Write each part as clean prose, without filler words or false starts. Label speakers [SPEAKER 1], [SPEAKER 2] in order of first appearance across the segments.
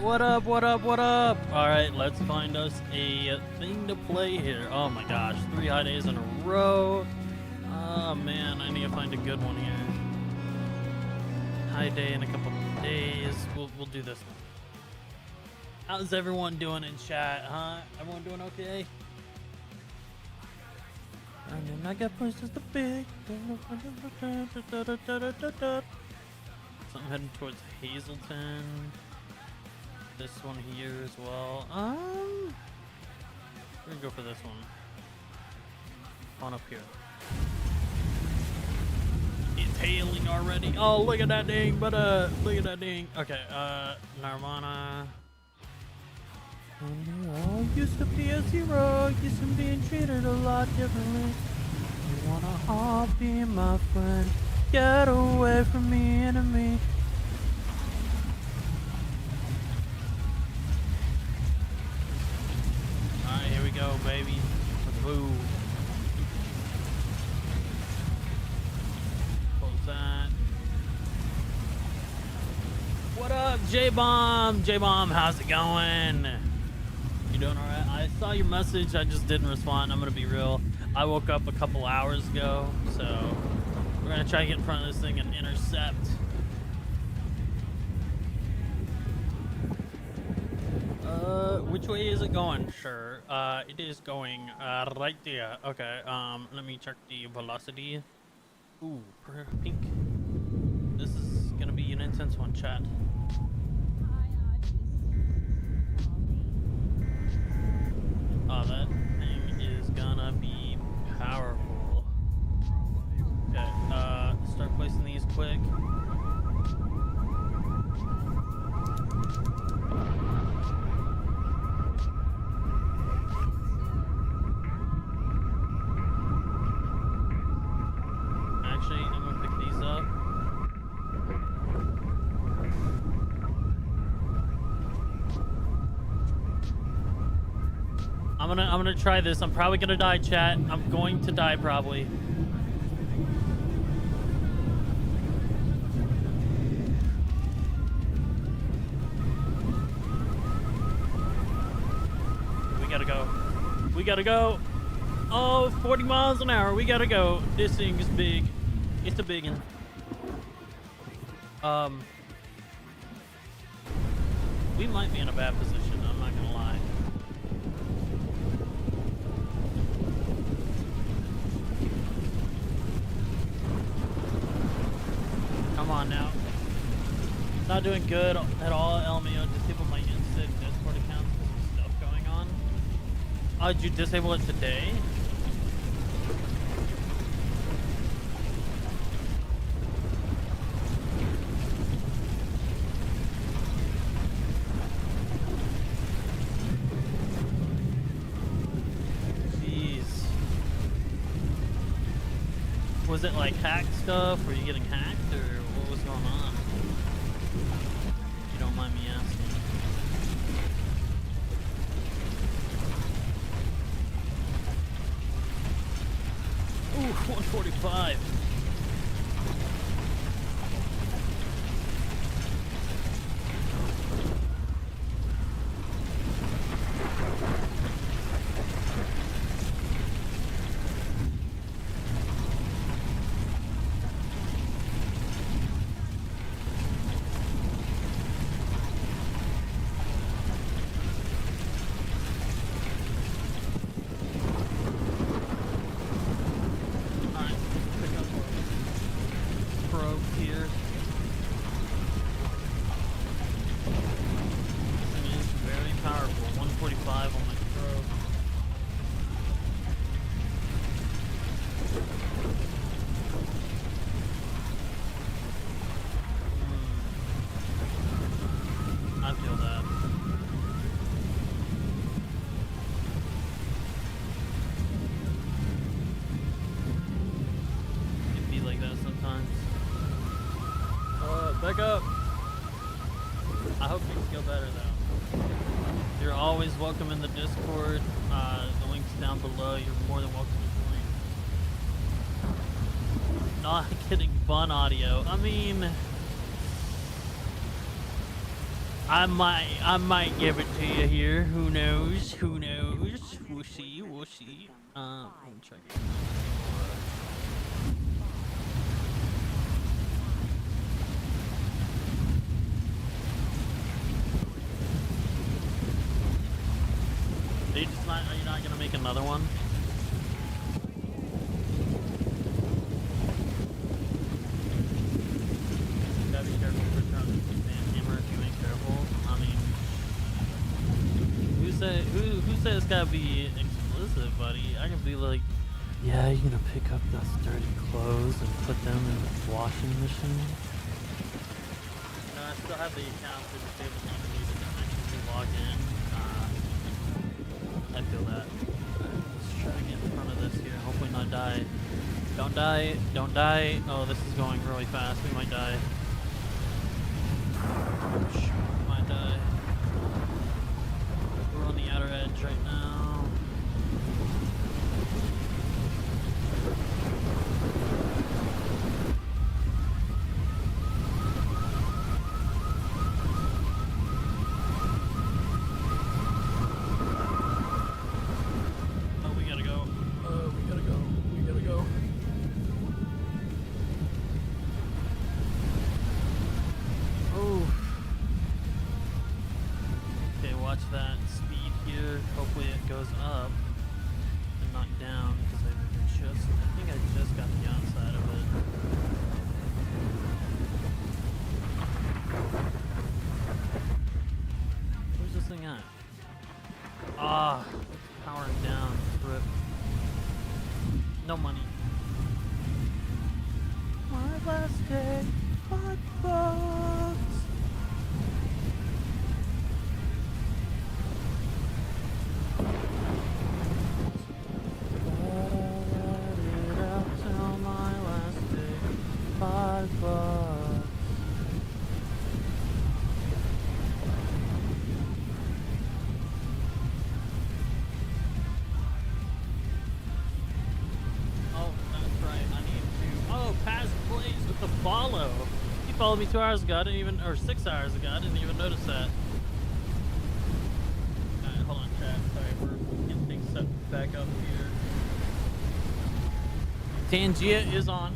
[SPEAKER 1] What up, what up, what up? Alright, let's find us a thing to play here. Oh my gosh, 3 high days in a row. Oh man, I need to find a good one here. High day in a couple of days. We'll do this one. How's everyone doing in chat, huh? Everyone doing okay? And then I got places to big. So I'm heading towards Hazleton. This one here as well. We're gonna go for this one. On up here. It's hailing already. Oh, look at that ding, but look at that ding. Okay, Nirvana. Used to be a zero, used to be treated a lot differently. You wanna all be my friend, get away from me, enemy. Alright, here we go, baby. Let's move. Close that. What up, J-Bomb? J-Bomb, how's it going? You doing alright? I saw your message, I just didn't respond. I'm gonna be real. I woke up a couple hours ago, so we're gonna try to get in front of this thing and intercept. Which way is it going? Sure. It is going right there. Okay, let me check the velocity. Ooh, pink. This is gonna be an intense one, chat. Oh, that thing is gonna be powerful. Okay, start placing these quick. Actually, I'm gonna pick these up. I'm gonna try this. I'm probably gonna die, chat. I'm going to die probably. We gotta go. We gotta go. Oh, 40 miles an hour. We gotta go. This thing is big. It's a big one. We might be in a bad position. I'm not gonna lie. Come on now. Not doing good at all, LMAO. Disable my instant Discord account because of stuff going on. Did you disable it today? Jeez. Was it like hack stuff? Were you getting hacked or what was going on? If you don't mind me asking. Ooh, 145. Back up. I hope things go better though. You're always welcome in the Discord. The link's down below. You're more than welcome to join. Not getting fun audio. I mean, I might give it to you here. Who knows? Who knows? We'll see. We'll see. Let me check it. Are you not gonna make another one? Gotta be careful with the hammer if you ain't careful. I mean, who said it's gotta be explicit, buddy? I can be like, yeah, you're gonna pick up those dirty clothes and put them in the washing machine. No, I still have the account for the table underneath it that makes me log in. I feel that. Let's try to get in front of this here. Hopefully not die. Don't die. Don't die. Oh, this is going really fast. We might die. We might die. We're on the outer edge right now. That speed here. Hopefully it goes up and not down because I think I just got the outside of it. Where's this thing at? Ah, powering down. Rip. No money. My last day, $5. Follow. He followed me 2 hours ago. I didn't even, or 6 hours ago. I didn't even notice that. Alright, hold on, chat. Sorry, we're getting things set back up here. Tangia is on.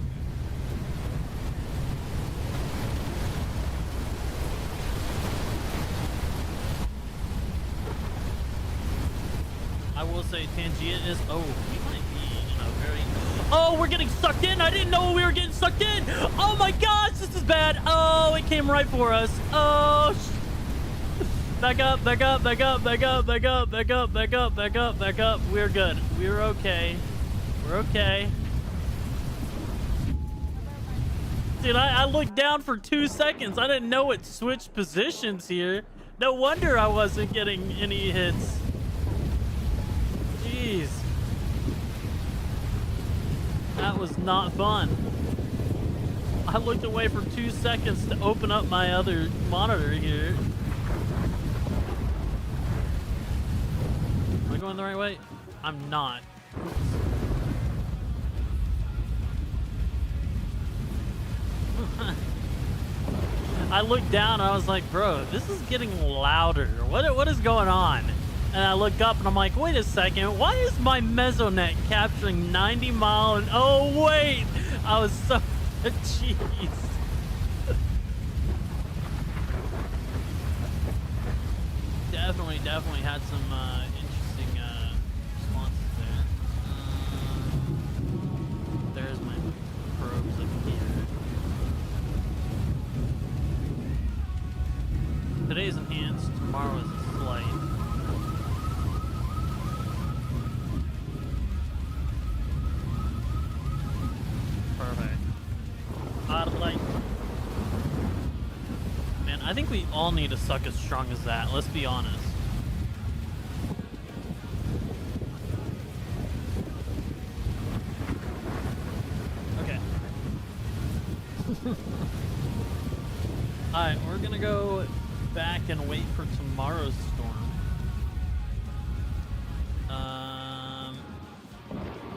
[SPEAKER 1] I will say Tangia is. Oh, he might be in a very. Oh, we're getting sucked in. I didn't know we were getting sucked in. Oh my gosh, this is bad. Oh, it came right for us. Oh, back up, back up, back up, back up, back up, back up, back up, back up, back up. We're good. We're okay. We're okay. Dude, I looked down for 2 seconds. I didn't know it switched positions here. No wonder I wasn't getting any hits. Jeez. That was not fun. I looked away for 2 seconds to open up my other monitor here. Am I going the right way? I'm not. I looked down and I was like, bro, this is getting louder. What is going on? And I look up and I'm like, wait a second, why is my Mesonet capturing 90 mile and oh wait, I was so jeez. Definitely had some interesting responses there. There's my probes up here. Today's enhanced, tomorrow is a slight. Perfect. Man, I think we all need to suck as strong as that, let's be honest. Okay. Alright, we're gonna go back and wait for tomorrow's storm.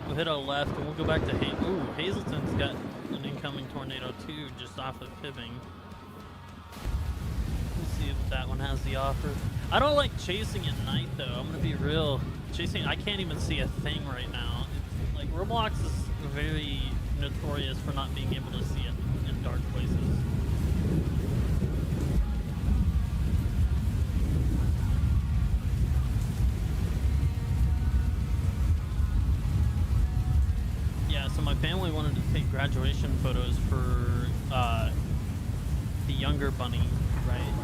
[SPEAKER 1] We'll hit our left and we'll go back to Hazelton's got an incoming tornado too, just off of Hibbing. Let's see if that one has the offer. I don't like chasing at night though. I'm gonna be real. Chasing, I can't even see a thing right now. It's, like Roblox is very notorious for not being able to see it in dark places. Yeah, so my family wanted to take graduation photos for the younger bunny, right?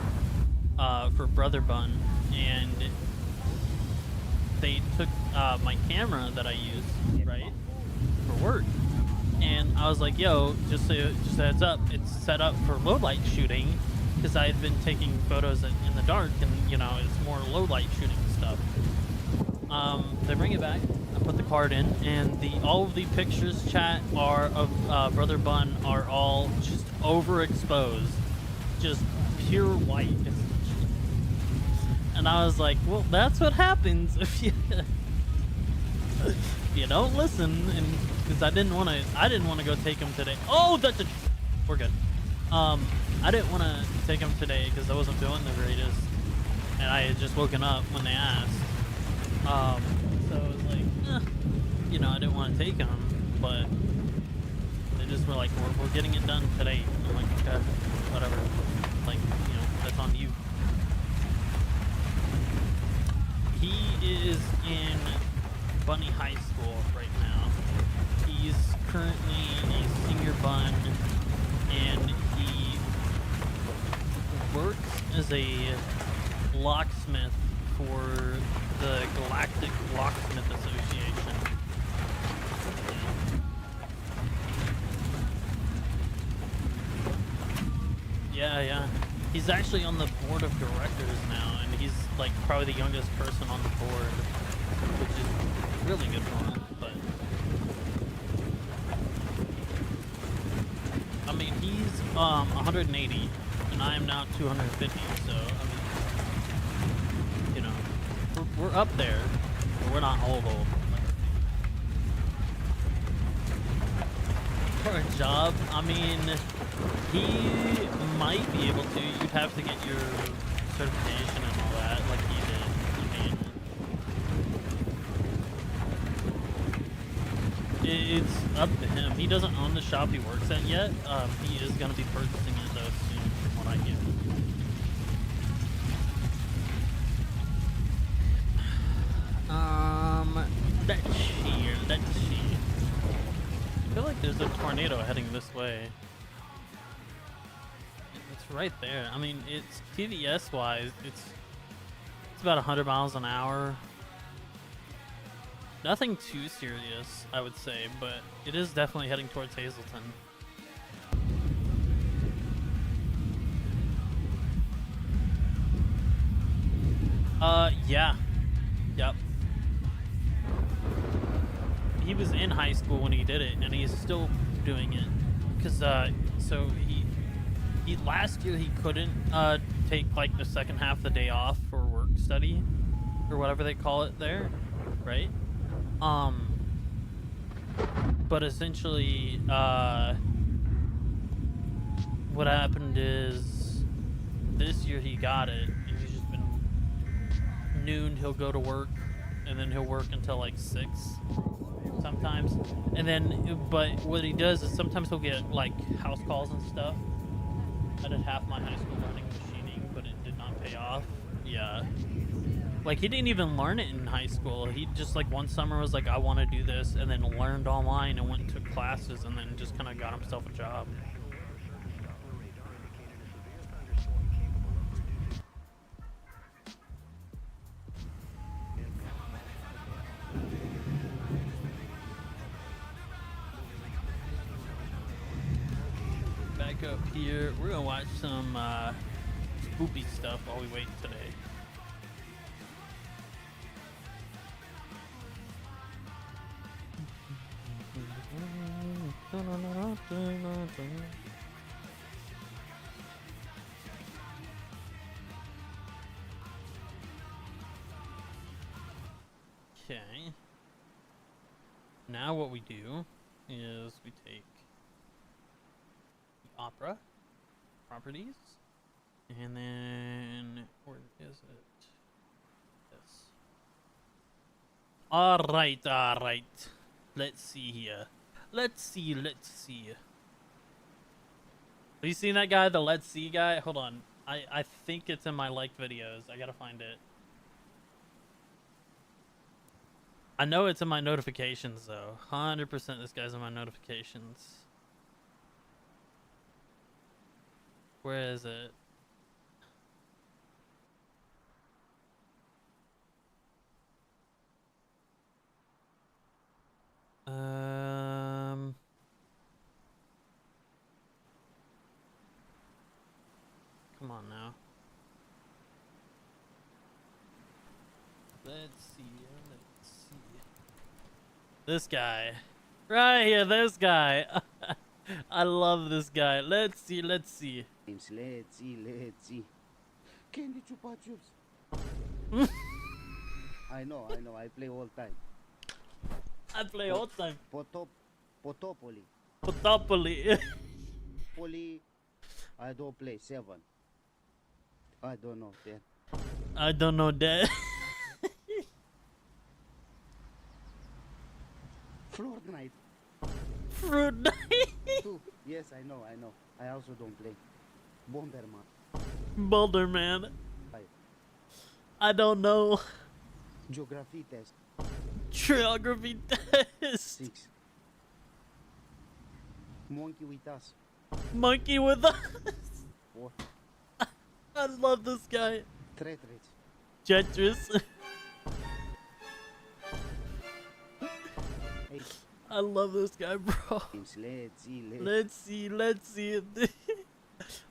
[SPEAKER 1] For brother bun, and they took my camera that I use, right, for work. And I was like, yo, just a heads up, it's set up for low light shooting, because I had been taking photos in the dark, and you know, it's more low light shooting stuff. They bring it back. I put the card in, and all of the pictures, chat, are of Brother Bun are all just overexposed, just pure white. And I was like, well, that's what happens if you if you don't listen. And because I didn't want to go take him today. Oh, we're good. I didn't want to take him today because I wasn't feeling the greatest, and I had just woken up when they asked. So it was like, you know, I didn't want to take him, but they just were like, we're getting it done today. I'm like, okay, whatever. Like, you know, that's on you. He is in Bunny High School right now. He's currently a senior bun, and he works as a locksmith for the Galactic Locksmith Association. Yeah. He's actually on the board of directors now, and he's like probably the youngest person on the board, which is really good for him. But I mean, he's 180, and I am now 250. So I mean, you know, we're up there, but we're not old. For a job, I mean, he might be able to. You'd have to get your certification and all that, like he did. I mean, it's up to him. He doesn't own the shop he works at yet. He is going to be purchasing it though soon, from what I get. Let's see. I feel like there's a tornado heading this way. It's right there. I mean, it's TVS wise, it's about 100 miles an hour. Nothing too serious, I would say, but it is definitely heading towards Hazleton. Yeah. Yep. He was in high school when he did it, and he's still doing it. Cause so he last year he couldn't take like the second half of the day off for work study, or whatever they call it there, right? But essentially, what happened is this year he got it, and he's just been noon. He'll go to work, and then he'll work until like 6. Sometimes, and then, but what he does is sometimes he'll get like house calls and stuff. I did half my high school learning machining, but it did not pay off. Yeah, like he didn't even learn it in high school. He just like one summer was like, I want to do this, and then learned online and went and took classes, and then just kind of got himself a job. Up here, we're gonna watch some spoopy stuff while we wait today. Okay. Now what we do is we take opera properties, And then where is it? Yes. All right, all right. Let's see here. Let's see. Have you seen that guy, the Let's See guy? Hold on. I think it's in my liked videos. I gotta find it. I know it's in my notifications though. 100% this guy's in my notifications. Where is it? Come on now. Let's see. This guy. Right here, this guy. I love this guy. Let's see.
[SPEAKER 2] Let's see. Candy Chupa Chups. I know. I play all time.
[SPEAKER 1] I play all time.
[SPEAKER 2] Potopoli. Poly. I don't play 7. I don't know that.
[SPEAKER 1] I don't know that.
[SPEAKER 2] Fruit Night.
[SPEAKER 1] Fruit Night.
[SPEAKER 2] Yes, I know. I also don't play. Bomberman.
[SPEAKER 1] Boulderman. I don't know.
[SPEAKER 2] Geography test.
[SPEAKER 1] Geography test.
[SPEAKER 2] 6. Monkey with us.
[SPEAKER 1] Monkey with us.
[SPEAKER 2] 4.
[SPEAKER 1] I love this guy.
[SPEAKER 2] Treacherous.
[SPEAKER 1] Tetris.
[SPEAKER 2] 8.
[SPEAKER 1] I love this guy, bro. Let's see.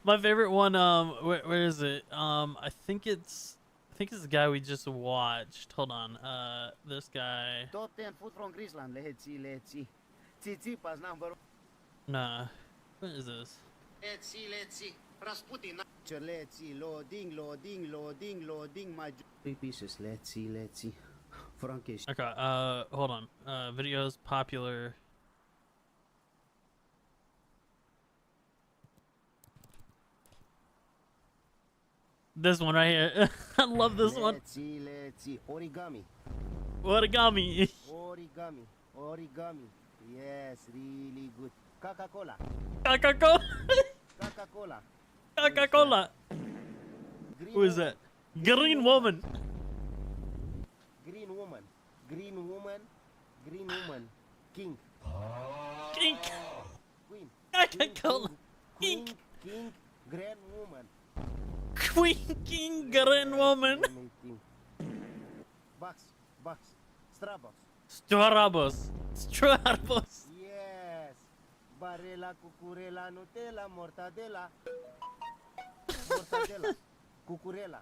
[SPEAKER 1] My favorite one, where is it? I think it's the guy we just watched. Hold on. This guy.
[SPEAKER 2] Top 10 food from Greeceland. Let's see. Tsitsipas number.
[SPEAKER 1] Nah. What is this?
[SPEAKER 2] Let's see. Rasputin. Let's see. Loading. My 3 pieces. Let's see. Frankish.
[SPEAKER 1] Okay. Hold on. Videos popular. This one right here. I love this one.
[SPEAKER 2] Let's see. Origami. Yes, really good. Coca-Cola.
[SPEAKER 1] Who is that? Green woman.
[SPEAKER 2] Green woman. King.
[SPEAKER 1] King.
[SPEAKER 2] Queen.
[SPEAKER 1] Coca-Cola.
[SPEAKER 2] King. Grand woman.
[SPEAKER 1] Queen, king, grand woman.
[SPEAKER 2] Box.
[SPEAKER 1] Starbucks.
[SPEAKER 2] Yes. Barella, cucurella, Nutella, mortadella. Cucurella.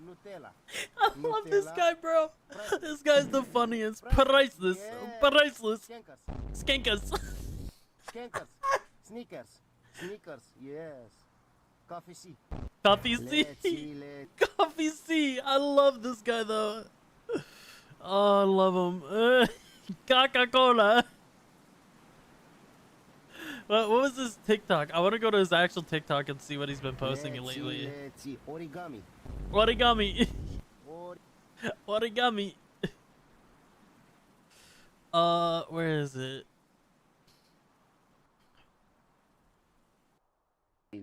[SPEAKER 2] Nutella.
[SPEAKER 1] I love this guy, bro. This guy's the funniest. Priceless. Skankers.
[SPEAKER 2] Sneakers, yes. Coffee C.
[SPEAKER 1] Coffee C. I love this guy though. Oh, I love him. Coca-Cola. What was his TikTok? I want to go to his actual TikTok and see what he's been posting lately.
[SPEAKER 2] Let's see. Origami.
[SPEAKER 1] Where is it?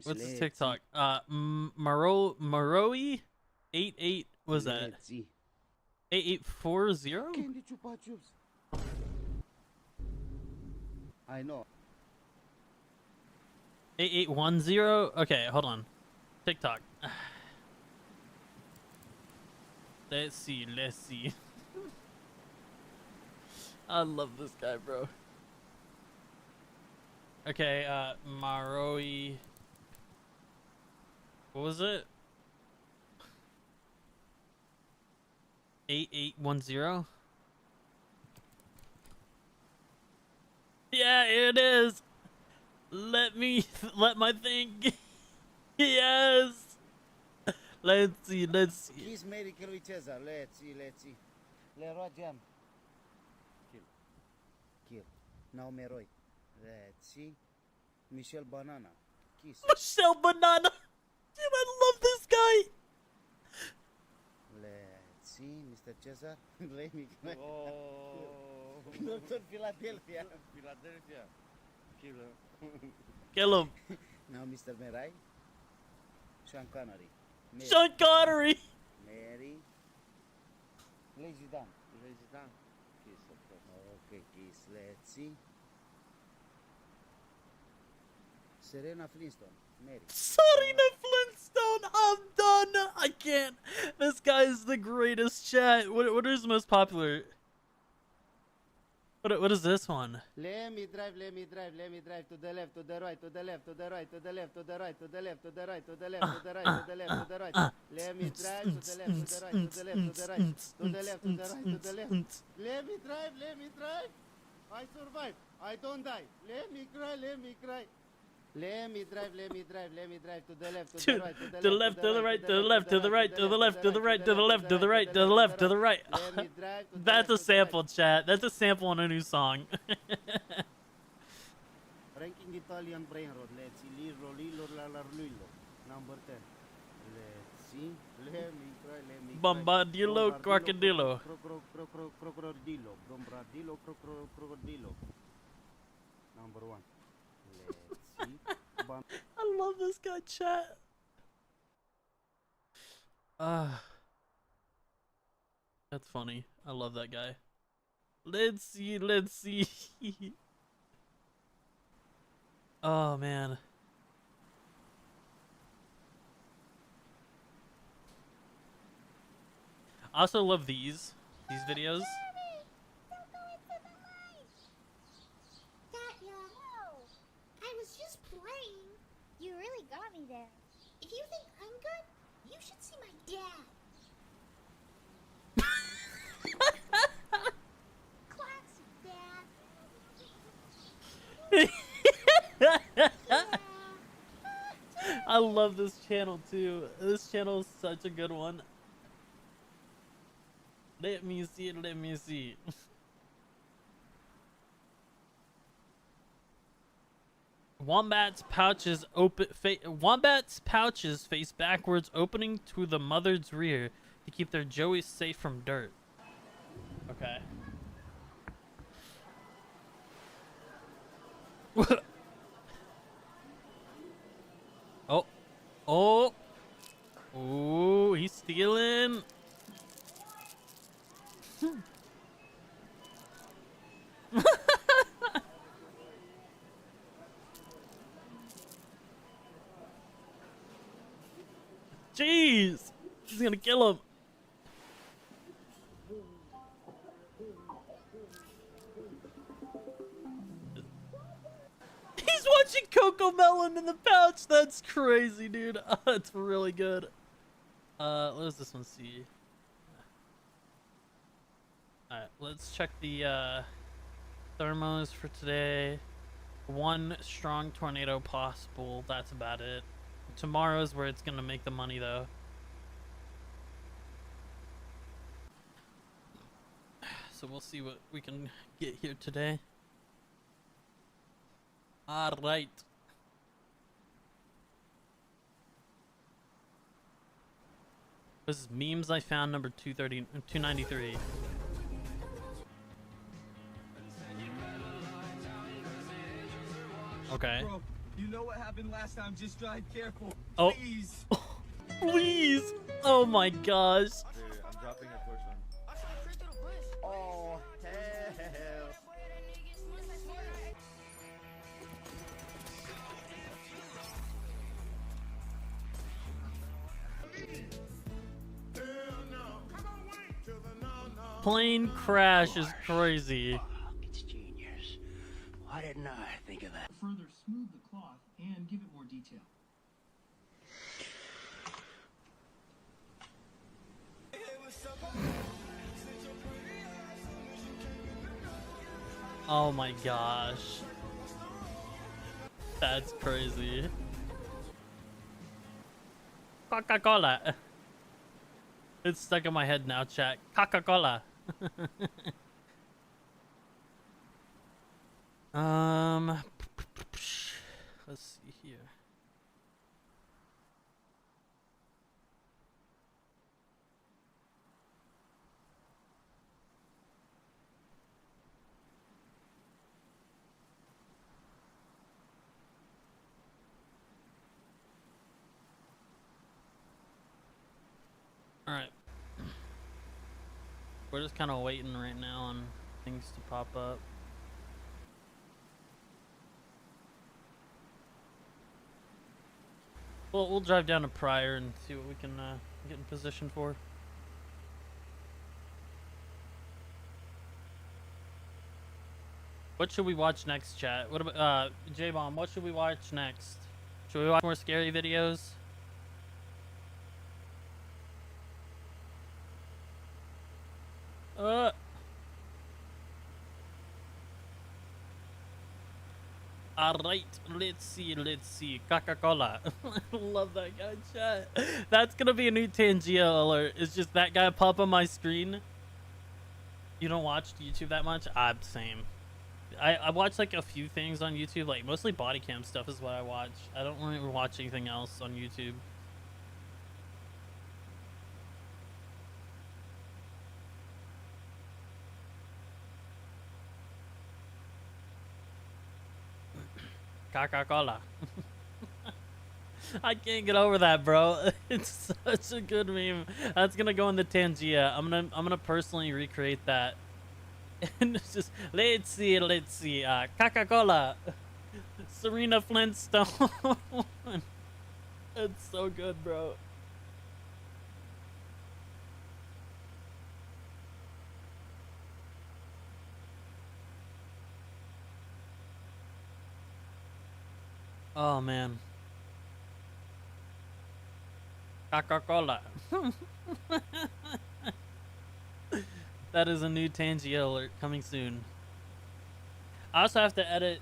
[SPEAKER 1] What's his TikTok? Maroi 88. What was that? 8840?
[SPEAKER 2] Candy Chupa Chups. I know.
[SPEAKER 1] 8810? Okay, hold on. TikTok. Let's see. I love this guy, bro. Okay, Maroi. What was it? 8810? Yeah, it is. Let my thing. Yes. Let's see.
[SPEAKER 2] He's medical with Cesar. Let's see. Leroy Jam. Kill. Now Meroy. Let's see. Michelle Banana. Kiss.
[SPEAKER 1] Michelle Banana. Dude, I love this guy.
[SPEAKER 2] Let's see, Mr. Cesar. Let me.
[SPEAKER 3] Oh,
[SPEAKER 2] Dr. Philadelphia.
[SPEAKER 3] Philadelphia. Killer.
[SPEAKER 1] Kill him.
[SPEAKER 2] Now, Mr. Merai. Sean Connery. Mary.
[SPEAKER 1] Sean Connery.
[SPEAKER 2] Mary. Lazy Dan.
[SPEAKER 3] Lazy Dan. Kiss, of course.
[SPEAKER 2] Okay, kiss. Let's see. Serena Flintstone. Mary.
[SPEAKER 1] Serena Flintstone. I'm done. I can't. This guy is the greatest chat. What is the most popular? What is this one?
[SPEAKER 2] Let me drive to the left, to the right, to the left, to the right, to the left, to the right, to the left, to the right, to the left, to the right, to the left, to the right. Let me drive to the left, to the right, to the left, to the right, to the left, to the right, to the left. Let me drive. I survive. I don't die. Let me cry. Let me drive to the left, to the right,
[SPEAKER 1] To the left, to the right, to the left, to the right, to the left, to the right, to the left, to the right, to the left, to the right.
[SPEAKER 2] Let me drive to the
[SPEAKER 1] That's a
[SPEAKER 2] left, to the right.
[SPEAKER 1] sample, chat. That's a sample on a new song.
[SPEAKER 2] Ranking Italian brain road. Let's see. Lilo, number 10. Let's see. Let me try.
[SPEAKER 1] Bombardillo, crocodillo.
[SPEAKER 2] Crocodillo. Number 1. Let's see.
[SPEAKER 1] I love this guy, chat. That's funny. I love that guy. Let's see. Oh, man. I also love these videos.
[SPEAKER 4] Tangia, no. I was just playing. You really got me there. If you think I'm good, you should see my dad. Classic, Dad.
[SPEAKER 1] I love this channel too. This channel is such a good one. Let me see. Wombat's pouches face backwards, opening to the mother's rear to keep their joey safe from dirt. Okay. Oh. Ooh, he's stealing. Jeez, he's gonna kill him. He's watching Coco Melon in the pouch. That's crazy, dude. That's really good. What does this one see? Alright, let's check the thermos for today. One strong tornado possible. That's about it. Tomorrow's where it's gonna make the money, though. So we'll see what we can get here today. All right. This is memes I found number 293. Okay.
[SPEAKER 5] Bro, you know what happened last time? Just drive careful.
[SPEAKER 1] Oh.
[SPEAKER 5] Please.
[SPEAKER 1] Please. Oh my gosh.
[SPEAKER 3] Dude, I'm dropping a first one.
[SPEAKER 2] Oh, hell.
[SPEAKER 1] Plane crash is crazy.
[SPEAKER 6] It's genius. Why didn't I think of that?
[SPEAKER 7] Further smooth the cloth and give it more detail.
[SPEAKER 1] Oh my gosh. That's crazy. Coca-Cola. It's stuck in my head now, chat. Coca-Cola. Let's see here. We're just kind of waiting right now on things to pop up. Well, we'll drive down to Pryor and see what we can get in position for. What should we watch next, chat? What about J-Bomb? What should we watch next? Should we watch more scary videos? Alright, let's see. Coca-Cola. I love that guy, chat. That's gonna be a new Tangia alert. It's just that guy pop on my screen. You don't watch YouTube that much? I'm same. I watch like a few things on YouTube, like mostly body cam stuff is what I watch. I don't really watch anything else on YouTube. Coca-Cola. I can't get over that, bro. It's such a good meme. That's gonna go in the Tangia. I'm gonna personally recreate that. And it's just let's see. Coca-Cola. Serena Flintstone. It's so good, bro. Oh man. Coca-Cola. That is a new Tangia alert coming soon. I also have to edit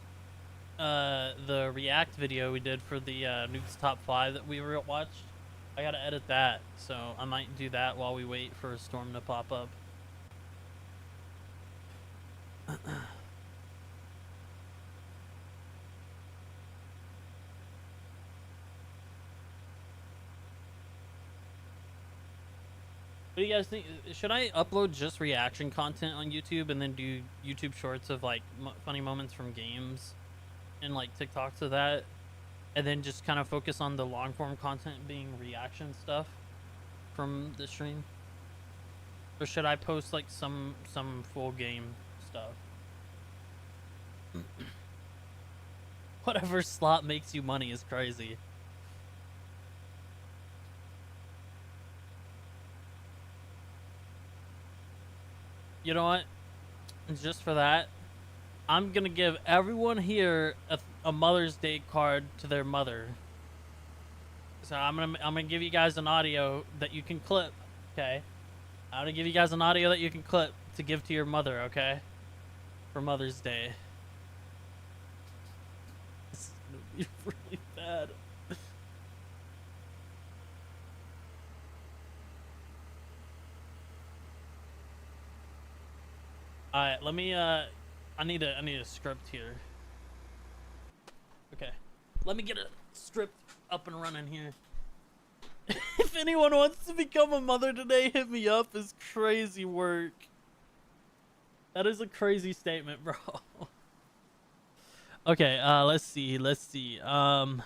[SPEAKER 1] the React video we did for the Nukes Top 5 that we watched. I gotta edit that, so I might do that while we wait for a storm to pop up. What do you guys think? Should I upload just reaction content on YouTube and then do YouTube shorts of like funny moments from games and like TikToks of that, and then just kind of focus on the long form content being reaction stuff from the stream? Or should I post like some full game stuff? Whatever slot makes you money is crazy. You know what? Just for that, I'm gonna give everyone here a Mother's Day card to their mother. So I'm gonna give you guys an audio that you can clip. Okay, I'm gonna give you guys an audio that you can clip to give to your mother. Okay, for Mother's Day. This is gonna be really bad. Alright, let me I need a script here. Okay. Let me get a script up and running here. If anyone wants to become a mother today, hit me up. Is crazy work. That is a crazy statement, bro. Okay, let's see. I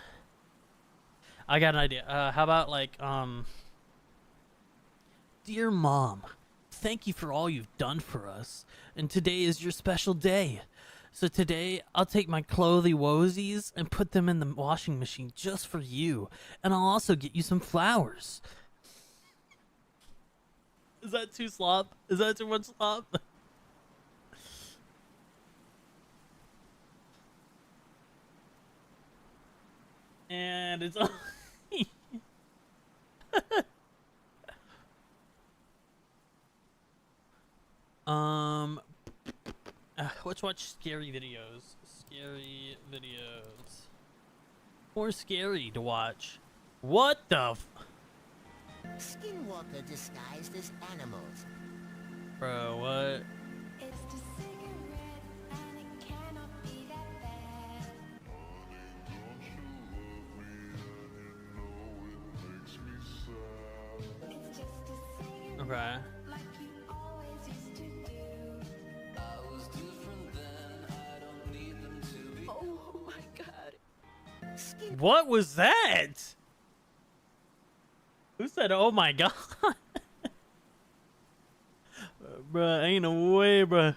[SPEAKER 1] got an idea. How about like Dear Mom, thank you for all you've done for us, and today is your special day. So today, I'll take my clothy woesies and put them in the washing machine just for you, and I'll also get you some flowers. Is that too slop? Is that too much slop? And it's let's watch scary videos. More scary to watch. What the
[SPEAKER 8] Skinwalker disguised as animals.
[SPEAKER 1] Bro, what?
[SPEAKER 9] It's the cigarette and it cannot be that bad. It's just a cigarette
[SPEAKER 1] Okay.
[SPEAKER 9] like you always used to do. I was different then, I don't need them to be. Oh my god.
[SPEAKER 1] What was that? Who said, oh my god? Bruh, ain't no way, bruh.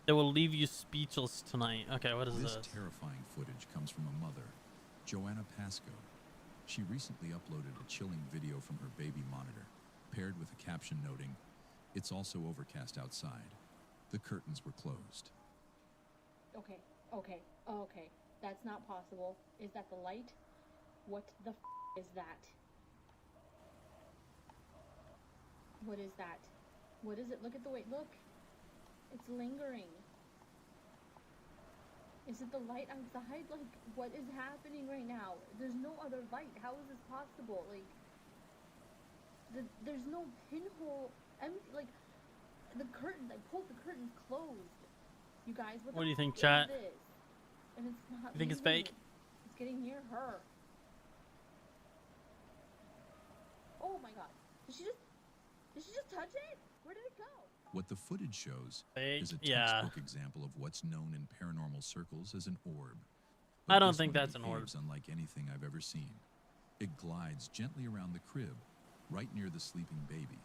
[SPEAKER 1] They will leave you speechless tonight. Okay, what is this?
[SPEAKER 10] This terrifying footage comes from a mother, Joanna Pasco. She recently uploaded a chilling video from her baby monitor, paired with a caption noting, "It's also overcast outside. The curtains were closed."
[SPEAKER 11] Okay, okay, okay. That's not possible. Is that the light? What the is that? What is that? What is it? Look at the way, look. It's lingering. Is it the light outside? Like, what is happening right now? There's no other light. How is this possible? Like, there's no pinhole. Empty. Like, the curtains. I pulled the curtains closed. You guys, what
[SPEAKER 1] do you think,
[SPEAKER 11] is
[SPEAKER 1] chat?
[SPEAKER 11] this? And it's not.
[SPEAKER 1] You think it's
[SPEAKER 11] leaving.
[SPEAKER 1] fake?
[SPEAKER 11] It's getting near her. Oh my god! Did she just touch it? Where did it go?
[SPEAKER 10] What the footage shows
[SPEAKER 1] Fake?
[SPEAKER 10] is a
[SPEAKER 1] Yeah.
[SPEAKER 10] textbook example of what's known in paranormal circles as an orb.
[SPEAKER 1] I don't
[SPEAKER 10] this
[SPEAKER 1] think
[SPEAKER 10] one
[SPEAKER 1] that's an orb.
[SPEAKER 10] behaves unlike anything I've ever seen. It glides gently around the crib, right near the sleeping baby,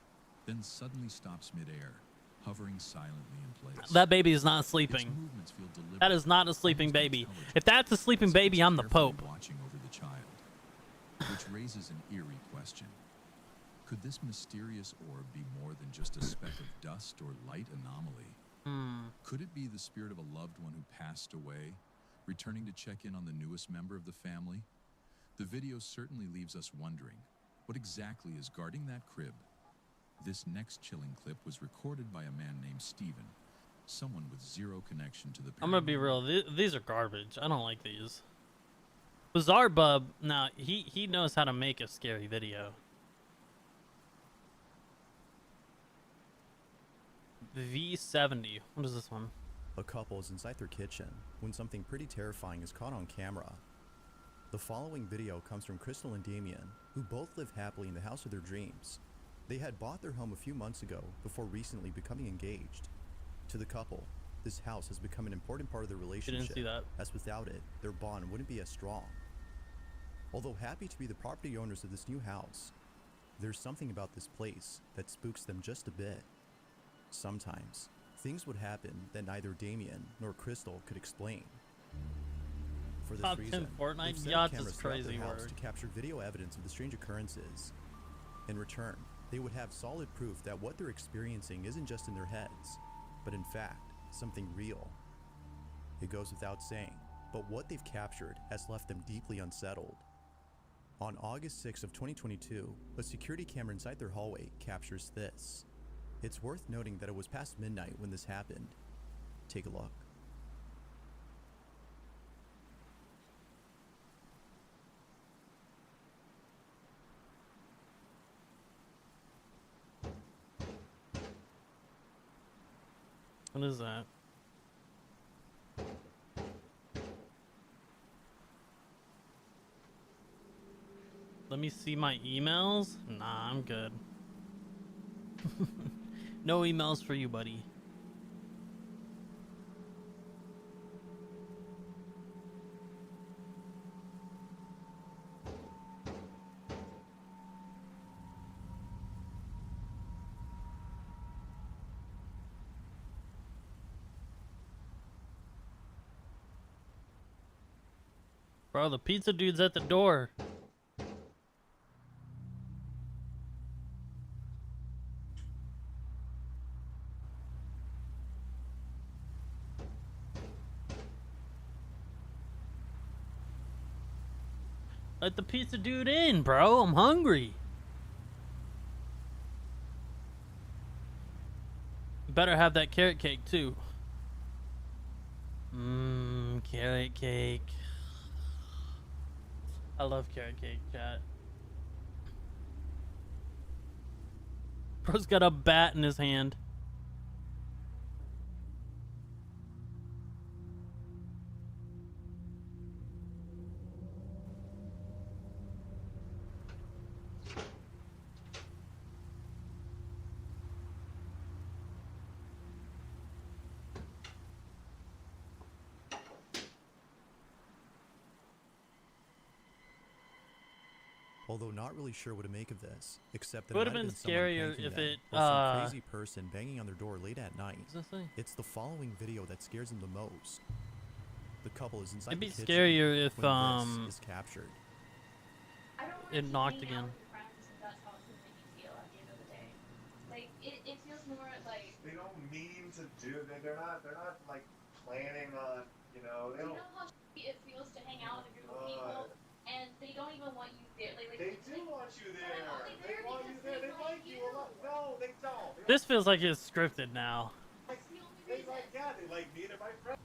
[SPEAKER 10] then suddenly stops midair, hovering silently in place.
[SPEAKER 1] That baby is not
[SPEAKER 10] Its
[SPEAKER 1] sleeping.
[SPEAKER 10] movements feel deliberate,
[SPEAKER 1] That is not a sleeping
[SPEAKER 10] almost
[SPEAKER 1] baby.
[SPEAKER 10] intelligent.
[SPEAKER 1] If that's a sleeping baby, I'm the
[SPEAKER 10] Carefully
[SPEAKER 1] Pope.
[SPEAKER 10] watching over the child, which raises an eerie question. Could this mysterious orb be more than just a speck of dust or light anomaly? Could it be the spirit of a loved one who passed away, returning to check in on the newest member of the family? The video certainly leaves us wondering, what exactly is guarding that crib? This next chilling clip was recorded by a man named Steven, someone with zero connection to the
[SPEAKER 1] I'm gonna be real. These are garbage. I don't like these. Bizarre Bub. Now he knows how to make a scary video. V70. What is this one?
[SPEAKER 12] A couple is inside their kitchen when something pretty terrifying is caught on camera. The following video comes from Crystal and Damien, who both live happily in the house of their dreams. They had bought their home a few months ago before recently becoming engaged. To the couple, this house has become an important part of their relationship,
[SPEAKER 1] Didn't see that.
[SPEAKER 12] as without it, their bond wouldn't be as strong. Although happy to be the property owners of this new house, there's something about this place that spooks them just a bit. Sometimes, things would happen that neither Damien nor Crystal could explain. For this
[SPEAKER 1] Top 10
[SPEAKER 12] reason,
[SPEAKER 1] Fortnite
[SPEAKER 12] they've set up
[SPEAKER 1] yachts
[SPEAKER 12] cameras
[SPEAKER 1] is
[SPEAKER 12] throughout
[SPEAKER 1] crazy
[SPEAKER 12] their house
[SPEAKER 1] word.
[SPEAKER 12] to capture video evidence of the strange occurrences. In return, they would have solid proof that what they're experiencing isn't just in their heads, but in fact, something real. It goes without saying, but what they've captured has left them deeply unsettled. On August 6th of 2022, a security camera inside their hallway captures this. It's worth noting that it was past midnight when this happened. Take a look.
[SPEAKER 1] What is that? Let me see my emails. Nah, I'm good. No emails for you, buddy. Bro, the pizza dude's at the door. Let the pizza dude in, bro. I'm hungry. Better have that carrot cake too. Carrot cake. I love carrot cake, chat. Bro's got a bat in his hand.
[SPEAKER 12] although not really sure what to make of this, except that
[SPEAKER 1] It would
[SPEAKER 12] it
[SPEAKER 1] have
[SPEAKER 12] might
[SPEAKER 1] been
[SPEAKER 12] someone
[SPEAKER 1] scarier
[SPEAKER 12] pranking
[SPEAKER 1] if
[SPEAKER 12] them,
[SPEAKER 1] it,
[SPEAKER 12] or some crazy person banging on their door late at night.
[SPEAKER 1] What's this thing?
[SPEAKER 12] It's the following video that scares them the most. The couple is inside
[SPEAKER 1] It'd
[SPEAKER 12] the
[SPEAKER 1] be
[SPEAKER 12] kitchen
[SPEAKER 1] scarier if
[SPEAKER 12] when this is captured.
[SPEAKER 11] I don't want
[SPEAKER 1] it knocked again.
[SPEAKER 11] with your friends if that's how it's gonna make you feel at the end of the day. Like it feels more like
[SPEAKER 13] They don't mean to do. They're not like planning on. You know. They
[SPEAKER 11] you
[SPEAKER 13] don't.
[SPEAKER 11] know how shitty it feels to hang out with a group of people and they don't even want you there.
[SPEAKER 13] They do want you there. They want you there. They like you a lot. No, they don't.
[SPEAKER 1] This feels like it's scripted now.
[SPEAKER 13] They like me. They're my friends.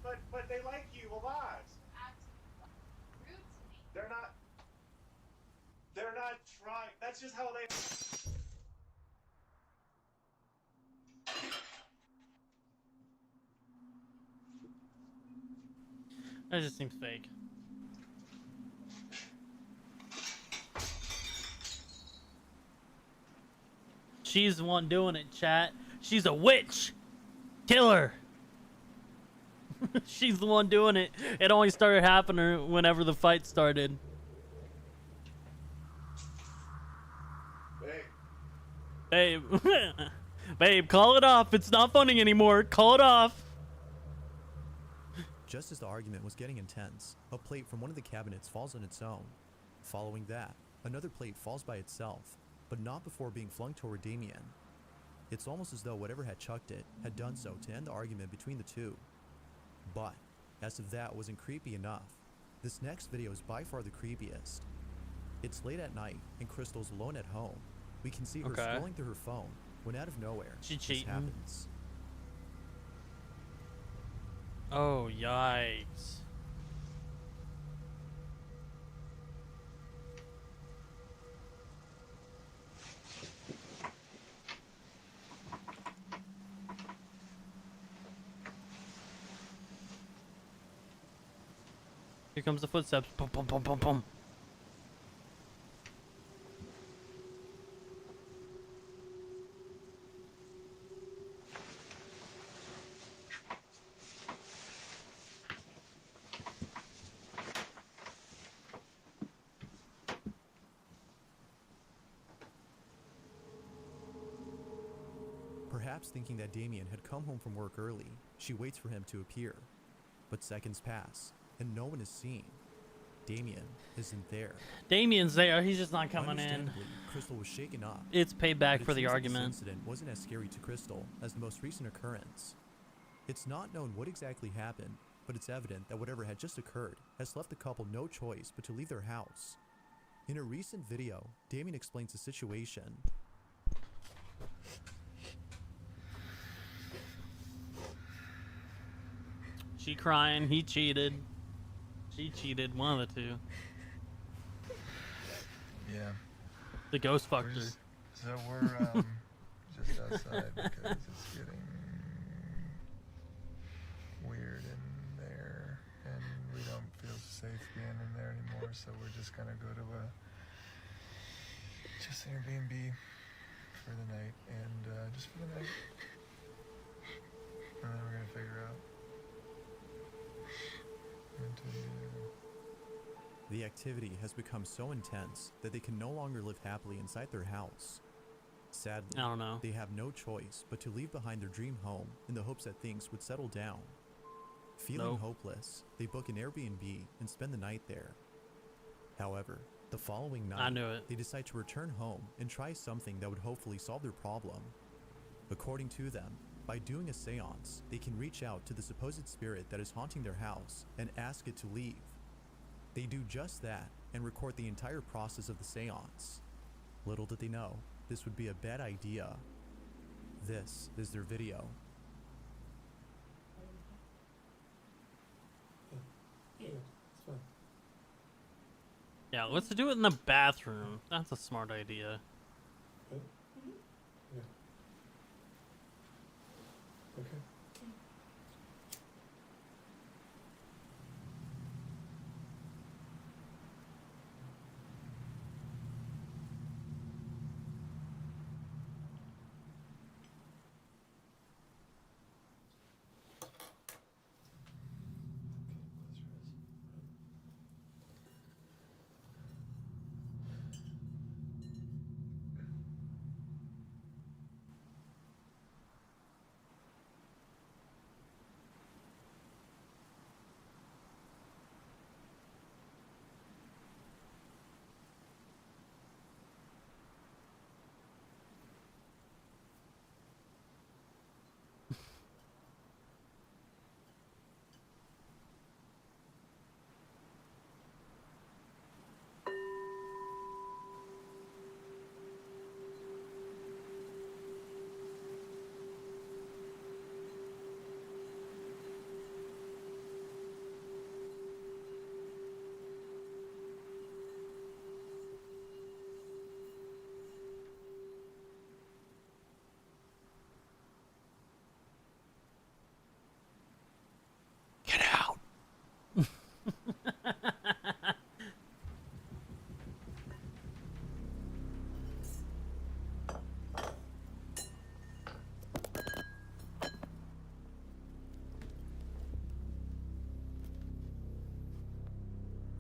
[SPEAKER 13] But but they like you a lot. They're not trying. That's just how they.
[SPEAKER 1] That just seems fake. She's the one doing it, chat. She's a witch. Kill her. She's the one doing it. It only started happening whenever the fight started. Babe. Babe, call it off. It's not funny anymore. Call it off.
[SPEAKER 12] Just as the argument was getting intense, a plate from one of the cabinets falls on its own. Following that, another plate falls by itself, but not before being flung toward Damien. It's almost as though whatever had chucked it had done so to end the argument between the two. But, as if that wasn't creepy enough, this next video is by far the creepiest. It's late at night, and Crystal's alone at home. We can see her scrolling through her phone, when out of nowhere, this happens.
[SPEAKER 1] Oh, yikes. Here comes the footsteps. Boom, boom, boom, boom, boom.
[SPEAKER 12] Perhaps thinking that Damien had come home from work early, she waits for him to appear. But seconds pass, and no one is seen. Damien isn't there.
[SPEAKER 1] Damien's there. He's just not coming in.
[SPEAKER 12] Understandably, Crystal was shaken up.
[SPEAKER 1] It's payback for the
[SPEAKER 12] This
[SPEAKER 1] argument.
[SPEAKER 12] incident wasn't as scary to Crystal as the most recent occurrence. It's not known what exactly happened, but it's evident that whatever had just occurred has left the couple no choice but to leave their house. In a recent video, Damien explains the situation.
[SPEAKER 1] She crying. He cheated. She cheated. One of the two.
[SPEAKER 14] Yeah.
[SPEAKER 1] The ghost fucked her.
[SPEAKER 14] So we're just outside because it's getting weird in there, and we don't feel safe being in there anymore. So we're just gonna go to just Airbnb for the night, and just for the night, and then we're gonna figure out.
[SPEAKER 12] The activity has become so intense that they can no longer live happily inside their house. Sadly,
[SPEAKER 1] I don't know.
[SPEAKER 12] They have no choice but to leave behind their dream home in the hopes that things would settle down. Feeling hopeless, they book an Airbnb and spend the night there. However, the following night, they decide to return home and try something that would hopefully solve their problem. According to them, by doing a seance, they can reach out to the supposed spirit that is haunting their house and ask it to leave. They do just that and record the entire process of the seance. Little did they know, this would be a bad idea. This is their video.
[SPEAKER 15] Yeah, it's fine.
[SPEAKER 1] Yeah, let's do it in the bathroom. That's a smart idea.
[SPEAKER 15] Okay. Yeah. Okay.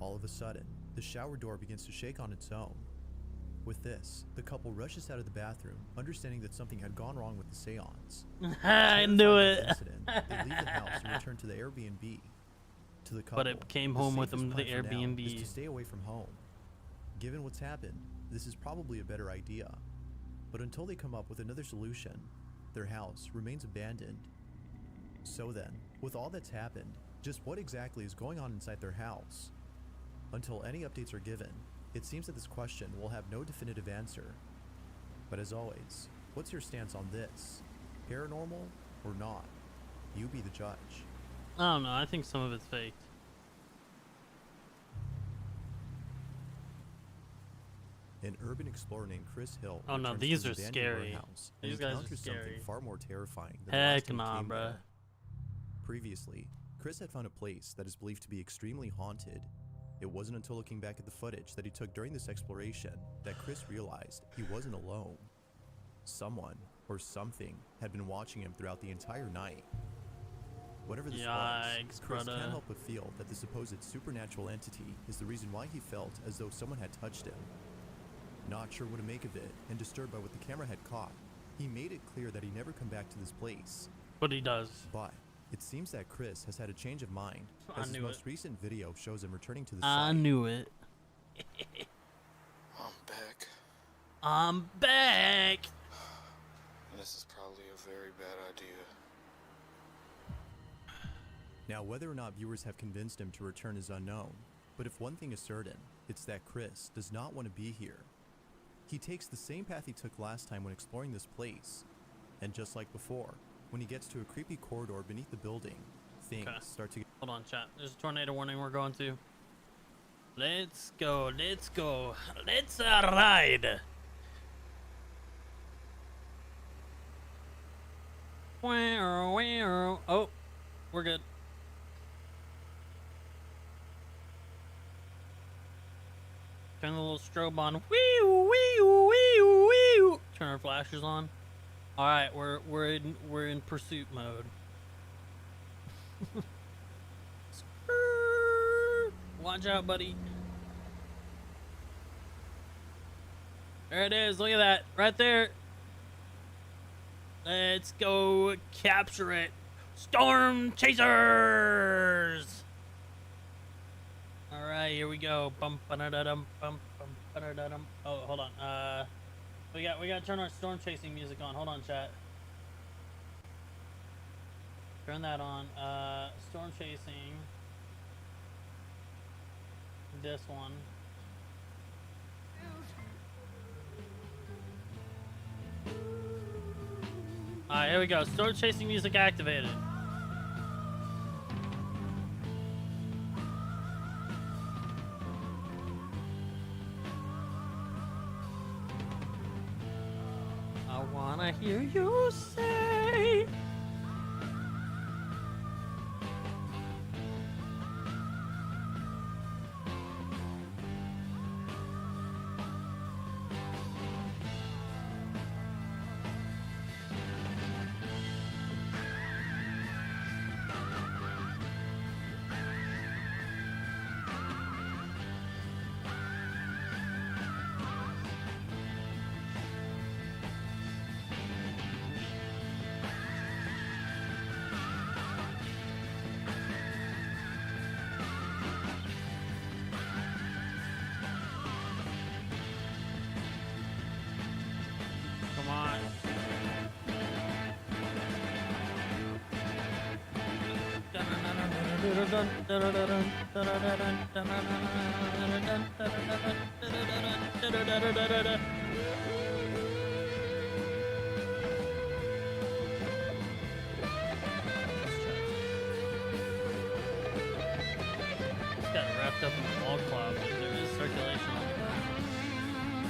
[SPEAKER 12] All of a sudden, the shower door begins to shake on its own. With this, the couple rushes out of the bathroom, understanding that something had gone wrong with the seance.
[SPEAKER 1] I knew
[SPEAKER 12] Terrified by
[SPEAKER 1] it.
[SPEAKER 12] the incident, they leave the house and return to the Airbnb. To the couple,
[SPEAKER 1] But it came
[SPEAKER 12] the
[SPEAKER 1] home with them to the
[SPEAKER 12] safest plan for now is to
[SPEAKER 1] Airbnb.
[SPEAKER 12] stay away from home. Given what's happened, this is probably a better idea. But until they come up with another solution, their house remains abandoned. So then, with all that's happened, just what exactly is going on inside their house? Until any updates are given, it seems that this question will have no definitive answer. But as always, what's your stance on this? Paranormal or not? You be the judge.
[SPEAKER 1] I don't know. I think some of it's faked.
[SPEAKER 12] An urban explorer named Chris Hill.
[SPEAKER 1] Oh no,
[SPEAKER 12] returns
[SPEAKER 1] these
[SPEAKER 12] to
[SPEAKER 1] are
[SPEAKER 12] the abandoned
[SPEAKER 1] scary.
[SPEAKER 12] warehouse and
[SPEAKER 1] These guys are
[SPEAKER 12] encounters
[SPEAKER 1] scary.
[SPEAKER 12] something far more terrifying than the last
[SPEAKER 1] Heck
[SPEAKER 12] time he
[SPEAKER 1] nah,
[SPEAKER 12] came
[SPEAKER 1] bruh.
[SPEAKER 12] there. Previously, Chris had found a place that is believed to be extremely haunted. It wasn't until looking back at the footage that he took during this exploration that Chris realized he wasn't alone. Someone or something had been watching him throughout the entire night. Whatever this
[SPEAKER 1] Yikes,
[SPEAKER 12] was, Chris
[SPEAKER 1] brother.
[SPEAKER 12] can't help but feel that the supposed supernatural entity is the reason why he felt as though someone had touched him. Not sure what to make of it, and disturbed by what the camera had caught, he made it clear that he'd never come back to this place.
[SPEAKER 1] But he does.
[SPEAKER 12] But it seems that Chris has had a change of mind,
[SPEAKER 1] I
[SPEAKER 12] as his
[SPEAKER 1] knew
[SPEAKER 12] most
[SPEAKER 1] it.
[SPEAKER 12] recent video shows him returning to the
[SPEAKER 1] I
[SPEAKER 12] site.
[SPEAKER 1] knew it.
[SPEAKER 16] I'm back.
[SPEAKER 1] I'm back.
[SPEAKER 16] This is probably a very bad idea.
[SPEAKER 12] Now, whether or not viewers have convinced him to return is unknown, but if one thing is certain, it's that Chris does not want to be here. He takes the same path he took last time when exploring this place, and just like before, when he gets to a creepy corridor beneath the building, things start to get...
[SPEAKER 1] Hold on, chat. There's a tornado warning we're going to. Let's go. Let's go. Let's ride. Oh, we're good. Turn the little strobe on. Wee wee wee wee. Turn our flashers on. All right, we're in pursuit mode. Watch out, buddy. There it is. Look at that. Right there. Let's go capture it. Storm Chasers! Alright, here we go. Bum ba-da-da-dum, bum ba-da-da-dum. Oh, hold on. We gotta turn our storm chasing music on. Hold on, chat. Turn that on. Storm chasing. This one. Alright, here we go. Storm chasing music activated. I wanna hear you say. Come on. It's got wrapped up in a small cloud, but there is circulation on the ground.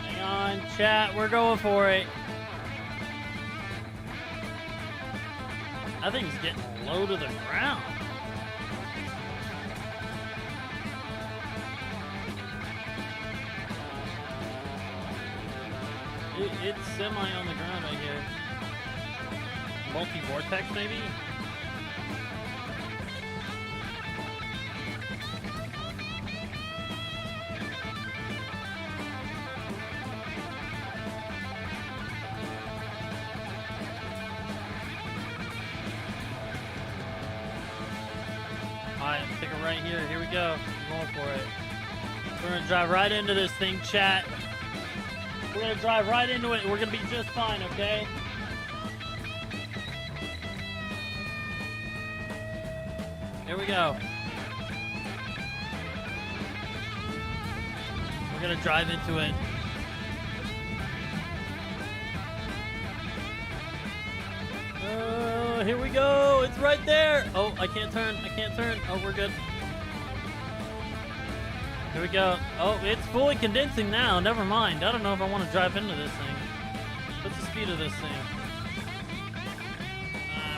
[SPEAKER 1] Hang on, chat, we're going for it. That thing's getting low to the ground. It's semi on the ground right here. Multi-vortex, maybe? Alright, pick it right here. Here we go. I'm going for it. We're gonna drive right into this thing, chat. We're gonna drive right into it. We're gonna be just fine, okay? Here we go. We're gonna drive into it. Here we go. It's right there. Oh, I can't turn. I can't turn. Oh, we're good. Here we go. Oh, it's fully condensing now. Never mind. I don't know if I want to drive into this thing. What's the speed of this thing?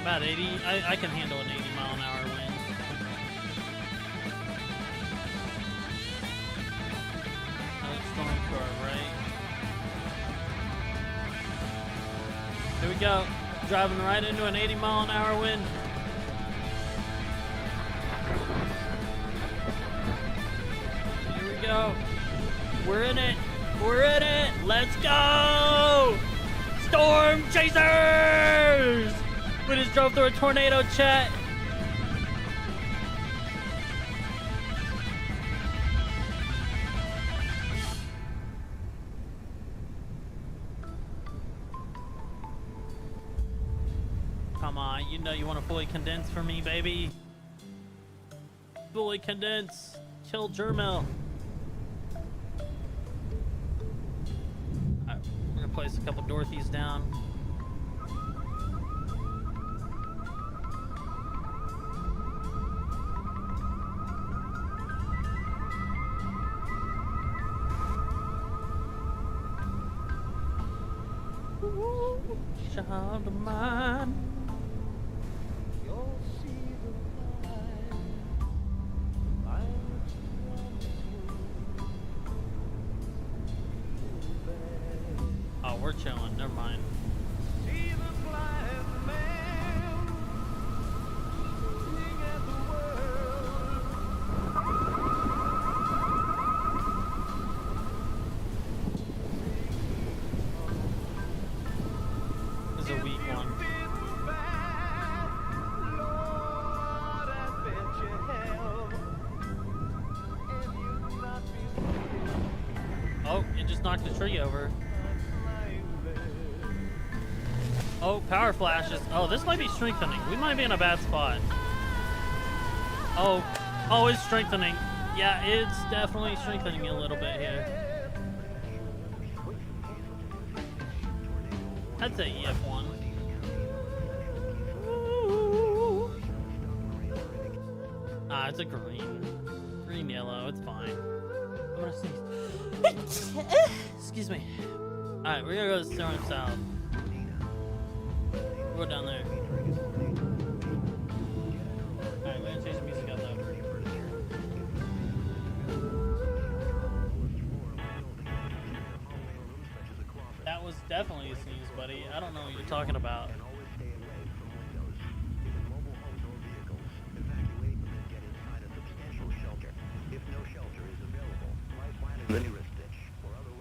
[SPEAKER 1] About 80. I can handle an 80-mile-an-hour wind. Storm to our right. Here we go. Driving right into an 80-mile-an-hour wind. Here we go. We're in it. We're in it. Let's go. Storm chasers. We just drove through a tornado, chat. Come on, you know you want to fully condense for me, baby. Fully condense. Kill Jermel. Alright, we're gonna place a couple Dorothys down. Ooh, child of mine. Oh, we're chilling. Never mind. This is a weak one. Oh, it just knocked the tree over. Oh, power flashes. Oh, this might be strengthening. We might be in a bad spot. Oh, it's strengthening. Yeah, it's definitely strengthening a little bit here. I'd say EF1. Ah, it's a green. Green yellow, it's fine. I'm gonna sneeze. Excuse me. Alright, we're gonna go to Storm South. We'll go down there. Alright, we're gonna change the music up though. That was definitely a sneeze, buddy. I don't know what you're talking about.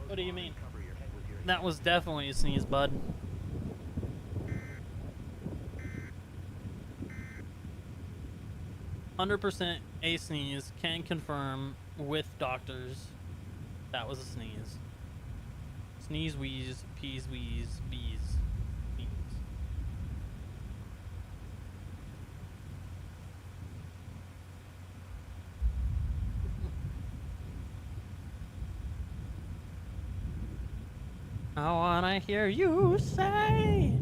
[SPEAKER 1] What do you mean? That was definitely a sneeze, bud. %, a sneeze. Can confirm with doctors. That was a sneeze. Sneeze, wheeze, peas, wheeze, bees. Bees. I wanna hear you say.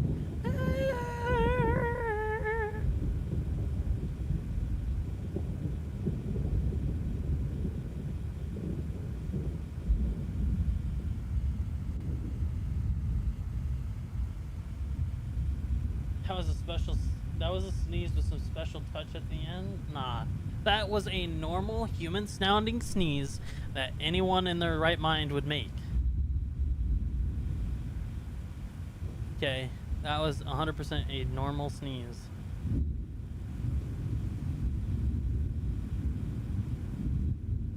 [SPEAKER 1] That was a special That was a sneeze with some special touch at the end? Nah. That was a normal human sounding sneeze that anyone in their right mind would make. Okay, that was 100% a normal sneeze.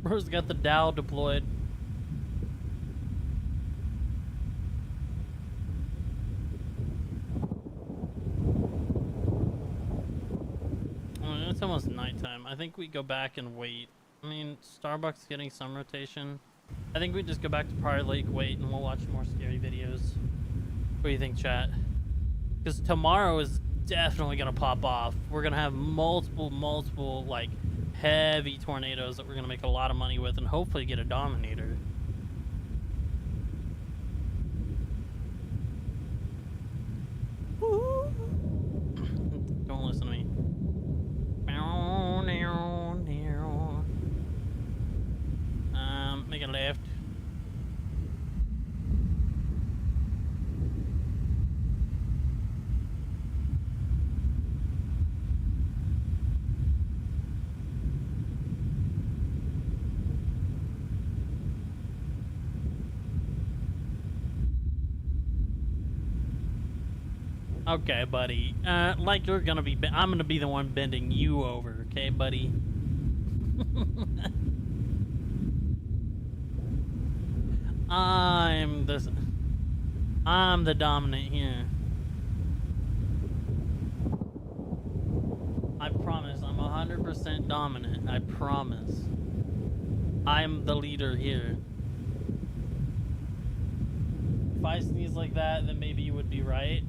[SPEAKER 1] Bro's got the Dow deployed. It's almost nighttime. I think we go back and wait. I mean, Starbucks getting some rotation. I think we just go back to Prior Lake, wait, and we'll watch more scary videos. What do you think, chat? Because tomorrow is definitely gonna pop off. We're gonna have multiple, like, heavy tornadoes that we're gonna make a lot of money with, and hopefully get a Dominator. Don't listen to me. Make a left. Okay, buddy. Like you're gonna be, I'm gonna be the one bending you over, okay, buddy? I'm the dominant here. I promise, I'm 100% dominant. I promise. I'm the leader here. If I sneeze like that, then maybe you would be right.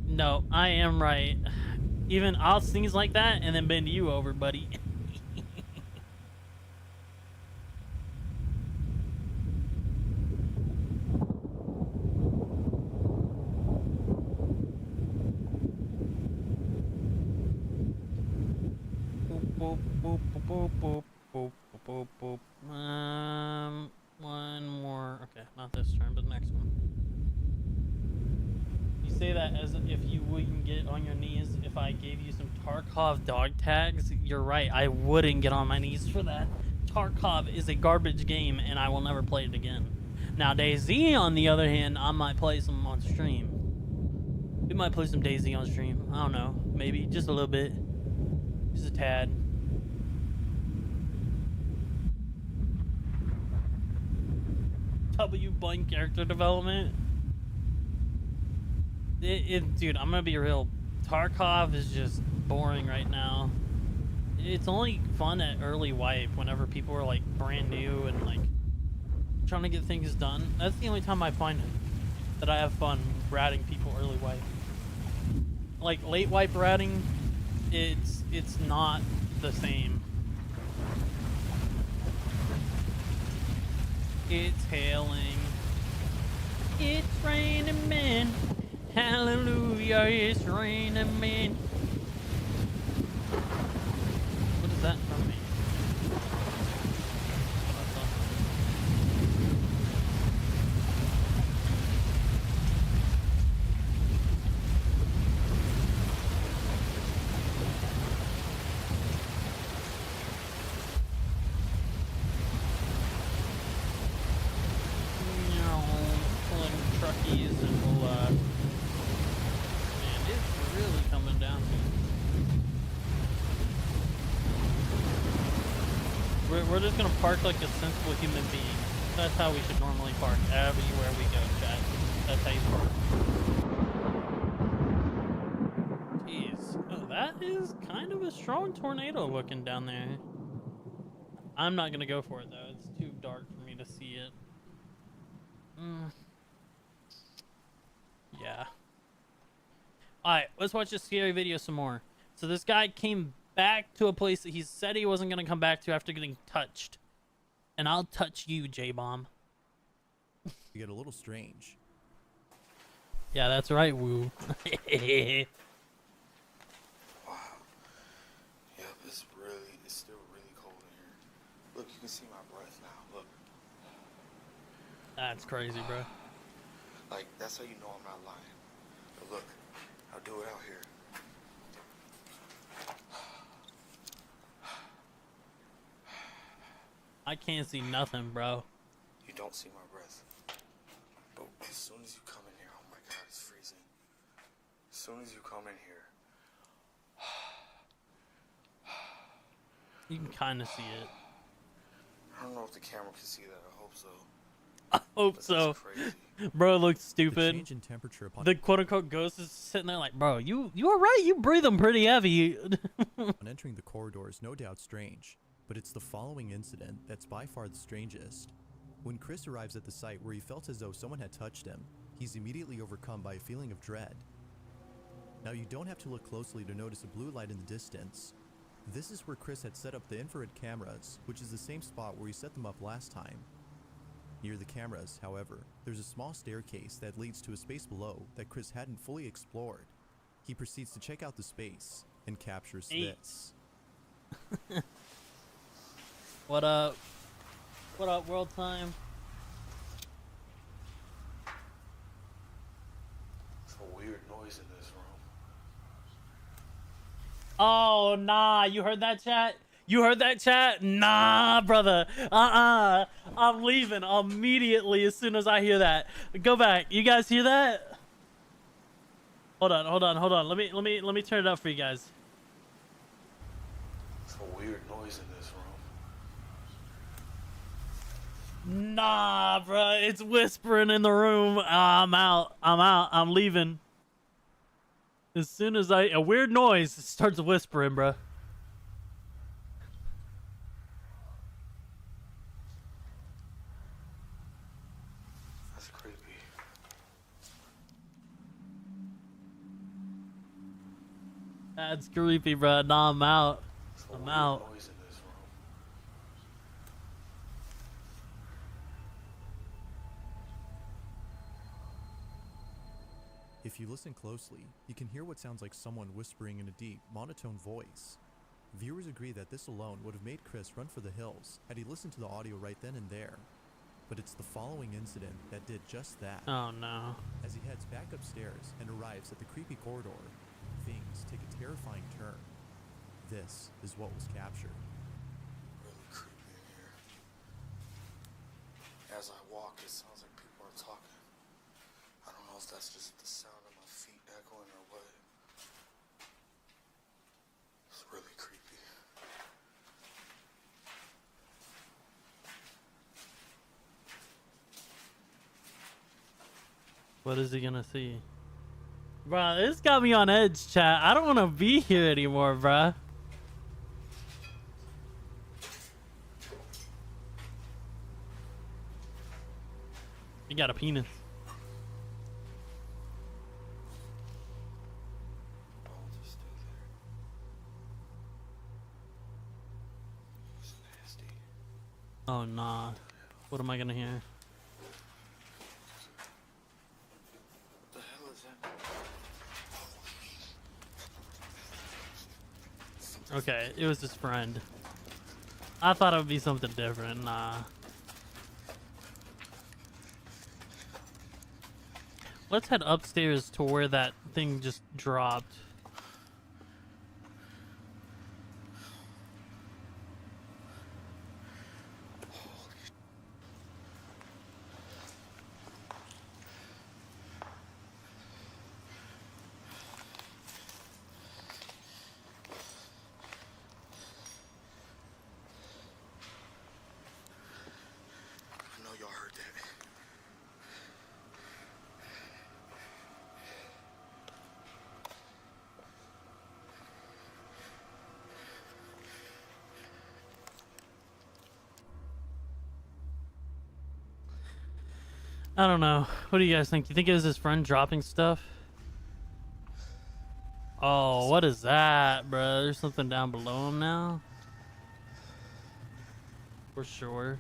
[SPEAKER 1] No, I am right. Even I'll sneeze like that and then bend you over, buddy. One more. Okay, not this turn, but next one. You say that as if you wouldn't get on your knees if I gave you some Tarkov dog tags. You're right, I wouldn't get on my knees for that. Tarkov is a garbage game, and I will never play it again. Now, DayZ, on the other hand, I might play some on stream. We might play some DayZ on stream. I don't know. Maybe. Just a little bit. Just a tad. W blank character development. Dude, I'm gonna be real. Tarkov is just boring right now. It's only fun at early wipe whenever people are like brand new and like trying to get things done. That's the only time I find it that I have fun ratting people early wipe. Like late wipe ratting, it's not the same. It's hailing. It's raining men. Hallelujah, it's raining men. What is that from me? Truckies and we'll man, it's really coming down here. We're just gonna park like a sensible human being. That's how we should normally park everywhere we go, chat. That's how you park. Jeez. Oh, that is kind of a strong tornado looking down there. I'm not gonna go for it though. It's too dark for me to see it. Yeah. Alright, let's watch this scary video some more. So this guy came back to a place that he said he wasn't going to come back to after getting touched. And I'll touch you, J-Bomb.
[SPEAKER 12] You get a little strange.
[SPEAKER 1] Yeah, that's right, Woo.
[SPEAKER 16] Wow. Yep, it's still really cold in here. Look, you can see my breath now. Look.
[SPEAKER 1] That's crazy, bro.
[SPEAKER 16] Like, that's how you know I'm not lying. But look, I'll do it out here.
[SPEAKER 1] I can't see nothing, bro.
[SPEAKER 16] You don't see my breath. But as soon as you come in here, oh my god, it's freezing. As soon as you come in here.
[SPEAKER 1] You can kind of see it.
[SPEAKER 16] I don't know if the camera can see that. I hope so.
[SPEAKER 1] I hope
[SPEAKER 16] But
[SPEAKER 1] so.
[SPEAKER 16] that's crazy.
[SPEAKER 1] Bro, it looks
[SPEAKER 12] The
[SPEAKER 1] stupid.
[SPEAKER 12] change in temperature upon
[SPEAKER 1] The quote-unquote ghost is sitting there like, bro, you alright? You breathe them pretty heavy.
[SPEAKER 12] on entering the corridor is no doubt strange, but it's the following incident that's by far the strangest. When Chris arrives at the site where he felt as though someone had touched him, he's immediately overcome by a feeling of dread. Now you don't have to look closely to notice a blue light in the distance. This is where Chris had set up the infrared cameras, which is the same spot where he set them up last time. Near the cameras, however, there's a small staircase that leads to a space below that Chris hadn't fully explored. He proceeds to check out the space and captures this.
[SPEAKER 1] What up? What up, world time?
[SPEAKER 16] It's a weird noise in this room.
[SPEAKER 1] Oh, nah. You heard that, chat? You heard that, chat? Nah, brother. I'm leaving immediately as soon as I hear that. Go back. You guys hear that? Hold on. Let me turn it up for you guys.
[SPEAKER 16] It's a weird noise in this room.
[SPEAKER 1] Nah, bro. It's whispering in the room. I'm out. I'm leaving. As soon as a weird noise starts whispering, bro.
[SPEAKER 16] That's creepy.
[SPEAKER 1] That's creepy, bro. Nah, I'm out. I'm out.
[SPEAKER 16] Noise in this room.
[SPEAKER 12] If you listen closely, you can hear what sounds like someone whispering in a deep, monotone voice. Viewers agree that this alone would have made Chris run for the hills had he listened to the audio right then and there. But it's the following incident that did just that.
[SPEAKER 1] Oh no.
[SPEAKER 12] As he heads back upstairs and arrives at the creepy corridor, things take a terrifying turn. This is what was captured.
[SPEAKER 16] Really creepy in here. As I walk, it sounds like people are talking. I don't know if that's just the sound of my feet echoing or what. It's really creepy.
[SPEAKER 1] What is he gonna see? Bruh, this got me on edge, chat. I don't want to be here anymore, bruh. You got a penis.
[SPEAKER 16] Bones are still there. It's nasty.
[SPEAKER 1] Oh nah. What am I gonna hear?
[SPEAKER 16] What the hell is that?
[SPEAKER 1] Okay, it was his friend. I thought it would be something different. Nah. Let's head upstairs to where that thing just dropped.
[SPEAKER 16] I know y'all heard that.
[SPEAKER 1] I don't know. What do you guys think? You think it was his friend dropping stuff? Oh, what is that, bro? There's something down below him now? For sure.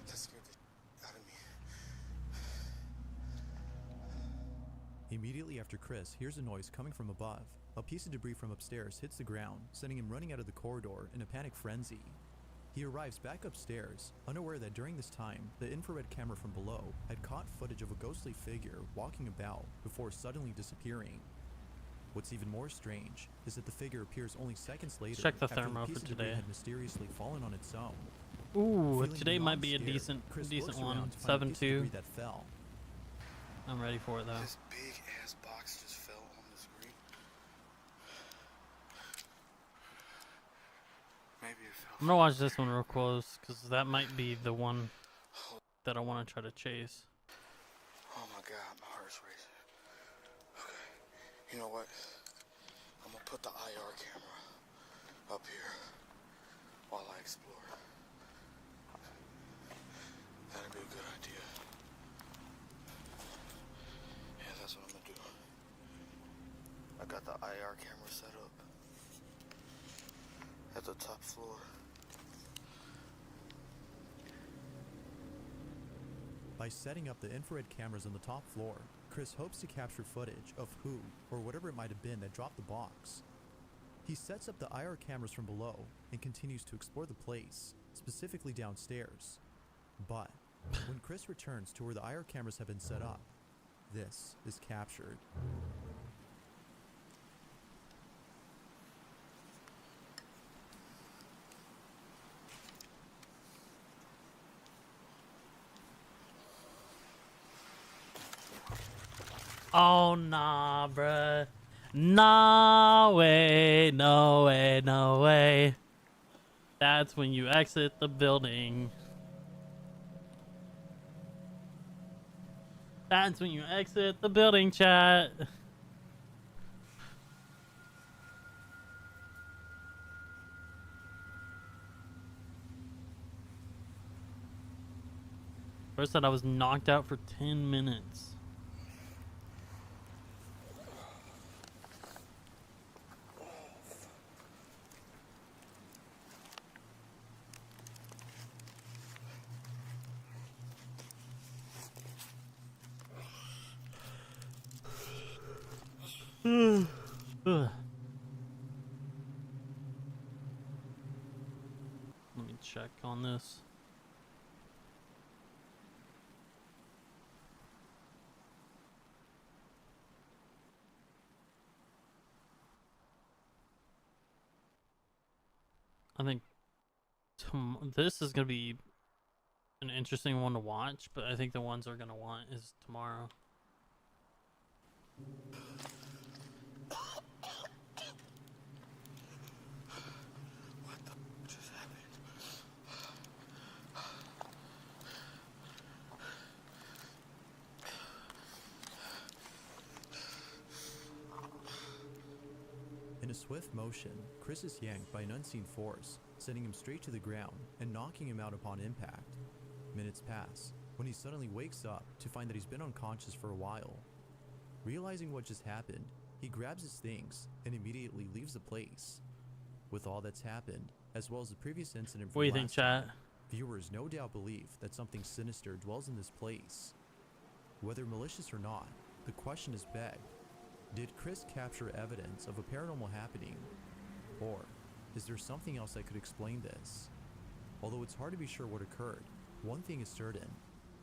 [SPEAKER 16] That scared the shit out of me.
[SPEAKER 12] Immediately after Chris hears a noise coming from above, a piece of debris from upstairs hits the ground, sending him running out of the corridor in a panic frenzy. He arrives back upstairs, unaware that during this time, the infrared camera from below had caught footage of a ghostly figure walking about before suddenly disappearing. What's even more strange is that the figure appears only seconds later
[SPEAKER 1] Check the
[SPEAKER 12] after
[SPEAKER 1] thermo
[SPEAKER 12] piece
[SPEAKER 1] for
[SPEAKER 12] of debris
[SPEAKER 1] today.
[SPEAKER 12] had mysteriously fallen on its own.
[SPEAKER 1] Ooh,
[SPEAKER 12] Feeling
[SPEAKER 1] today might
[SPEAKER 12] beyond
[SPEAKER 1] be a
[SPEAKER 12] scared, Chris
[SPEAKER 1] decent
[SPEAKER 12] looks
[SPEAKER 1] one.
[SPEAKER 12] around to find a piece of
[SPEAKER 1] 7-2.
[SPEAKER 12] debris that fell.
[SPEAKER 1] I'm ready for it though.
[SPEAKER 16] This big ass box just fell on the screen. Maybe it fell.
[SPEAKER 1] I'm gonna watch this one real close because that might be the one that I want to try to chase.
[SPEAKER 16] Oh my god, my heart's racing. Okay, you know what? I'm gonna put the IR camera up here while I explore. That'd be a good idea. Yeah, that's what I'm gonna do. I got the IR camera set up at the top floor.
[SPEAKER 12] By setting up the infrared cameras on the top floor, Chris hopes to capture footage of who, or whatever it might have been that dropped the box. He sets up the IR cameras from below and continues to explore the place, specifically downstairs. But when Chris returns to where the IR cameras have been set up, this is captured.
[SPEAKER 1] Oh nah, bruh. No way, no way, no way. That's when you exit the building. That's when you exit the building, chat. First said I was knocked out for 10 minutes. Ugh. Let me check on this. I think this is going to be an interesting one to watch, but I think the ones we're going to want is tomorrow.
[SPEAKER 16] What the just happened?
[SPEAKER 12] In a swift motion, Chris is yanked by an unseen force, sending him straight to the ground and knocking him out upon impact. Minutes pass, when he suddenly wakes up to find that he's been unconscious for a while. Realizing what just happened, he grabs his things and immediately leaves the place. With all that's happened, as well as the previous incident from
[SPEAKER 1] What do you think,
[SPEAKER 12] last
[SPEAKER 1] chat?
[SPEAKER 12] time, viewers no doubt believe that something sinister dwells in this place. Whether malicious or not, the question is begged. Did Chris capture evidence of a paranormal happening? Or is there something else that could explain this? Although it's hard to be sure what occurred, one thing is certain.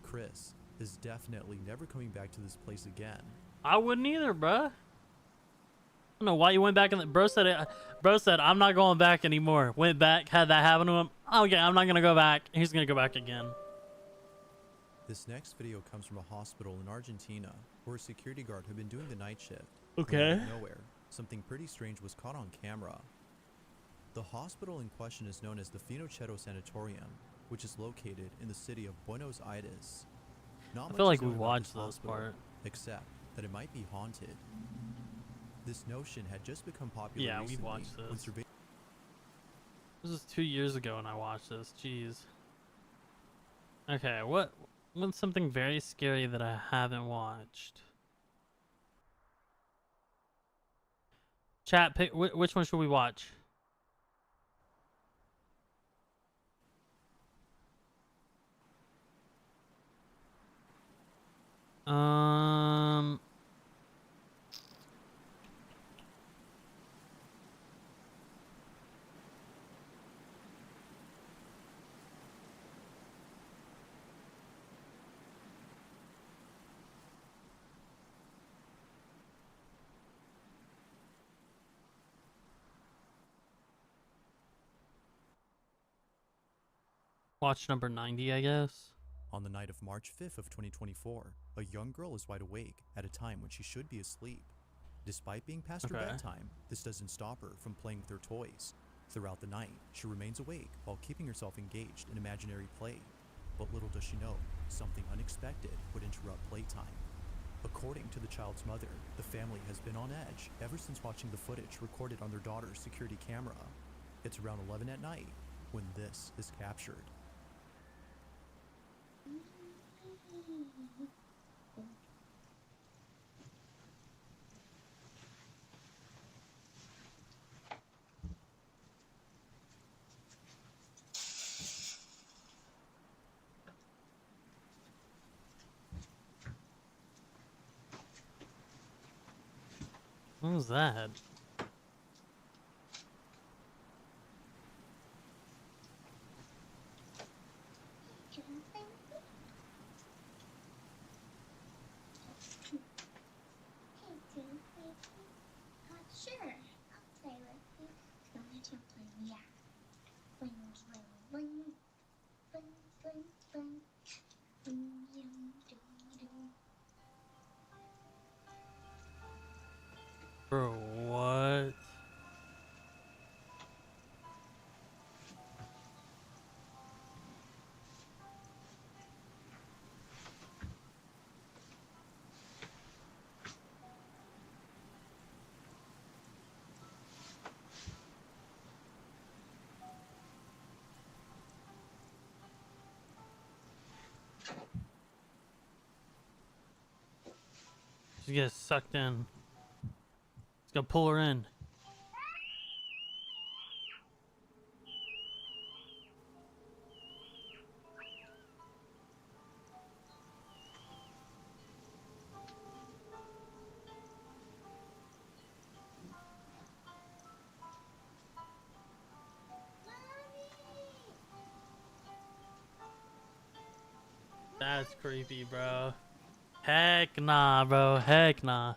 [SPEAKER 12] Chris is definitely never coming back to this place again.
[SPEAKER 1] I wouldn't either, bruh. I don't know why you went back. Bro said it. Bro said, I'm not going back anymore. Went back, had that happen to him. Okay, I'm not going to go back. He's going to go back again.
[SPEAKER 12] This next video comes from a hospital in Argentina where a security guard had been doing the night shift.
[SPEAKER 1] Okay.
[SPEAKER 12] Out of nowhere, something pretty strange was caught on camera. The hospital in question is known as the Finochetto Sanatorium, which is located in the city of Buenos Aires. Not
[SPEAKER 1] I feel
[SPEAKER 12] much
[SPEAKER 1] like
[SPEAKER 12] is
[SPEAKER 1] we
[SPEAKER 12] known about
[SPEAKER 1] watched
[SPEAKER 12] this
[SPEAKER 1] those
[SPEAKER 12] hospital,
[SPEAKER 1] part.
[SPEAKER 12] except that it might be haunted. This notion had just become popular
[SPEAKER 1] Yeah, we
[SPEAKER 12] recently
[SPEAKER 1] watched
[SPEAKER 12] when
[SPEAKER 1] this.
[SPEAKER 12] surveillance
[SPEAKER 1] This was 2 years ago when I watched this. Jeez. Okay, what's something very scary that I haven't watched? Chat, pick which one should we watch? Watch number 90, I guess.
[SPEAKER 12] On the night of March 5th of 2024, a young girl is wide awake at a time when she should be asleep. Despite being past her bedtime, this doesn't stop her from playing with her toys. Throughout the night, she remains awake while keeping herself engaged in imaginary play. But little does she know, something unexpected would interrupt playtime. According to the child's mother, the family has been on edge ever since watching the footage recorded on their daughter's security camera. It's around 11 at night when this is captured.
[SPEAKER 1] What was that?
[SPEAKER 4] Sure, I'll play with you. Don't let you play me out. Bling, bling, bling. Bling, bling, bling. Bling, yum, doo, doo.
[SPEAKER 1] Bro, what? She gets sucked in. Let's go pull her in. That's creepy, bro. Heck nah, bro. Heck nah.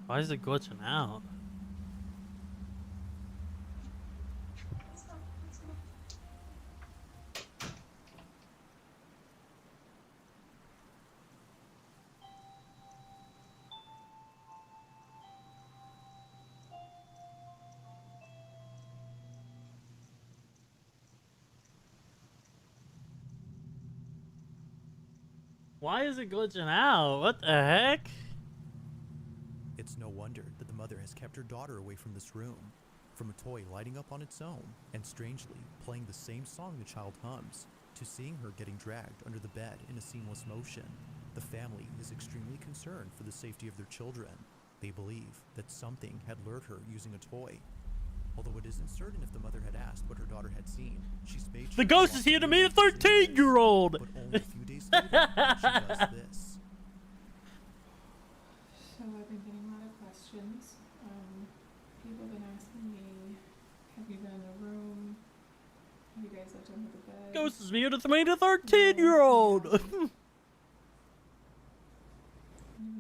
[SPEAKER 1] Why is it glitching out? Why is it glitching out? What the heck?
[SPEAKER 12] It's no wonder that the mother has kept her daughter away from this room. From a toy lighting up on its own, and strangely playing the same song the child hums, to seeing her getting dragged under the bed in a seamless motion, the family is extremely concerned for the safety of their children. They believe that something had lured her using a toy. Although it isn't certain if the mother had asked what her daughter had seen, she's made sure
[SPEAKER 1] The ghost is here to meet a 13-year-old!
[SPEAKER 12] But only a few days later, she does this.
[SPEAKER 17] So I've been getting a lot of questions. People have been asking me, have you been in the room? Have you guys looked under the bed?
[SPEAKER 1] Ghost is here to meet a 13-year-old!
[SPEAKER 17] We haven't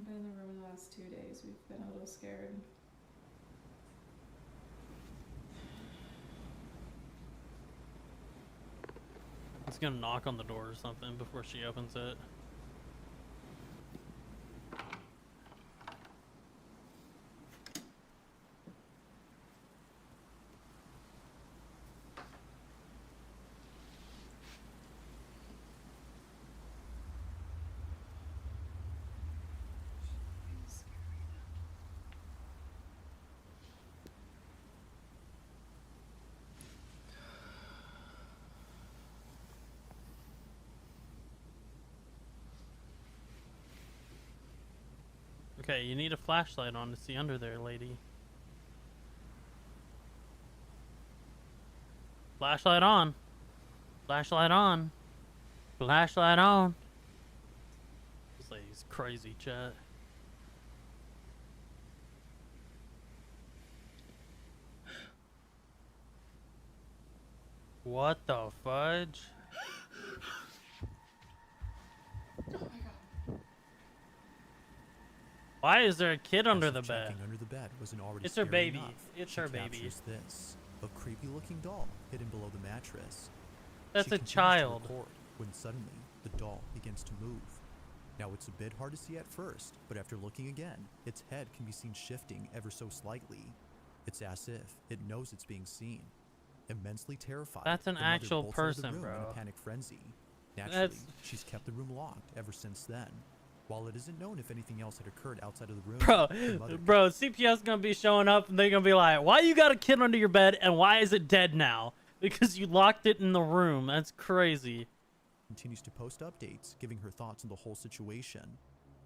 [SPEAKER 17] been in the room in the last 2 days. We've been a little scared.
[SPEAKER 1] It's gonna knock on the door or something before she opens it. Okay, you need a flashlight on to see under there, lady. Flashlight on. Flashlight on. Flashlight on. This lady's crazy, chat. What the fudge?
[SPEAKER 17] Oh my god.
[SPEAKER 1] Why is there a kid under
[SPEAKER 12] As
[SPEAKER 1] the
[SPEAKER 12] if
[SPEAKER 1] bed?
[SPEAKER 12] checking under the bed wasn't already
[SPEAKER 1] It's her
[SPEAKER 12] scary
[SPEAKER 1] baby.
[SPEAKER 12] enough,
[SPEAKER 1] It's
[SPEAKER 12] she
[SPEAKER 1] her baby.
[SPEAKER 12] captures this, a creepy-looking doll hidden below the mattress.
[SPEAKER 1] That's
[SPEAKER 12] She
[SPEAKER 1] a
[SPEAKER 12] continues
[SPEAKER 1] child.
[SPEAKER 12] to record when suddenly the doll begins to move. Now it's a bit hard to see at first, but after looking again, its head can be seen shifting ever so slightly. It's as if it knows it's being seen. Immensely terrified,
[SPEAKER 1] That's an
[SPEAKER 12] the mother
[SPEAKER 1] actual
[SPEAKER 12] bolts out of the
[SPEAKER 1] person,
[SPEAKER 12] room in
[SPEAKER 1] bro.
[SPEAKER 12] a panic frenzy. Naturally,
[SPEAKER 1] That's-
[SPEAKER 12] she's kept the room locked ever since then. While it isn't known if anything else had occurred outside of the room, the mother
[SPEAKER 1] Bro, CPS gonna be showing up and they're gonna be like, why you got a kid under your bed and why is it dead now? Because you locked it in the room. That's crazy.
[SPEAKER 12] continues to post updates, giving her thoughts on the whole situation.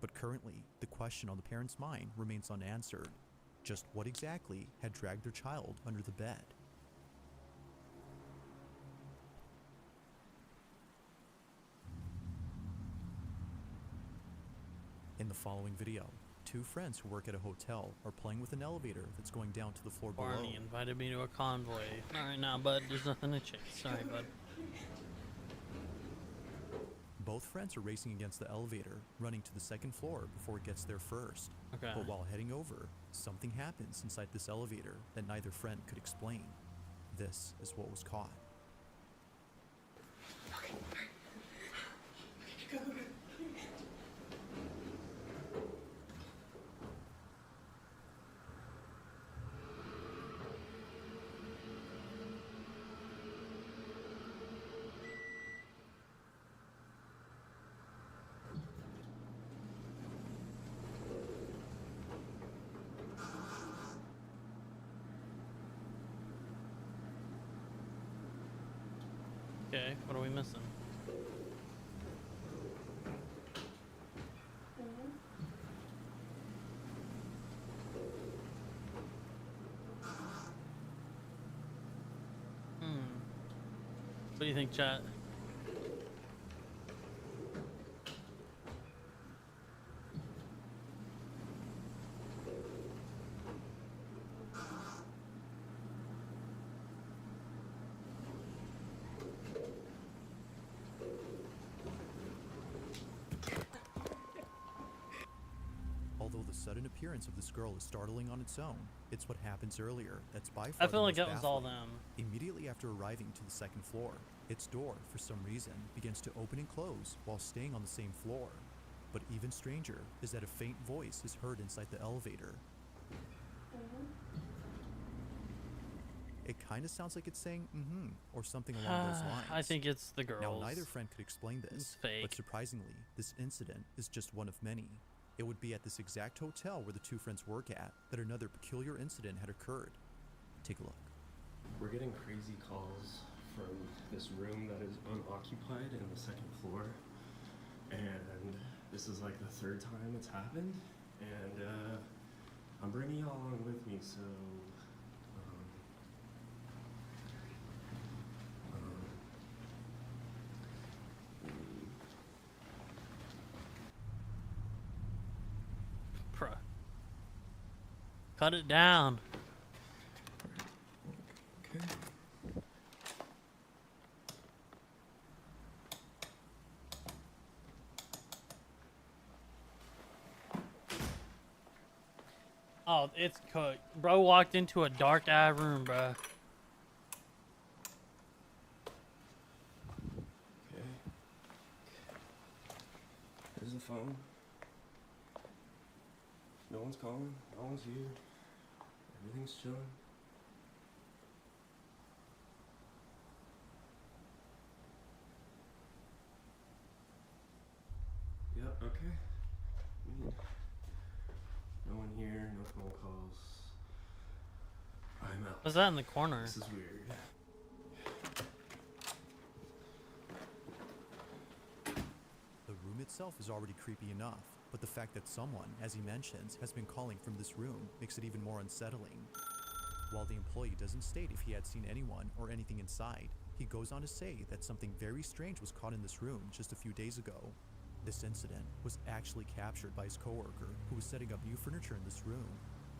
[SPEAKER 12] But currently, the question on the parents' mind remains unanswered. Just what exactly had dragged their child under the bed? In the following video, two friends who work at a hotel are playing with an elevator that's going down to the floor
[SPEAKER 1] Barney
[SPEAKER 12] below.
[SPEAKER 1] invited me to a convoy. All right, now, bud, there's nothing to chase. Sorry, bud.
[SPEAKER 12] Both friends are racing against the elevator, running to the second floor before it gets there first.
[SPEAKER 1] Okay.
[SPEAKER 12] But while heading over, something happens inside this elevator that neither friend could explain. This is what was caught.
[SPEAKER 1] Okay, what are we missing? What do you think, chat?
[SPEAKER 12] Although the sudden appearance of this girl is startling on its own, it's what happens earlier that's by far
[SPEAKER 1] I feel
[SPEAKER 12] the
[SPEAKER 1] like
[SPEAKER 12] most
[SPEAKER 1] that was all
[SPEAKER 12] baffling.
[SPEAKER 1] them.
[SPEAKER 12] Immediately after arriving to the second floor, its door, for some reason, begins to open and close while staying on the same floor. But even stranger is that a faint voice is heard inside the elevator. It kind of sounds like it's saying mm-hmm or something along those lines.
[SPEAKER 1] I think it's the girls.
[SPEAKER 12] Now, neither friend could explain this,
[SPEAKER 1] It's fake.
[SPEAKER 12] but surprisingly, this incident is just one of many. It would be at this exact hotel where the two friends work at that another peculiar incident had occurred. Take a look.
[SPEAKER 18] We're getting crazy calls from this room that is unoccupied in the second floor, and this is like the third time it's happened, and I'm bringing y'all along with me, so
[SPEAKER 1] Bruh. Cut it down.
[SPEAKER 18] okay.
[SPEAKER 1] Oh, it's cooked. Bro walked into a dark ass room, bro.
[SPEAKER 18] Okay. Here's the phone. No one's calling. No one's here. Everything's chilling. Yep, okay. No one here, no phone calls. I'm out.
[SPEAKER 1] What's that in the corner?
[SPEAKER 18] This is weird.
[SPEAKER 12] The room itself is already creepy enough, but the fact that someone, as he mentions, has been calling from this room makes it even more unsettling. While the employee doesn't state if he had seen anyone or anything inside, he goes on to say that something very strange was caught in this room just a few days ago. This incident was actually captured by his coworker, who was setting up new furniture in this room.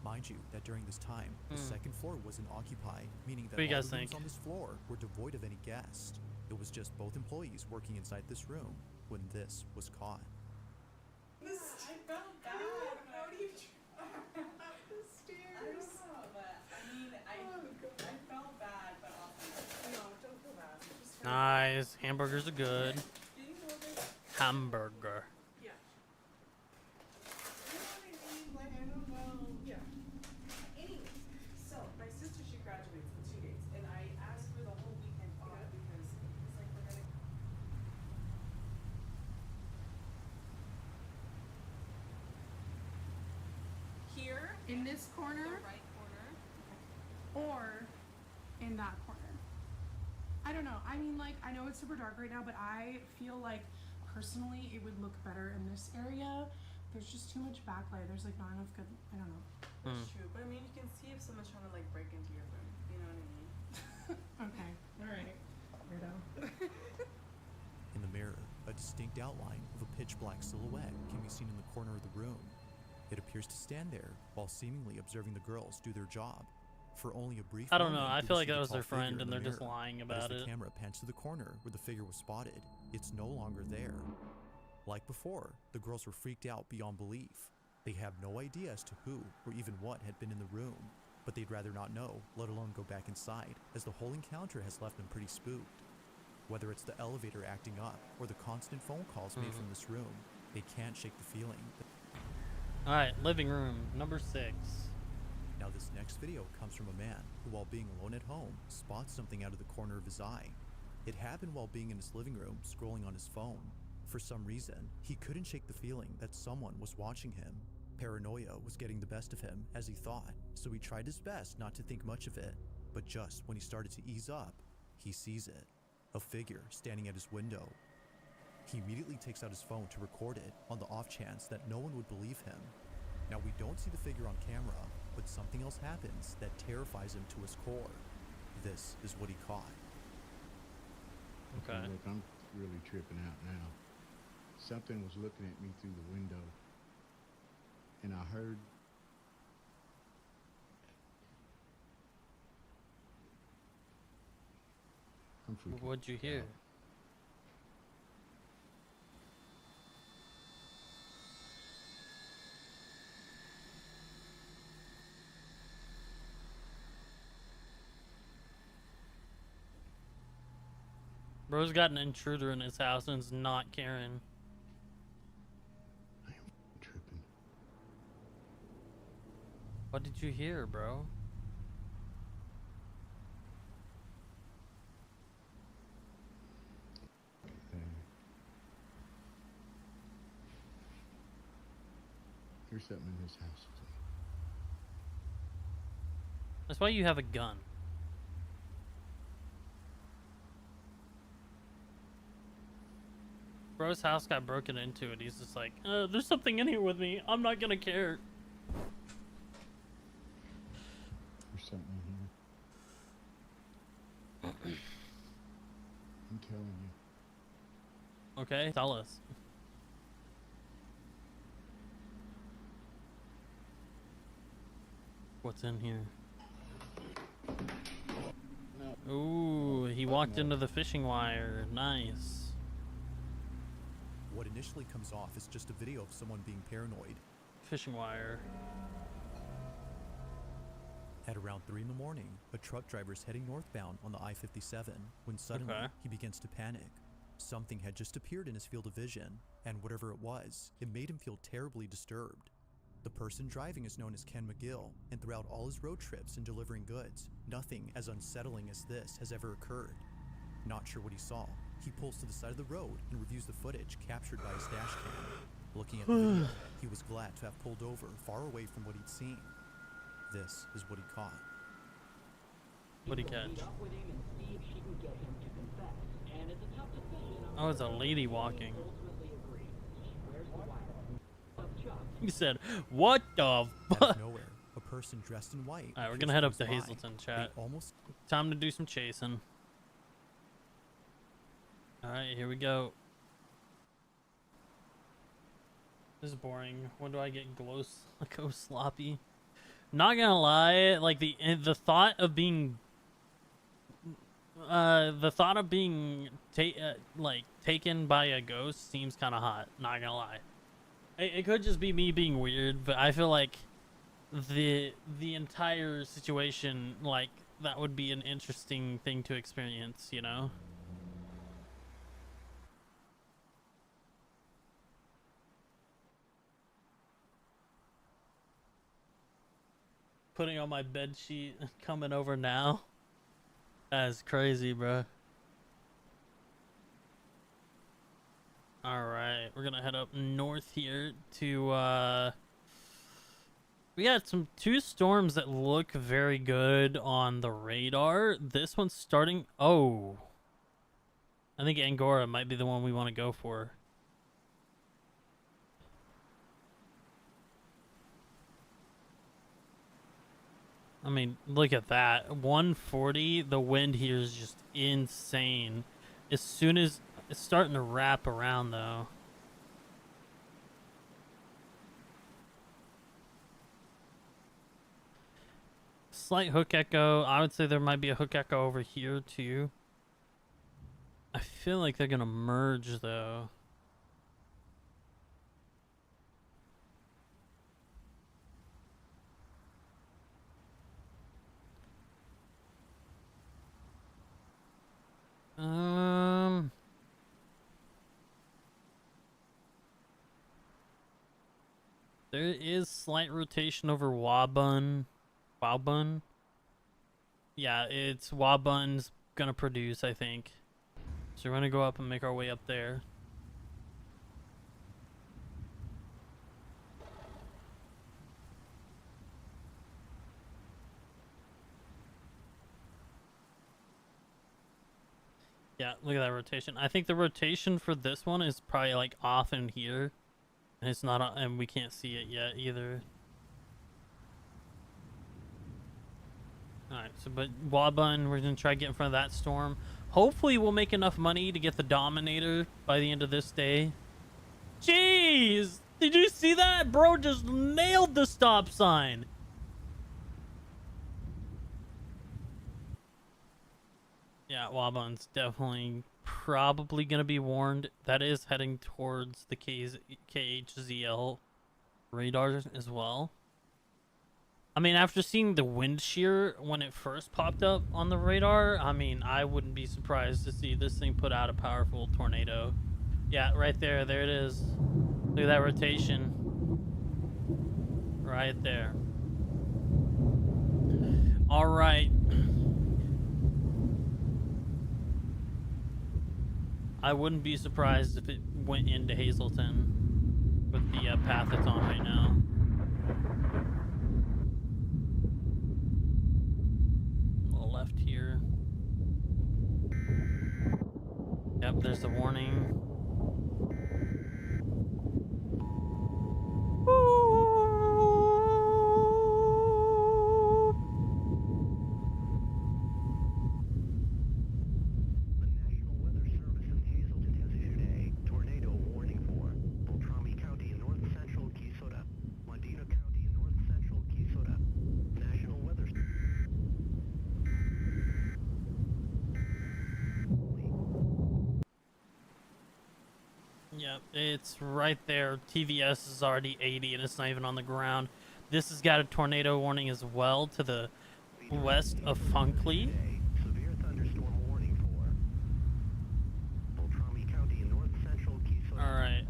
[SPEAKER 12] Mind you, that during this time, the second floor wasn't occupied, meaning that
[SPEAKER 1] What do you
[SPEAKER 12] all
[SPEAKER 1] guys
[SPEAKER 12] the rooms
[SPEAKER 1] think?
[SPEAKER 12] on this floor were devoid of any guests. It was just both employees working inside this room when this was caught.
[SPEAKER 17] I felt bad. How do you
[SPEAKER 1] Nice. Hamburgers are good.
[SPEAKER 17] Do you know this?
[SPEAKER 1] Hamburger.
[SPEAKER 17] Yeah. You know what I mean? Like, I don't know. Yeah. Anyways, so my sister, she graduates in 2 days, and I asked for the whole weekend off because it's like we're gonna. Here in this corner, the right corner, or in that corner. I don't know. I mean, like, I know it's super dark right now, but I feel like personally it would look better in this area. There's just too much backlight. There's like not enough good. I don't know.
[SPEAKER 19] That's true, but I mean, you can see if someone's trying to like break into your room. You know what I mean?
[SPEAKER 17] Okay. All right. Weirdo.
[SPEAKER 12] In the mirror, a distinct outline of a pitch black silhouette can be seen in the corner of the room. It appears to stand there while seemingly observing the girls do their job. For only a brief
[SPEAKER 1] I don't know.
[SPEAKER 12] moment,
[SPEAKER 1] I
[SPEAKER 12] do
[SPEAKER 1] feel
[SPEAKER 12] we
[SPEAKER 1] like
[SPEAKER 12] see
[SPEAKER 1] that
[SPEAKER 12] the
[SPEAKER 1] was
[SPEAKER 12] tall
[SPEAKER 1] their friend
[SPEAKER 12] figure in
[SPEAKER 1] and
[SPEAKER 12] the
[SPEAKER 1] they're just
[SPEAKER 12] mirror.
[SPEAKER 1] lying
[SPEAKER 12] But
[SPEAKER 1] about
[SPEAKER 12] as
[SPEAKER 1] it.
[SPEAKER 12] the camera pans to the corner where the figure was spotted, it's no longer there. Like before, the girls were freaked out beyond belief. They have no idea as to who or even what had been in the room, but they'd rather not know, let alone go back inside, as the whole encounter has left them pretty spooked. Whether it's the elevator acting up or the constant phone calls made from this room, they can't shake the feeling.
[SPEAKER 1] Alright, living room, number 6.
[SPEAKER 12] Now this next video comes from a man who, while being alone at home, spots something out of the corner of his eye. It happened while being in his living room, scrolling on his phone. For some reason, he couldn't shake the feeling that someone was watching him. Paranoia was getting the best of him, as he thought, so he tried his best not to think much of it. But just when he started to ease up, he sees it. A figure standing at his window. He immediately takes out his phone to record it on the off chance that no one would believe him. Now we don't see the figure on camera, but something else happens that terrifies him to his core. This is what he caught.
[SPEAKER 1] Okay.
[SPEAKER 20] Look, I'm really tripping out now. Something was looking at me through the window, and I heard I'm freaking
[SPEAKER 1] What'd you hear?
[SPEAKER 20] out.
[SPEAKER 1] Bro's got an intruder in his house and is not caring.
[SPEAKER 20] Tripping.
[SPEAKER 1] What did you hear, bro?
[SPEAKER 20] There's something in this house.
[SPEAKER 1] That's why you have a gun. Bro's house got broken into and he's just like, there's something in here with me. I'm not gonna care.
[SPEAKER 20] There's something in here. I'm telling you.
[SPEAKER 1] Okay, tell us. What's in here? Ooh, he walked into the fishing wire. Nice.
[SPEAKER 12] What initially comes off is just a video of someone being paranoid.
[SPEAKER 1] Fishing wire.
[SPEAKER 12] At around 3 in the morning, a truck driver is heading northbound on the I-57 when suddenly he begins to panic. Something had just appeared in his field of vision, and whatever it was, it made him feel terribly disturbed. The person driving is known as Ken McGill, and throughout all his road trips and delivering goods, nothing as unsettling as this has ever occurred. Not sure what he saw, he pulls to the side of the road and reviews the footage captured by his dash cam. Looking at the video, he was glad to have pulled over far away from what he'd seen. This is what he caught.
[SPEAKER 1] What'd he catch? Oh, it's a lady walking. He said, what the
[SPEAKER 12] Out
[SPEAKER 1] fuck?
[SPEAKER 12] of nowhere, a person dressed in white.
[SPEAKER 1] Alright, we're
[SPEAKER 12] appears
[SPEAKER 1] gonna head up
[SPEAKER 12] close
[SPEAKER 1] to
[SPEAKER 12] by.
[SPEAKER 1] Hazleton, chat.
[SPEAKER 12] They almost
[SPEAKER 1] Time to do some chasing. Alright, here we go. This is boring. When do I get go sloppy? Not gonna lie, like the thought of being taken by a ghost seems kind of hot. Not gonna lie. It could just be me being weird, but I feel like the entire situation, like, that would be an interesting thing to experience, you know? putting on my bed sheet and coming over now. That's crazy, bro. All right, we're gonna head up north here to we got two storms that look very good on the radar. This one's starting. Oh, I think Angora might be the one we want to go for. I mean, look at that. 140. The wind here is just insane. As soon as it's starting to wrap around, though. Slight hook echo. I would say there might be a hook echo over here, too. I feel like they're going to merge, though. There is slight rotation over Wabun. Wabun? Yeah, it's Wabun's gonna produce, I think. So we're gonna go up and make our way up there. Yeah, look at that rotation. I think the rotation for this one is probably like off in here. And it's not, and we can't see it yet either. Alright, so but Wabun, we're gonna try to get in front of that storm. Hopefully we'll make enough money to get the Dominator by the end of this day. Jeez! Did you see that? Bro just nailed the stop sign. Yeah, Wabun's definitely probably going to be warned. That is heading towards the KHZL radars as well. I mean, after seeing the wind shear when it first popped up on the radar, I mean, I wouldn't be surprised to see this thing put out a powerful tornado. Yeah, right there. There it is. Look at that rotation. Right there. All right. I wouldn't be surprised if it went into Hazleton with the path it's on right now. A little left here. Yep, there's the warning. Yep, it's right there. TVS is already 80 and it's not even on the ground. This has got a tornado warning as well to the west of Funkley. Alright,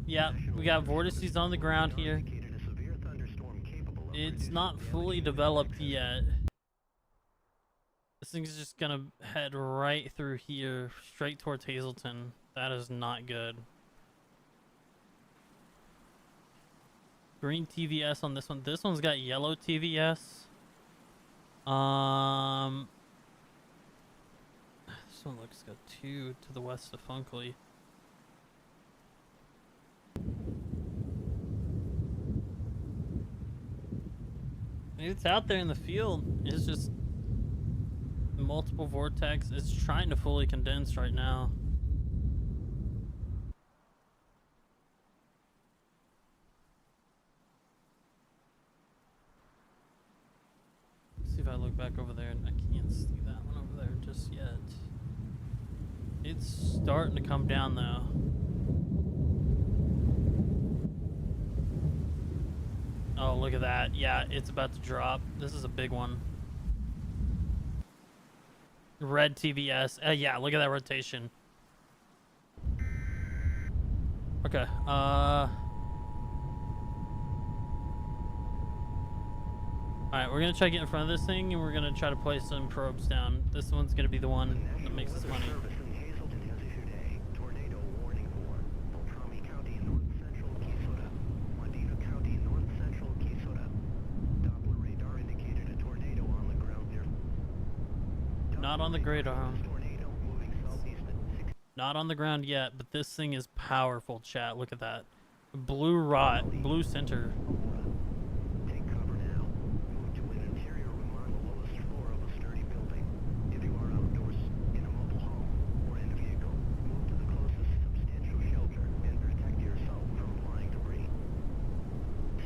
[SPEAKER 1] yeah, we got vortices on the ground here. It's not fully developed yet. This thing's just gonna head right through here, straight towards Hazleton. That is not good. Green TVS on this one. This one's got yellow TVS. This one looks got two to the west of Funkley. It's out there in the field. It's just multiple vortex. It's trying to fully condense right now. Let's see if I look back over there, and I can't see that one over there just yet. It's starting to come down though. Oh, look at that. Yeah, it's about to drop. This is a big one. Red TVS. Yeah, look at that rotation. Okay. Alright, we're gonna try to get in front of this thing and we're gonna try to place some probes down. This one's gonna be the one that makes us money. Not on the radar. Not on the ground yet, but this thing is powerful, chat. Look at that. Blue rot, blue center.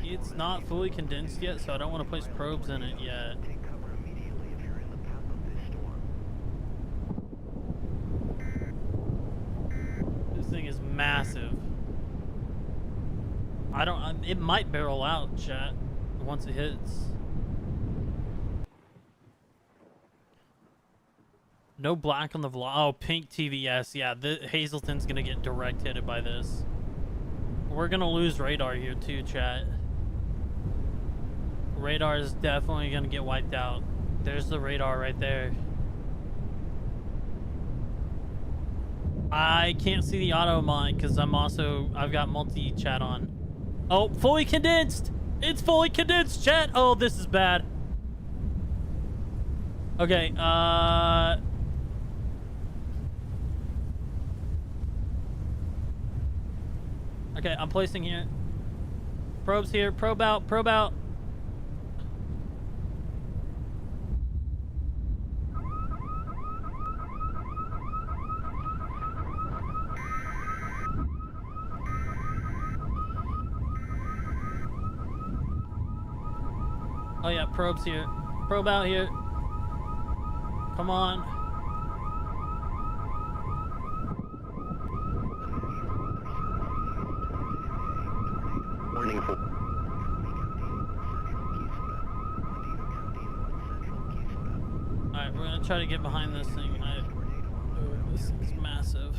[SPEAKER 1] It's not fully condensed yet, so I don't want to place probes in it yet. This thing is massive. It might barrel out, chat, once it hits. No black on the vlog. Oh, pink TVS. Yeah, Hazelton's gonna get direct hitted by this. We're gonna lose radar here too, chat. Radar is definitely gonna get wiped out. There's the radar right there. I can't see the auto mine because I've got multi-chat on. Oh, fully condensed! It's fully condensed, chat! Oh, this is bad. Okay, okay, I'm placing here. Probes here, probe out, probe out. Oh yeah, probes here. Probe out here. Come on.
[SPEAKER 6] Warning for
[SPEAKER 1] Alright, we're gonna try to get behind this thing. This thing's massive.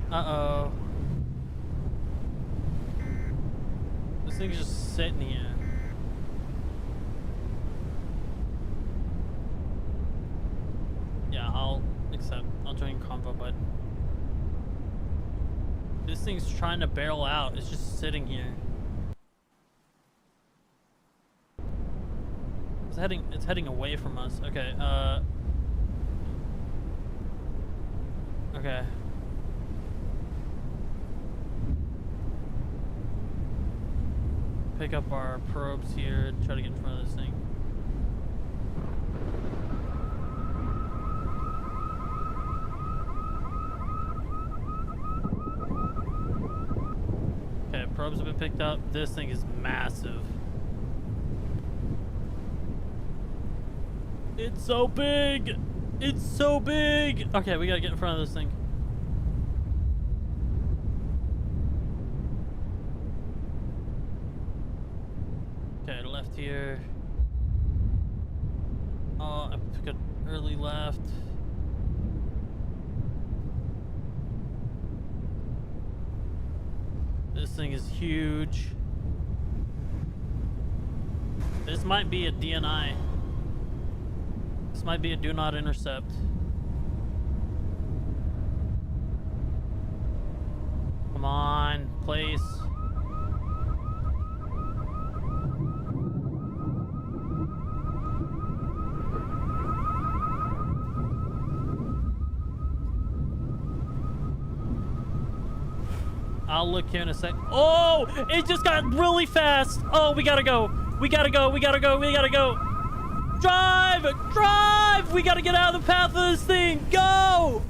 [SPEAKER 1] Uh-oh. This thing's just sitting here. Yeah, I'll join convo, but this thing's trying to barrel out. It's just sitting here. It's heading away from us. Okay, okay. Pick up our probes here and try to get in front of this thing. Okay, probes have been picked up. This thing is massive. It's so big! It's so big! Okay, we gotta get in front of this thing. Okay, left here. Oh, I took an early left. This thing is huge. This might be a DNI. This might be a do not intercept. Come on, place. I'll look here in a sec. Oh, it just got really fast. Oh, we gotta go. We gotta go. We gotta go. We gotta go. Drive! Drive! We gotta get out of the path of this thing. Go!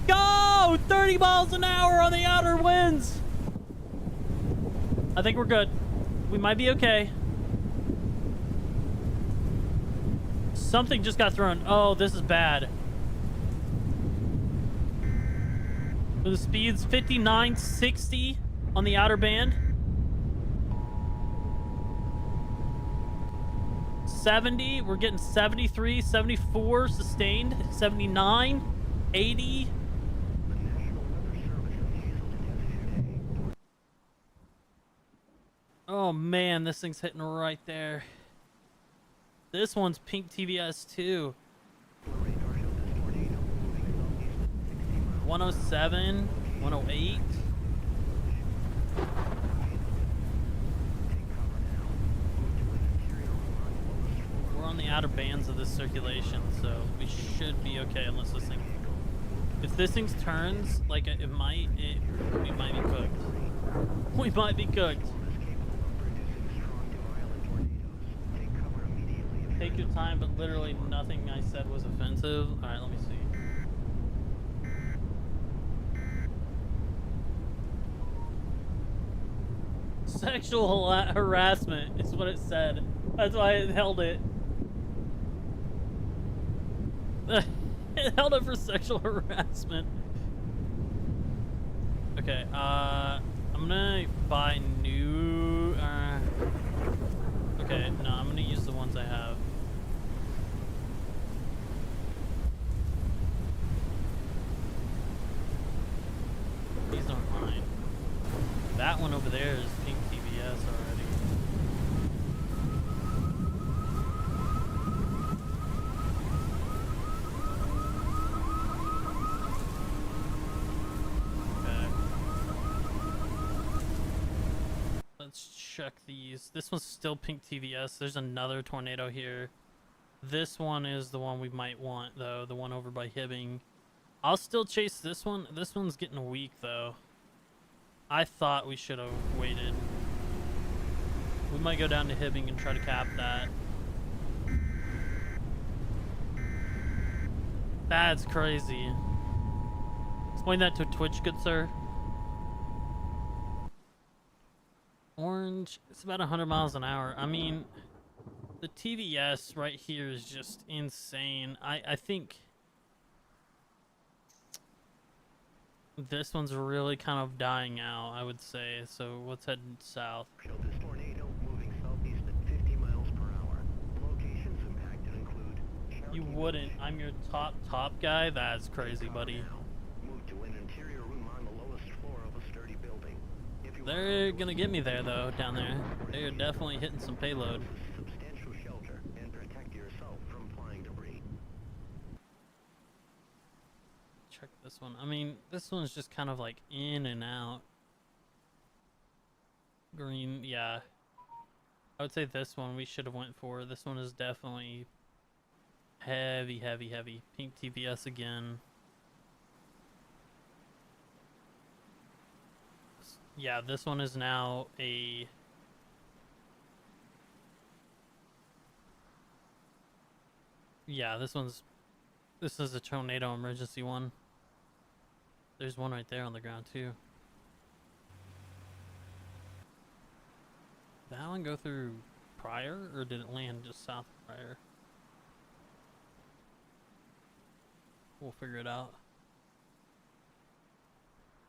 [SPEAKER 1] Go! 30 miles an hour on the outer winds. I think we're good. We might be okay. Something just got thrown. Oh, this is bad. The speed's 59, 60 on the outer band. 70. We're getting 73, 74 sustained, 79, 80. Oh man, this thing's hitting right there. This one's pink TVS too. 107, 108. We're on the outer bands of this circulation, so we should be okay unless this thing... If this thing turns, like we might be cooked. We might be cooked. Take your time, but literally nothing I said was offensive. Alright, let me see. Sexual harassment is what it said. That's why it held it. It held it for sexual harassment. Okay, I'm gonna buy new... okay, no, I'm gonna use the ones I have. These aren't mine. That one over there is pink TVS already. Okay. Let's check these. This one's still pink TVS. There's another tornado here. This one is the one we might want, though. The one over by Hibbing. I'll still chase this one. This one's getting weak, though. I thought we should have waited. We might go down to Hibbing and try to cap that. That's crazy. Explain that to Twitch, good sir. Orange, it's about 100 miles an hour. I mean, the TVS right here is just insane. I think this one's really kind of dying out, I would say. So let's head south.
[SPEAKER 6] This tornado moving southeast at 50 miles per hour. Locations impacted include...
[SPEAKER 1] You wouldn't. I'm your top guy? That's crazy, buddy.
[SPEAKER 6] Move to an interior room on the lowest floor of a sturdy building.
[SPEAKER 1] They're gonna get me there, though, down there. They're definitely hitting some payload.
[SPEAKER 6] Substantial shelter and protect yourself from flying debris.
[SPEAKER 1] Check this one. I mean, this one's just kind of like in and out. Green, yeah. I would say this one we should have went for. This one is definitely heavy, heavy, heavy. Pink TVS again. Yeah, this one is now a... Yeah, this is a tornado emergency one. There's one right there on the ground too. Did that one go through Pryor, or did it land just south of Pryor? We'll figure it out.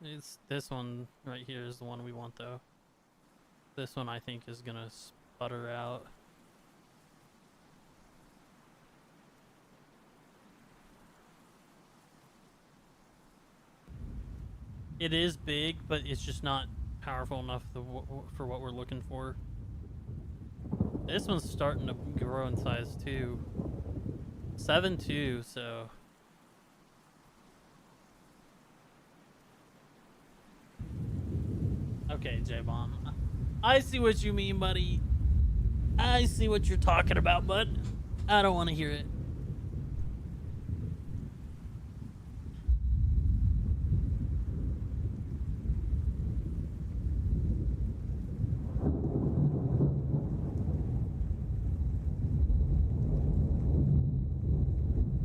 [SPEAKER 1] It's this one right here is the one we want, though. This one I think is gonna sputter out. It is big, but it's just not powerful enough for what we're looking for. This one's starting to grow in size too. 7.2, so... Okay, J-Bomb. I see what you mean, buddy. I see what you're talking about, bud. I don't want to hear it.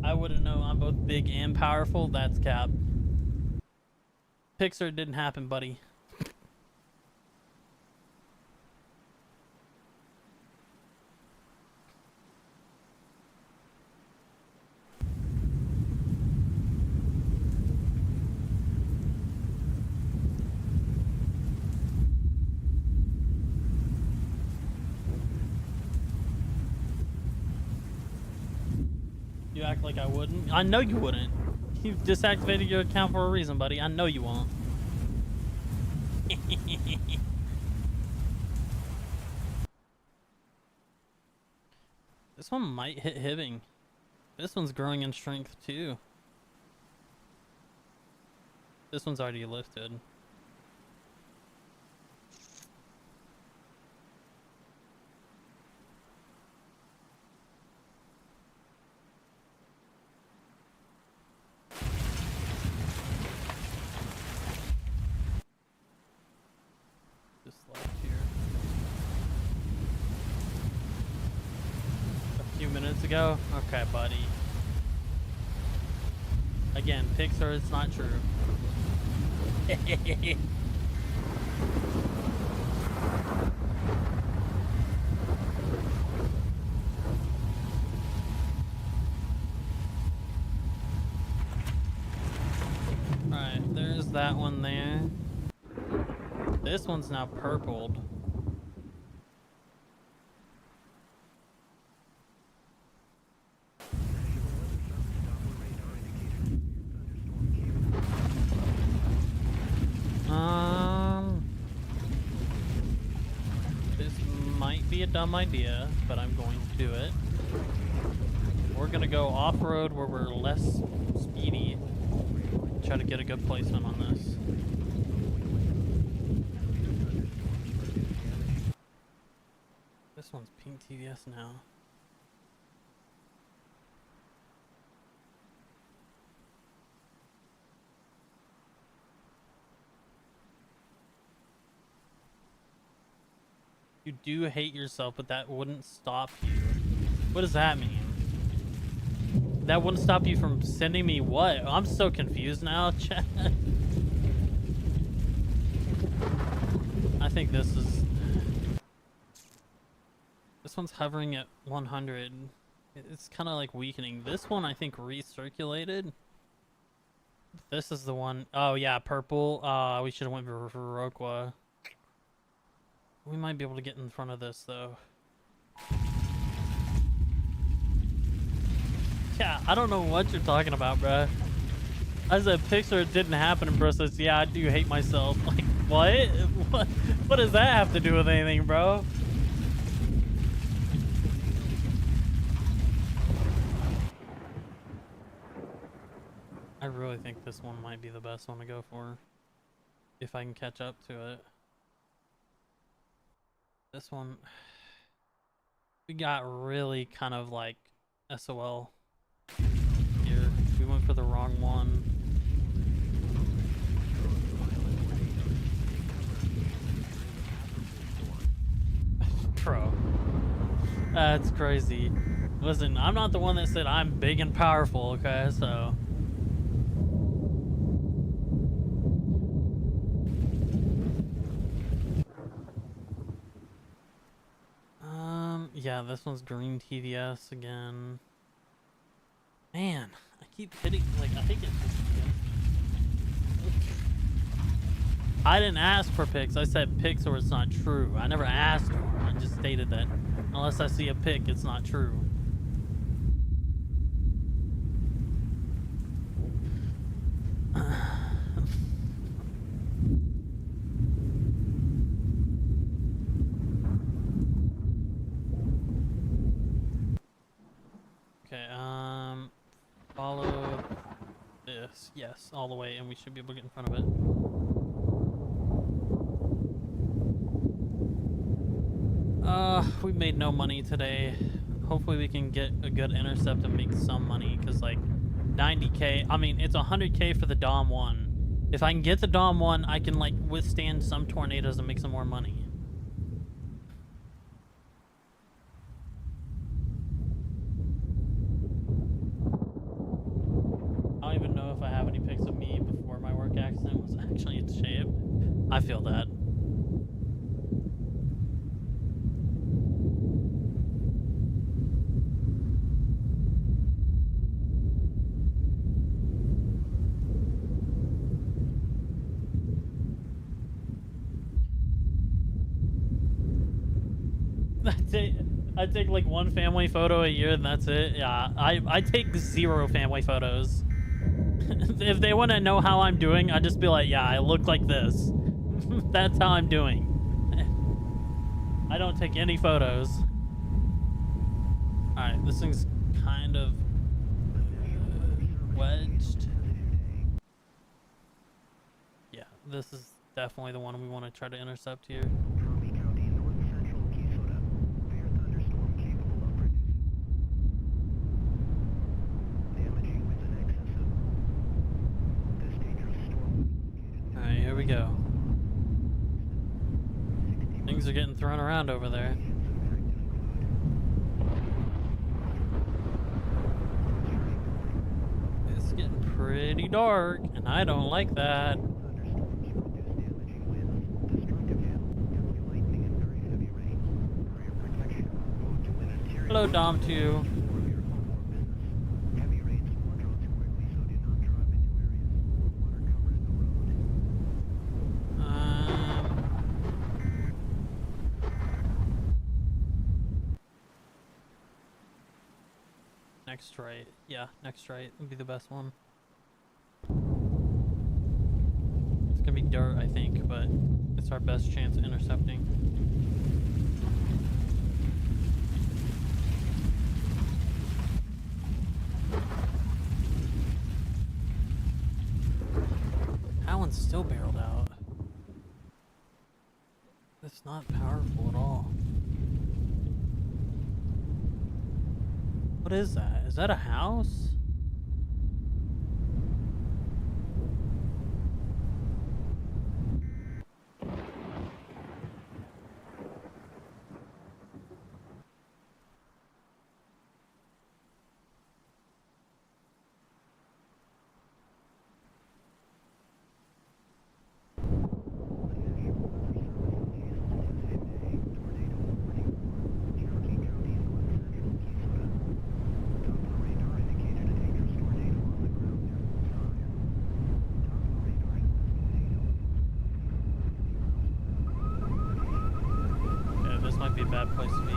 [SPEAKER 1] I wouldn't know. I'm both big and powerful. That's cap. Pixar didn't happen, buddy. act like I wouldn't. I know you wouldn't. You deactivated your account for a reason, buddy. I know you won't. This one might hit Hibbing. This one's growing in strength too. This one's already lifted. Just left here. A few minutes ago? Okay, buddy. Again, Pixar, it's not true. Alright, there's that one there. This one's now purpled. This might be a dumb idea, but I'm going to do it. We're gonna go off-road where we're less speedy. Try to get a good placement on this. This one's pink TVS now. You do hate yourself, but that wouldn't stop you. What does that mean? That wouldn't stop you from sending me what? I'm so confused now, chat. I think this is... This one's hovering at 100. It's kind of like weakening. This one, I think, recirculated. This is the one... Oh, yeah, purple. We should have went for Roqua. We might be able to get in front of this, though. Yeah, I don't know what you're talking about, bruh. I said Pixar, it didn't happen, and bro says, yeah, I do hate myself. Like, what? What does that have to do with anything, bro? I really think this one might be the best one to go for. If I can catch up to it. This one, we got really kind of like SOL here. We went for the wrong one. Bro, that's crazy. Listen, I'm not the one that said I'm big and powerful, okay? So. Yeah, this one's green TVS again. Man, I keep hitting, like, I think it's just... I didn't ask for pics. I said pics or it's not true. I never asked for them. I just stated that unless I see a pic, it's not true. Okay, follow this. Yes, all the way, and we should be able to get in front of it. We made no money today. Hopefully we can get a good intercept and make some money, because like 90k, I mean, it's 100k for the Dom 1. If I can get the Dom 1, I can like withstand some tornadoes and make some more money. I don't even know if I have any pics of me before my work accident was actually in shape. I feel that. I take like one family photo a year and that's it. Yeah, I take 0 family photos. If they want to know how I'm doing, I just be like, yeah, I look like this. That's how I'm doing. I don't take any photos. All right, this thing's kind of wedged. Yeah, this is definitely the one we want to try to intercept here. All right, here we go. Things are getting thrown around over there. It's getting pretty dark, and I don't like that. Hello, Dom 2. Next right. Yeah, next right would be the best one. It's gonna be dirt, I think, but it's our best chance of intercepting. That one's still barreled out. It's not powerful at all. What is that? Is that a house? Might be a bad place to be.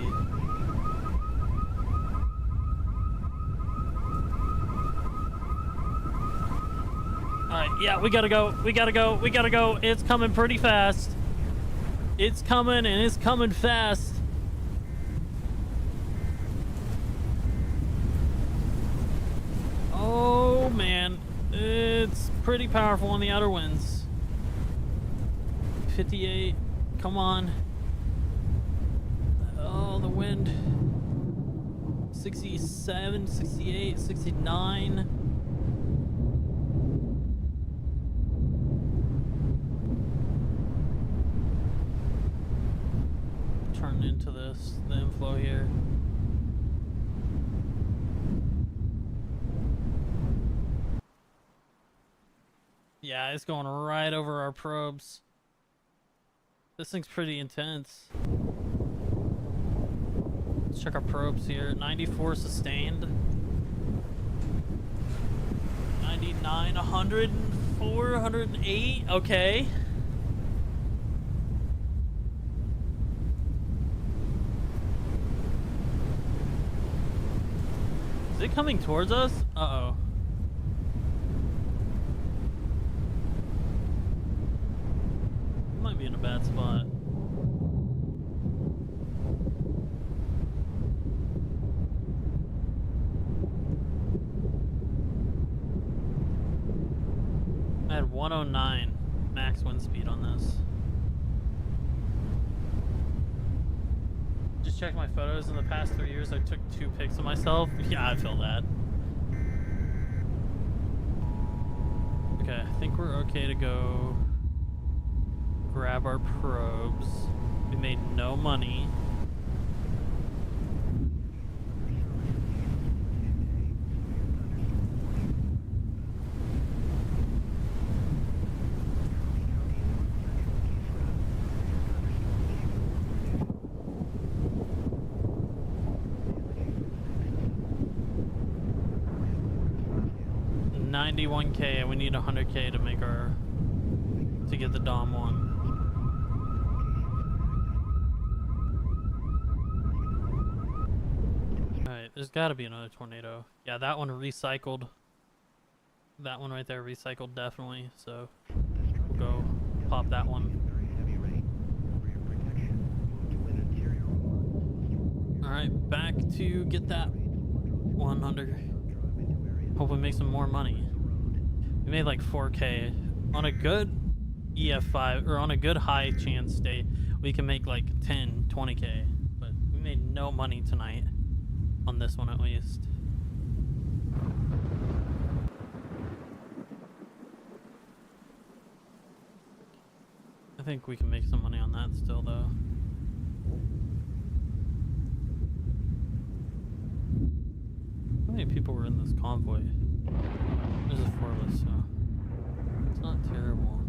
[SPEAKER 1] Alright, yeah, we gotta go. We gotta go. We gotta go. It's coming pretty fast. It's coming, and it's coming fast. Oh, man. It's pretty powerful on the outer winds. 58. Come on. Oh, the wind. 67, 68, 69. Turn into this, the inflow here. Yeah, it's going right over our probes. This thing's pretty intense. Let's check our probes here. 94 sustained. 99, 104, 108. Okay. Is it coming towards us? Uh-oh. Might be in a bad spot. I had 109 max wind speed on this. Just check my photos. In the past 3 years, I took 2 pics of myself. Yeah, I feel that. Okay, I think we're okay to go grab our probes. We made no money. $91K, and we need 100K to make our to get the Dom 1.
[SPEAKER 6] 1
[SPEAKER 1] There's got to be another tornado. Yeah, that one recycled. That one right there recycled definitely. So we'll go pop that one. All right, back to get that 100. Hope we make some more money. We made like 4K on a good EF5 or on a good high chance day. We can make like 10, 20K, but we made no money tonight on this one at least. I think we can make some money on that still though. How many people were in this convoy? There's a 4 of us, so it's not terrible.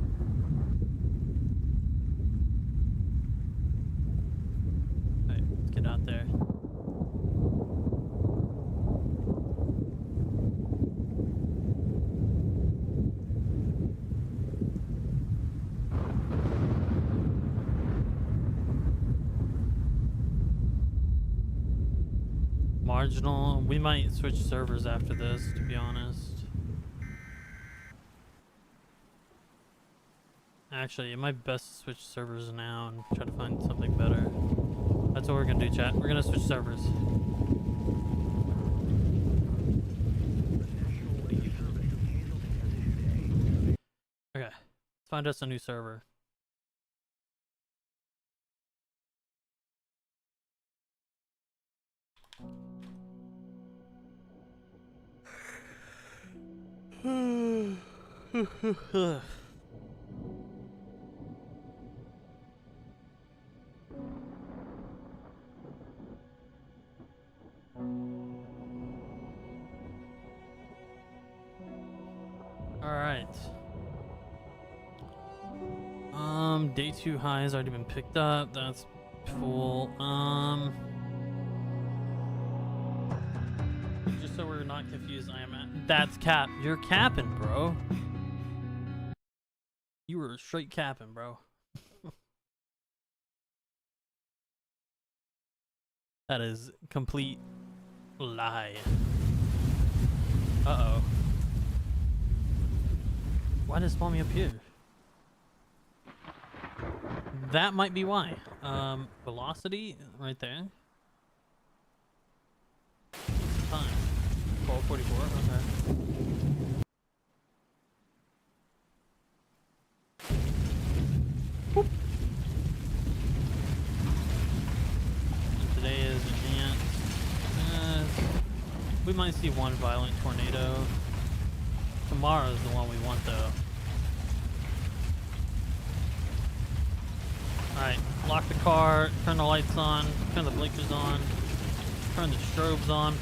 [SPEAKER 1] Alright, let's get out there. Marginal. We might switch servers after this, to be honest. Actually, it might be best to switch servers now and try to find something better. That's what we're gonna do, chat. We're gonna switch servers. Okay, let's find us a new server. Alright. Day 2 high has already been picked up. That's full. Just so we're not confused, I am at. That's cap. You're capping, bro. You were straight capping, bro. That is complete lie. Uh-oh. Why did it spawn me up here? That might be why. Velocity right there. Time. 12:44. Okay. Boop. And today is enhanced. We might see one violent tornado. Tomorrow is the one we want, though. Alright, lock the car, turn the lights on, turn the blinkers on, turn the strobes on.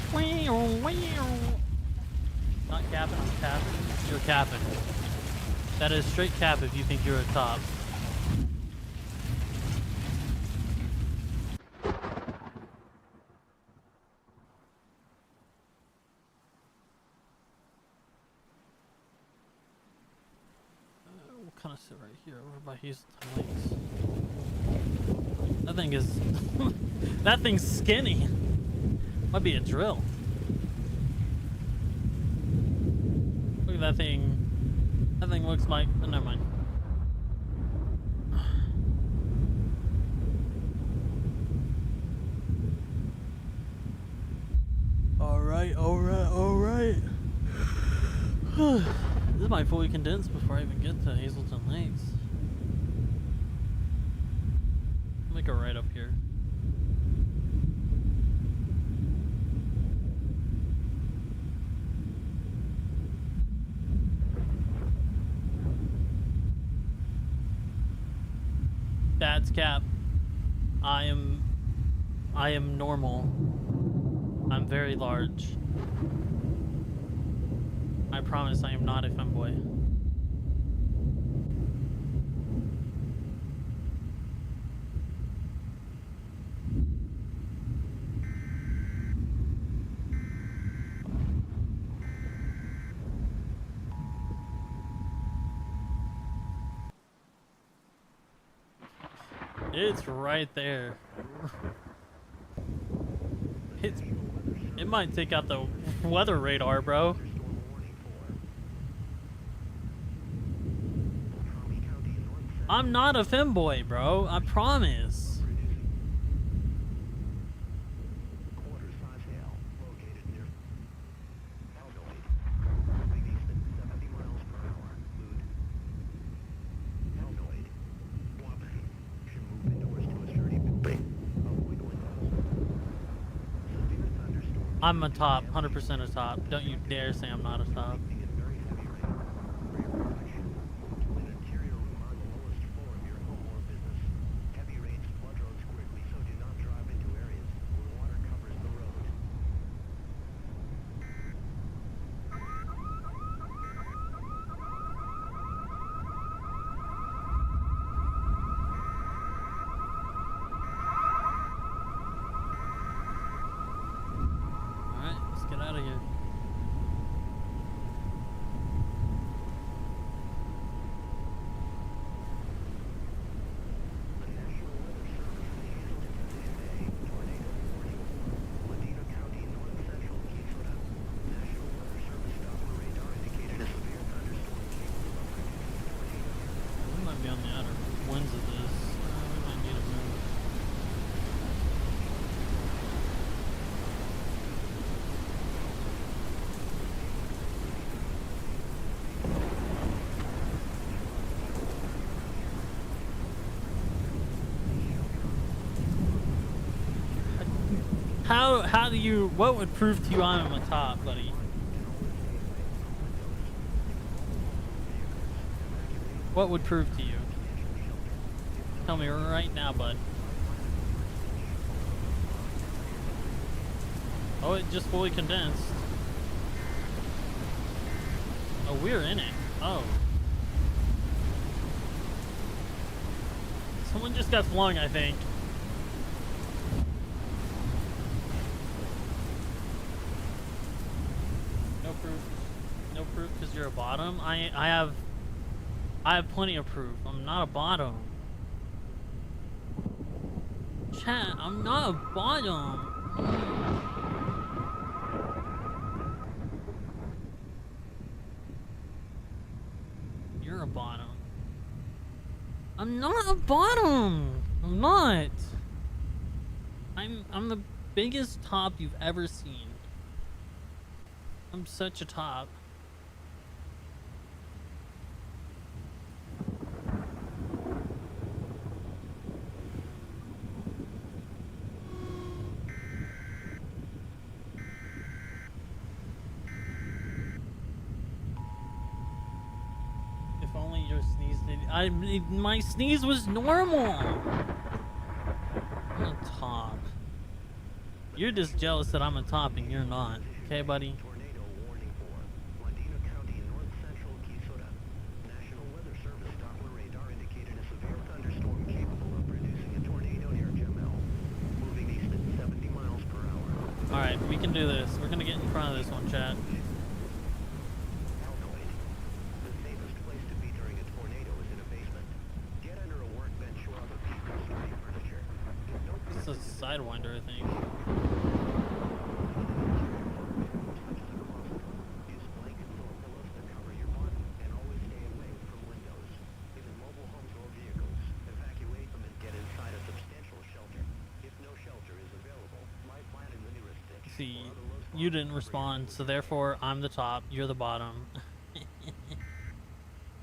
[SPEAKER 1] Not capping, I'm capping. You're capping. That is straight cap if you think you're a top. We'll kind of sit right here over by Houston Lakes. That thing is... that thing's skinny. Might be a drill. Look at that thing. That thing looks like... oh, never mind. Alright, alright, alright. This might fully condense before I even get to Hazelton Lakes. Make a right up here. Dad's cap. I am normal. I'm very large. I promise I am not a femboy. It's right there. It's It might take out the weather radar, bro. I'm not a femboy, bro. I promise. I'm a top, 100% a top. Don't you dare say I'm not a top. Alright, let's get out of here. We might be on the outer winds of this. We might need to move. How do you, what would prove to you I'm a top, buddy? What would prove to you? Tell me right now, bud. Oh, it just fully condensed. Oh, we're in it. Oh. Someone just got flung, I think. No proof. No proof because you're a bottom? I have plenty of proof. I'm not a bottom. Chat, I'm not a bottom. You're a bottom. I'm not a bottom. I'm not. I'm the biggest top you've ever seen. I'm such a top. If only your sneeze did. My sneeze was normal. I'm a top. You're just jealous that I'm a top and you're not. Okay, buddy? Alright, we can do this. We're gonna get in front of this one, chat. This is a sidewinder, I think. See, you didn't respond, so therefore I'm the top, you're the bottom.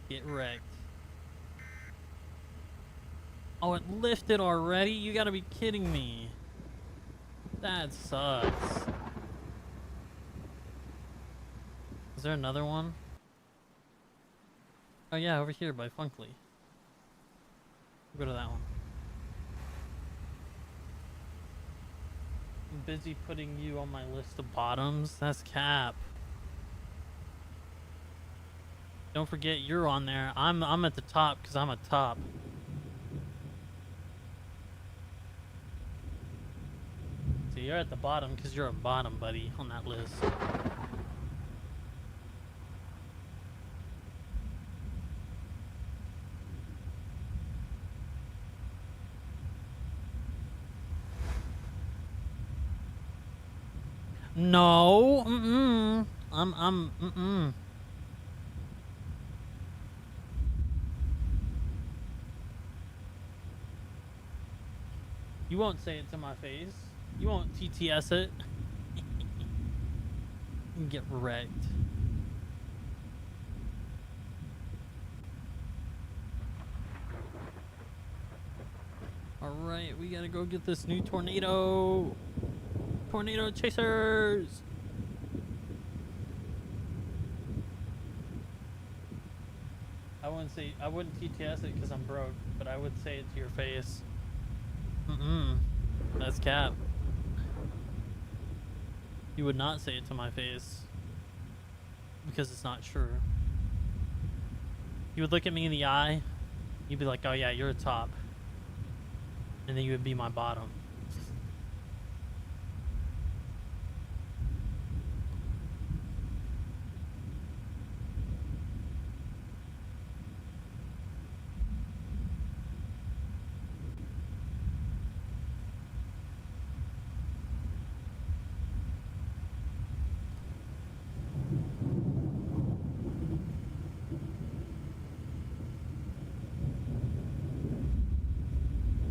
[SPEAKER 1] Get wrecked. Oh, it lifted already? You gotta be kidding me. That sucks. Is there another one? Oh yeah, over here by Funkly. Go to that one. I'm busy putting you on my list of bottoms. That's cap. Don't forget you're on there. I'm at the top because I'm a top. So you're at the bottom because you're a bottom, buddy, on that list. No. Mm-mm. Mm-mm. You won't say it to my face. You won't TTS it. You get wrecked. Alright, we gotta go get this new tornado. Tornado chasers! I wouldn't TTS it because I'm broke, but I would say it to your face. That's cap. You would not say it to my face because it's not true. You would look at me in the eye, you'd be like, oh yeah, you're a top. And then you would be my bottom.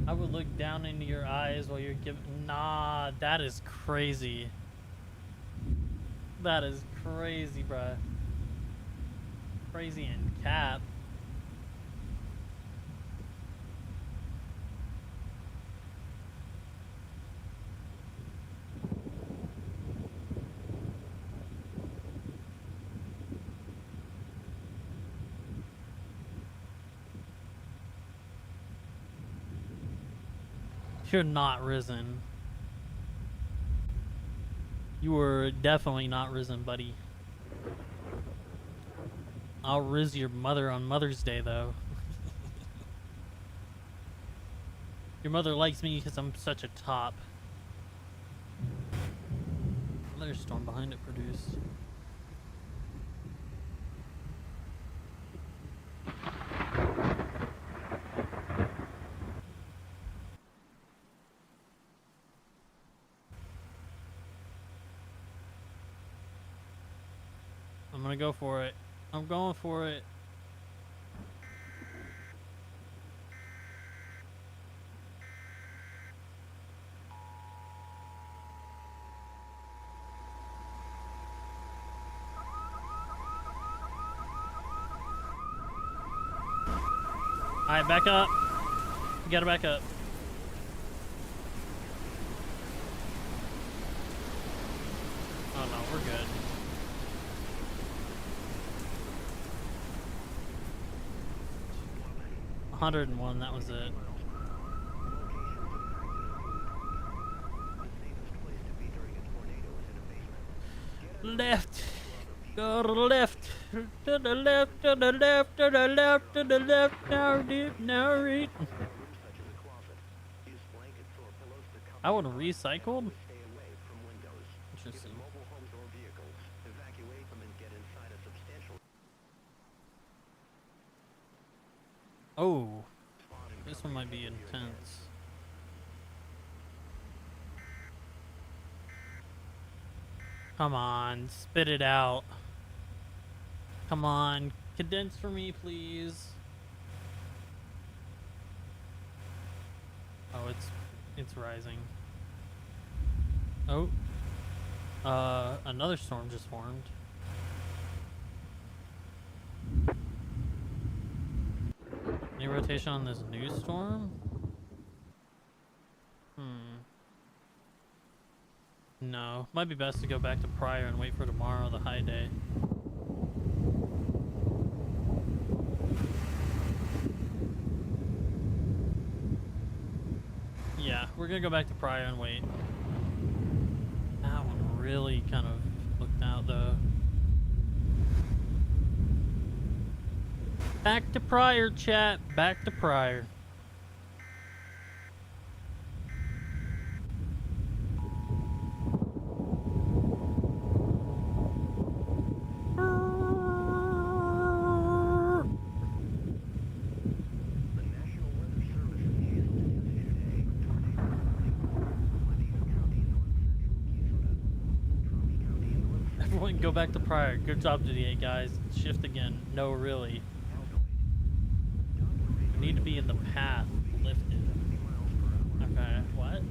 [SPEAKER 1] I would look down into your eyes while you're giving. Nah, that is crazy. That is crazy, bruh. Crazy and cap. You're not risen. You were definitely not risen, buddy. I'll riz your mother on Mother's Day, though. Your mother likes me because I'm such a top. There's storm behind it produced. I'm gonna go for it. I'm going for it. Alright, back up. You gotta back up. Oh no, we're good. $101, that was it. Left. Go to the left. To the left, to the left, to the left, to the left. Now deep, now read. I would have recycled? Interesting. Oh, this one might be intense. Come on, spit it out. Come on, condense for me, please. Oh, it's rising. Oh, another storm just formed. Any rotation on this new storm? No, might be best to go back to Pryor and wait for tomorrow, the high day. Yeah, we're gonna go back to Pryor and wait. That one really kind of looked out though. Back to Pryor, chat. Back to Pryor. Go back to prior. Good job today, guys. Shift again. No, really. We need to be in the path. Lifted. Okay, what?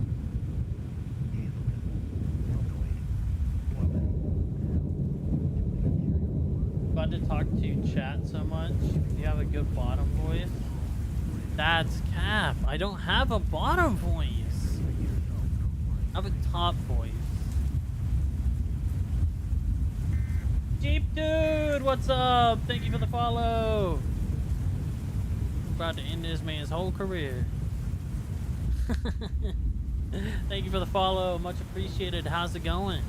[SPEAKER 1] About to talk to chat so much. You have a good bottom voice. That's cap. I don't have a bottom voice. I have a top voice. Jeep dude, what's up? Thank you for the follow. About to end this man's whole career. Thank you for the follow. Much appreciated. How's it going?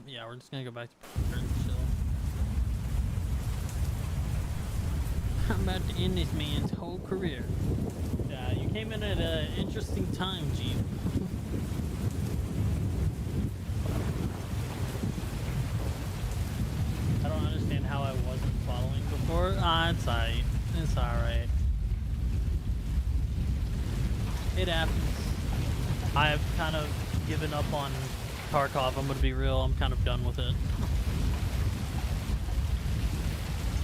[SPEAKER 1] Yeah, we're just gonna go back to and chill. I'm about to end this man's whole career. Yeah, you came in at an interesting time, Jeep. I don't understand how I wasn't following before. It's alright. It's alright. It happens. I've kind of given up on Tarkov. I'm gonna be real. I'm kind of done with it.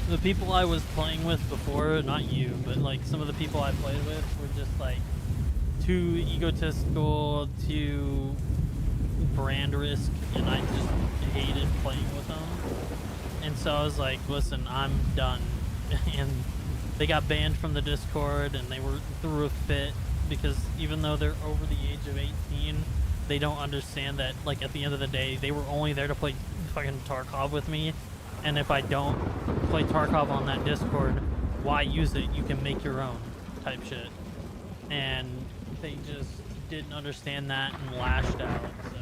[SPEAKER 1] The people I was playing with before, not you, but like some of the people I played with were just like too egotistical, too brand risk, and I just hated playing with them. And so I was like, listen, I'm done. And they got banned from the Discord, and they were through a fit because even though they're over the age of 18, they don't understand that, like, at the end of the day, they were only there to play fucking Tarkov with me. And if I don't play Tarkov on that Discord, why use it? You can make your own type shit. And they just didn't understand that and lashed out, so.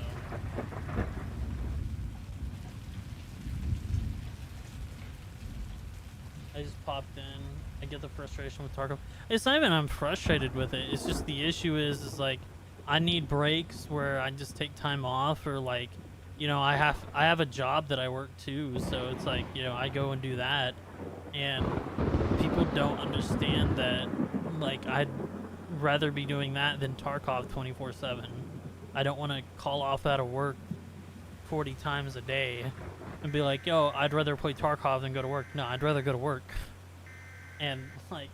[SPEAKER 1] I just popped in. I get the frustration with Tarkov. It's not even I'm frustrated with it. It's just the issue is like, I need breaks where I just take time off, or like, you know, I have a job that I work too, so it's like, you know, I go and do that, and people don't understand that, like, I'd rather be doing that than Tarkov 24/7. I don't want to call off out of work 40 times a day and be like, yo, I'd rather play Tarkov than go to work. No, I'd rather go to work. And like,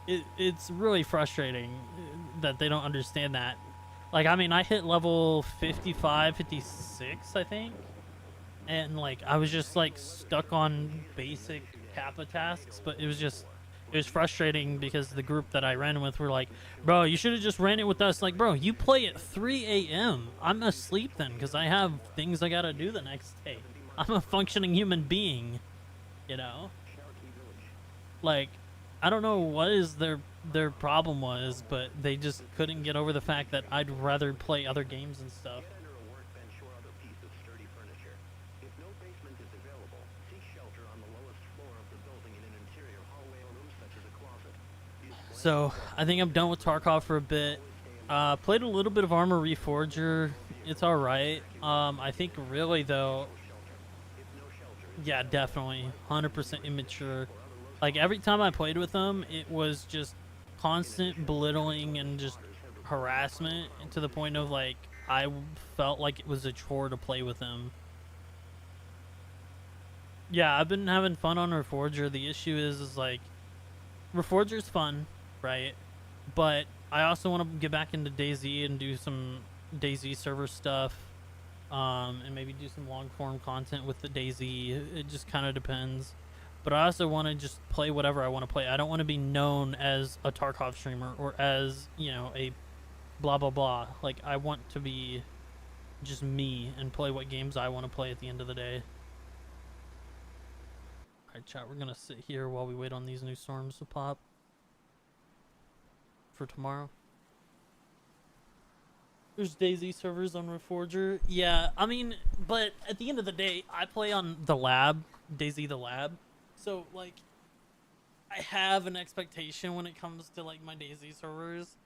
[SPEAKER 1] it's really frustrating that they don't understand that. Like, I mean, I hit level 55, 56, I think. And, like, I was just, like, stuck on basic Kappa tasks. But it was frustrating because the group that I ran with were like, bro, you should have just ran it with us. Like, bro, you play at 3 a.m. I'm asleep then because I have things I gotta do the next day. I'm a functioning human being, you know? Like, I don't know what is their problem was, but they just couldn't get over the fact that I'd rather play other games and stuff. So I think I'm done with Tarkov for a bit. Played a little bit of Armor Reforger. It's all right. I think really though, yeah, definitely 100% immature. Like every time I played with them, it was just constant belittling and just harassment, to the point of like I felt like it was a chore to play with them. Yeah, I've been having fun on Reforger. The issue is like Reforger's fun, right? But I also want to get back into DayZ and do some DayZ server stuff, and maybe do some long form content with the DayZ. It just kind of depends. But I also want to just play whatever I want to play. I don't want to be known as a Tarkov streamer or as, you know, a blah blah blah. Like, I want to be just me and play what games I want to play at the end of the day. Alright, chat, we're gonna sit here while we wait on these new storms to pop for tomorrow. There's DayZ servers on Reforger. Yeah, I mean, but at the end of the day, I play on the lab, DayZ the lab. So, like, I have an expectation when it comes to, like, my DayZ servers.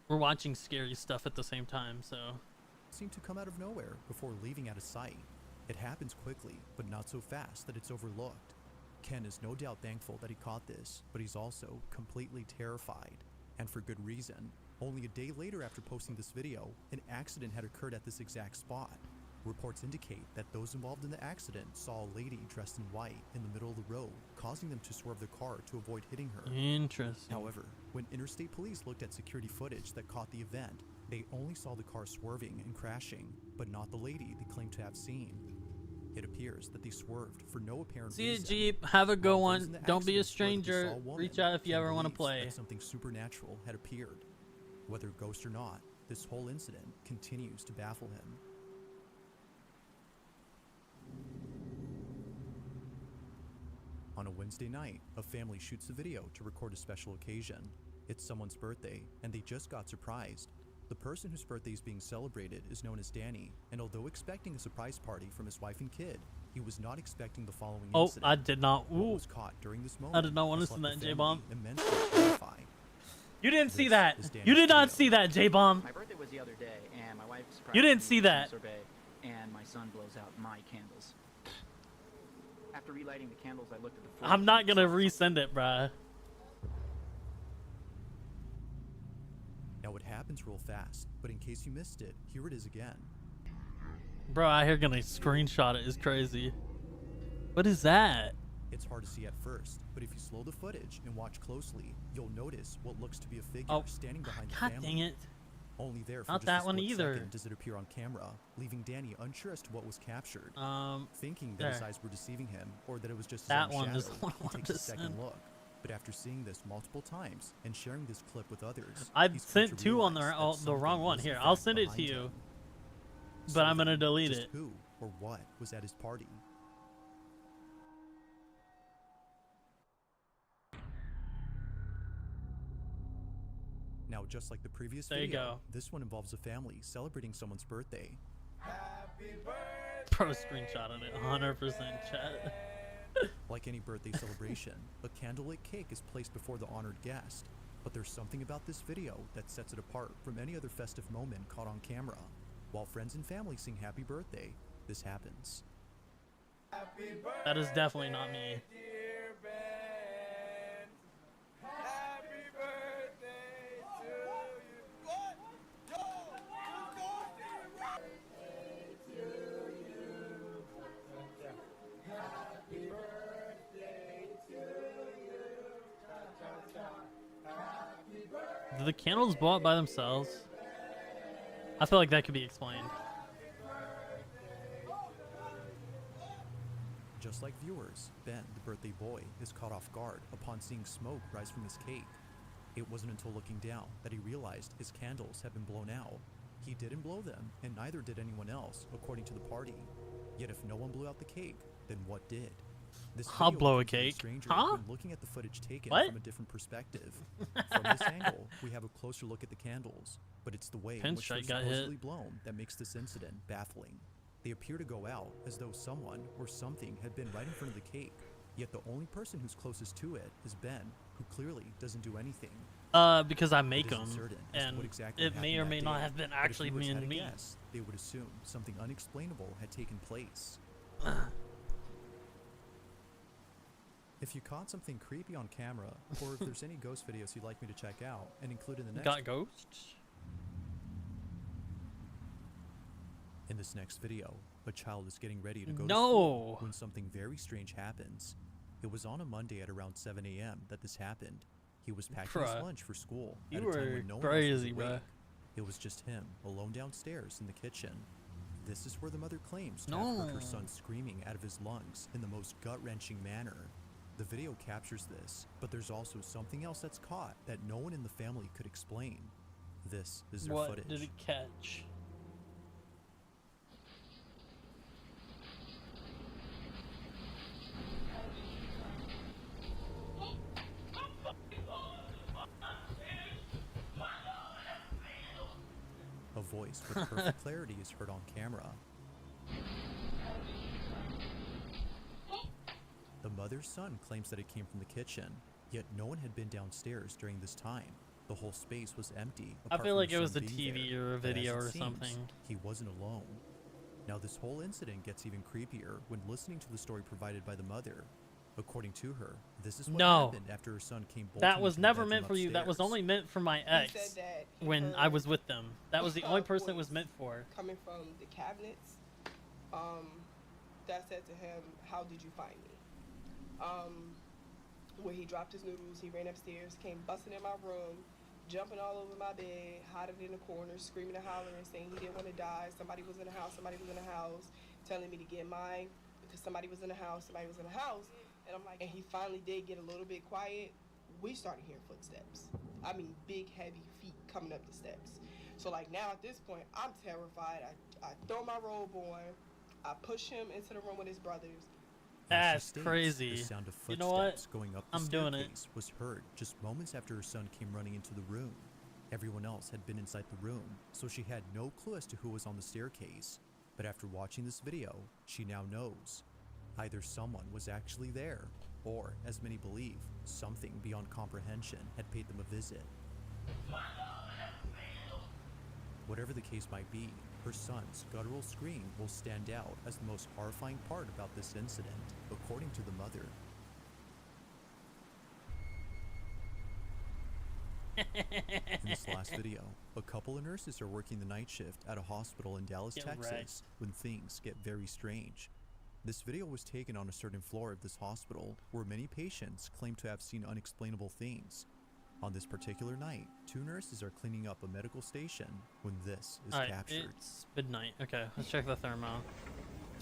[SPEAKER 1] We're watching scary stuff at the same time, so.
[SPEAKER 12] Seemed to come out of nowhere before leaving out of sight. It happens quickly, but not so fast that it's overlooked. Ken is no doubt thankful that he caught this, but he's also completely terrified. And for good reason. Only a day later after posting this video, an accident had occurred at this exact spot. Reports indicate that those involved in the accident saw a lady dressed in white in the middle of the road, causing them to swerve the car to avoid hitting her.
[SPEAKER 1] Interesting.
[SPEAKER 12] However, when interstate police looked at security footage that caught the event, they only saw the car swerving and crashing, but not the lady they claimed to have seen. It appears that they swerved for no apparent
[SPEAKER 1] See you,
[SPEAKER 12] reason.
[SPEAKER 1] Jeep. Have a good
[SPEAKER 12] While those in
[SPEAKER 1] one.
[SPEAKER 12] the
[SPEAKER 1] Don't be a
[SPEAKER 12] accident swore that they
[SPEAKER 1] stranger.
[SPEAKER 12] saw a woman,
[SPEAKER 1] Reach out if you
[SPEAKER 12] Ken
[SPEAKER 1] ever want to
[SPEAKER 12] believes
[SPEAKER 1] play.
[SPEAKER 12] that something supernatural had appeared. Whether a ghost or not, this whole incident continues to baffle him. On a Wednesday night, a family shoots a video to record a special occasion. It's someone's birthday, and they just got surprised. The person whose birthday is being celebrated is known as Danny, and although expecting a surprise party from his wife and kid, he was not expecting the following
[SPEAKER 1] Oh,
[SPEAKER 12] incident.
[SPEAKER 1] I did not.
[SPEAKER 12] What
[SPEAKER 1] Ooh.
[SPEAKER 12] was caught during this moment
[SPEAKER 1] I did not want to
[SPEAKER 12] has
[SPEAKER 1] see
[SPEAKER 12] left
[SPEAKER 1] that,
[SPEAKER 12] the
[SPEAKER 1] J-Bomb.
[SPEAKER 12] family immensely terrified.
[SPEAKER 1] You didn't see
[SPEAKER 12] This
[SPEAKER 1] that.
[SPEAKER 12] is Danny's
[SPEAKER 1] You did not
[SPEAKER 12] video.
[SPEAKER 1] see that, J-Bomb.
[SPEAKER 21] My birthday was the other day, and my wife surprised
[SPEAKER 1] You didn't
[SPEAKER 21] me
[SPEAKER 1] see
[SPEAKER 21] with
[SPEAKER 1] that.
[SPEAKER 21] some sorbet, and my son blows out my candles. After relighting the candles, I looked at the
[SPEAKER 1] I'm not gonna resend it, bruh.
[SPEAKER 12] Now it happens real fast, but in case you missed it, here it is again.
[SPEAKER 1] Bro, I hear gonna screenshot it is crazy. What is that?
[SPEAKER 12] It's hard to see at first, but if you slow the footage and watch closely, you'll notice what looks to be a figure standing behind the
[SPEAKER 1] God
[SPEAKER 12] family.
[SPEAKER 1] dang it.
[SPEAKER 12] Only there for
[SPEAKER 1] Not
[SPEAKER 12] just
[SPEAKER 1] that
[SPEAKER 12] a
[SPEAKER 1] one
[SPEAKER 12] split
[SPEAKER 1] either.
[SPEAKER 12] second does it appear on camera, leaving Danny unsure as to what was captured. Thinking that
[SPEAKER 1] there.
[SPEAKER 12] his eyes were deceiving him, or that it was just his
[SPEAKER 1] That
[SPEAKER 12] own
[SPEAKER 1] one
[SPEAKER 12] shadow,
[SPEAKER 1] is the one I
[SPEAKER 12] he takes a
[SPEAKER 1] wanted to
[SPEAKER 12] second
[SPEAKER 1] send.
[SPEAKER 12] look. But after seeing this multiple times and sharing this clip with others,
[SPEAKER 1] I
[SPEAKER 12] he's come
[SPEAKER 1] sent
[SPEAKER 12] to
[SPEAKER 1] two on the,
[SPEAKER 12] realize that
[SPEAKER 1] the wrong
[SPEAKER 12] something
[SPEAKER 1] one.
[SPEAKER 12] was
[SPEAKER 1] Here,
[SPEAKER 12] in
[SPEAKER 1] I'll
[SPEAKER 12] fact
[SPEAKER 1] send it to
[SPEAKER 12] behind
[SPEAKER 1] you.
[SPEAKER 12] him.
[SPEAKER 1] But
[SPEAKER 12] So
[SPEAKER 1] I'm gonna
[SPEAKER 12] then,
[SPEAKER 1] delete
[SPEAKER 12] just
[SPEAKER 1] it.
[SPEAKER 12] Who or what was at his party? Now, just like the previous
[SPEAKER 1] There you
[SPEAKER 12] video,
[SPEAKER 1] go.
[SPEAKER 12] this one involves a family celebrating someone's birthday.
[SPEAKER 1] Pro screenshotted it 100% chat.
[SPEAKER 12] Like any birthday celebration, a candlelit cake is placed before the honored guest. But there's something about this video that sets it apart from any other festive moment caught on camera. While friends and family sing happy birthday, this happens.
[SPEAKER 1] That is definitely not me. Do the candles blow up by themselves? I feel like that could be explained.
[SPEAKER 12] Just like viewers, Ben, the birthday boy, is caught off guard upon seeing smoke rise from his cake. It wasn't until looking down that he realized his candles had been blown out. He didn't blow them, and neither did anyone else, according to the party. Yet if no one blew out the cake, then what did? This
[SPEAKER 1] I'll
[SPEAKER 12] video
[SPEAKER 1] blow a
[SPEAKER 12] becomes even
[SPEAKER 1] cake.
[SPEAKER 12] stranger
[SPEAKER 1] Huh?
[SPEAKER 12] when looking at the footage taken
[SPEAKER 1] What?
[SPEAKER 12] from a different perspective. From this angle, we have a closer look at the candles, but it's the way in which they're
[SPEAKER 1] Pinstripe got hit.
[SPEAKER 12] supposedly blown that makes this incident baffling. They appear to go out as though someone or something had been right in front of the cake, yet the only person who's closest to it is Ben, who clearly doesn't do anything.
[SPEAKER 1] Because I make
[SPEAKER 12] It isn't
[SPEAKER 1] them,
[SPEAKER 12] certain as to
[SPEAKER 1] and
[SPEAKER 12] what exactly
[SPEAKER 1] it may
[SPEAKER 12] happened
[SPEAKER 1] or
[SPEAKER 12] that
[SPEAKER 1] may not
[SPEAKER 12] day,
[SPEAKER 1] have been
[SPEAKER 12] but if
[SPEAKER 1] actually
[SPEAKER 12] viewers
[SPEAKER 1] me
[SPEAKER 12] had
[SPEAKER 1] and
[SPEAKER 12] to
[SPEAKER 1] me.
[SPEAKER 12] guess, they would assume something unexplainable had taken place. If you caught something creepy on camera, or if there's any ghost videos you'd like me to check out and include in the next
[SPEAKER 1] Got ghosts?
[SPEAKER 12] In this next video, a child is getting ready to go to
[SPEAKER 1] No.
[SPEAKER 12] school when something very strange happens. It was on a Monday at around 7 a.m. that this happened. He was packing his
[SPEAKER 1] Bruh.
[SPEAKER 12] lunch for school
[SPEAKER 1] You
[SPEAKER 12] at a time
[SPEAKER 1] were
[SPEAKER 12] when no one
[SPEAKER 1] crazy,
[SPEAKER 12] else was
[SPEAKER 1] bruh.
[SPEAKER 12] awake. It was just him, alone downstairs in the kitchen. This is where the mother claims to have heard her
[SPEAKER 1] No.
[SPEAKER 12] son screaming out of his lungs in the most gut-wrenching manner. The video captures this, but there's also something else that's caught that no one in the family could explain. This is their
[SPEAKER 1] What
[SPEAKER 12] footage.
[SPEAKER 1] did it catch?
[SPEAKER 12] A voice with perfect clarity is heard on camera. The mother's son claims that it came from the kitchen, yet no one had been downstairs during this time. The whole space was empty.
[SPEAKER 1] I
[SPEAKER 12] apart
[SPEAKER 1] feel
[SPEAKER 12] from
[SPEAKER 1] like
[SPEAKER 12] his
[SPEAKER 1] it was
[SPEAKER 12] son
[SPEAKER 1] a
[SPEAKER 12] being
[SPEAKER 1] TV
[SPEAKER 12] there.
[SPEAKER 1] or a
[SPEAKER 12] But as
[SPEAKER 1] video
[SPEAKER 12] it
[SPEAKER 1] or
[SPEAKER 12] seems,
[SPEAKER 1] something.
[SPEAKER 12] He wasn't alone. Now, this whole incident gets even creepier when listening to the story provided by the mother. According to her, this is what
[SPEAKER 1] No.
[SPEAKER 12] happened after her son came bolting
[SPEAKER 1] That was
[SPEAKER 12] into the
[SPEAKER 1] never
[SPEAKER 12] bedroom
[SPEAKER 1] meant for you. That was
[SPEAKER 12] upstairs.
[SPEAKER 1] only meant for my ex
[SPEAKER 5] said that he
[SPEAKER 1] when I was
[SPEAKER 5] heard
[SPEAKER 1] with them. That was the only person it was
[SPEAKER 5] voice
[SPEAKER 1] meant for.
[SPEAKER 5] coming from the cabinets. That said to him, "How did you find me?" When he dropped his noodles, he ran upstairs, came busting in my room, jumping all over my bed, hiding in the corner, screaming and hollering, saying he didn't want to die. Somebody was in the house. Somebody was in the house, telling me to get mine because somebody was in the house. Somebody was in the house, and I'm like, and he finally did get a little bit quiet. We started hearing footsteps. I mean, big, heavy feet coming up the steps. So like now at this point, I'm terrified. I throw my robe on. I push him into the room with his brothers.
[SPEAKER 12] As she
[SPEAKER 1] That's
[SPEAKER 12] states,
[SPEAKER 1] crazy.
[SPEAKER 12] The sound of
[SPEAKER 1] You
[SPEAKER 12] footsteps
[SPEAKER 1] know what?
[SPEAKER 12] going up the
[SPEAKER 1] I'm doing it.
[SPEAKER 12] staircase was heard just moments after her son came running into the room. Everyone else had been inside the room, so she had no clue as to who was on the staircase. But after watching this video, she now knows. Either someone was actually there, or, as many believe, something beyond comprehension had paid them a visit. Whatever the case might be, her son's guttural scream will stand out as the most horrifying part about this incident, according to the mother. In this last video, a couple of nurses are working the night shift at a hospital in Dallas,
[SPEAKER 1] Get
[SPEAKER 12] Texas,
[SPEAKER 1] wrecked.
[SPEAKER 12] when things get very strange. This video was taken on a certain floor of this hospital, where many patients claim to have seen unexplainable things. On this particular night, 2 nurses are cleaning up a medical station when this is
[SPEAKER 1] Alright,
[SPEAKER 12] captured.
[SPEAKER 1] it's midnight. Okay, let's check the thermo.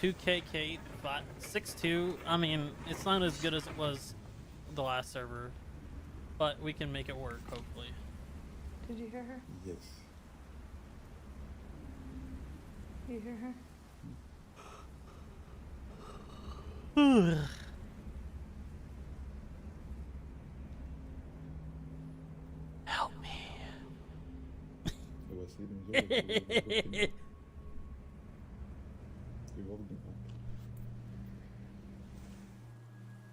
[SPEAKER 1] 2KK 62. I mean, it's not as good as it was the last server, but we can make it work, hopefully.
[SPEAKER 5] Did you hear her?
[SPEAKER 3] Yes.
[SPEAKER 5] You hear her?
[SPEAKER 1] Help me.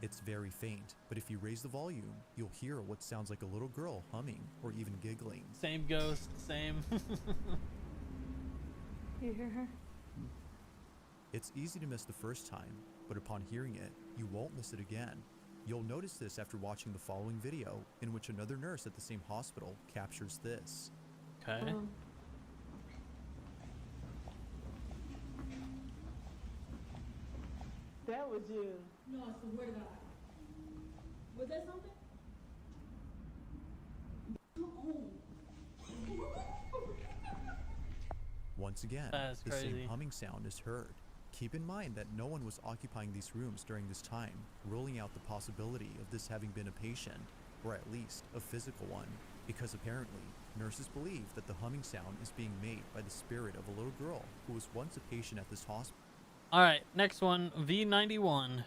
[SPEAKER 12] It's very faint, but if you raise the volume, you'll hear what sounds like a little girl humming or even giggling.
[SPEAKER 1] Same ghost, same.
[SPEAKER 5] You hear her?
[SPEAKER 12] It's easy to miss the first time, but upon hearing it, you won't miss it again. You'll notice this after watching the following video, in which another nurse at the same hospital captures this.
[SPEAKER 1] Okay.
[SPEAKER 5] That was you.
[SPEAKER 11] No, I swear to God. Was that something?
[SPEAKER 12] Once again,
[SPEAKER 1] That's
[SPEAKER 12] the
[SPEAKER 1] crazy.
[SPEAKER 12] same humming sound is heard. Keep in mind that no one was occupying these rooms during this time, ruling out the possibility of this having been a patient, or at least a physical one, because apparently, nurses believe that the humming sound is being made by the spirit of a little girl who was once a patient at this hospital.
[SPEAKER 1] Alright, next one, V91.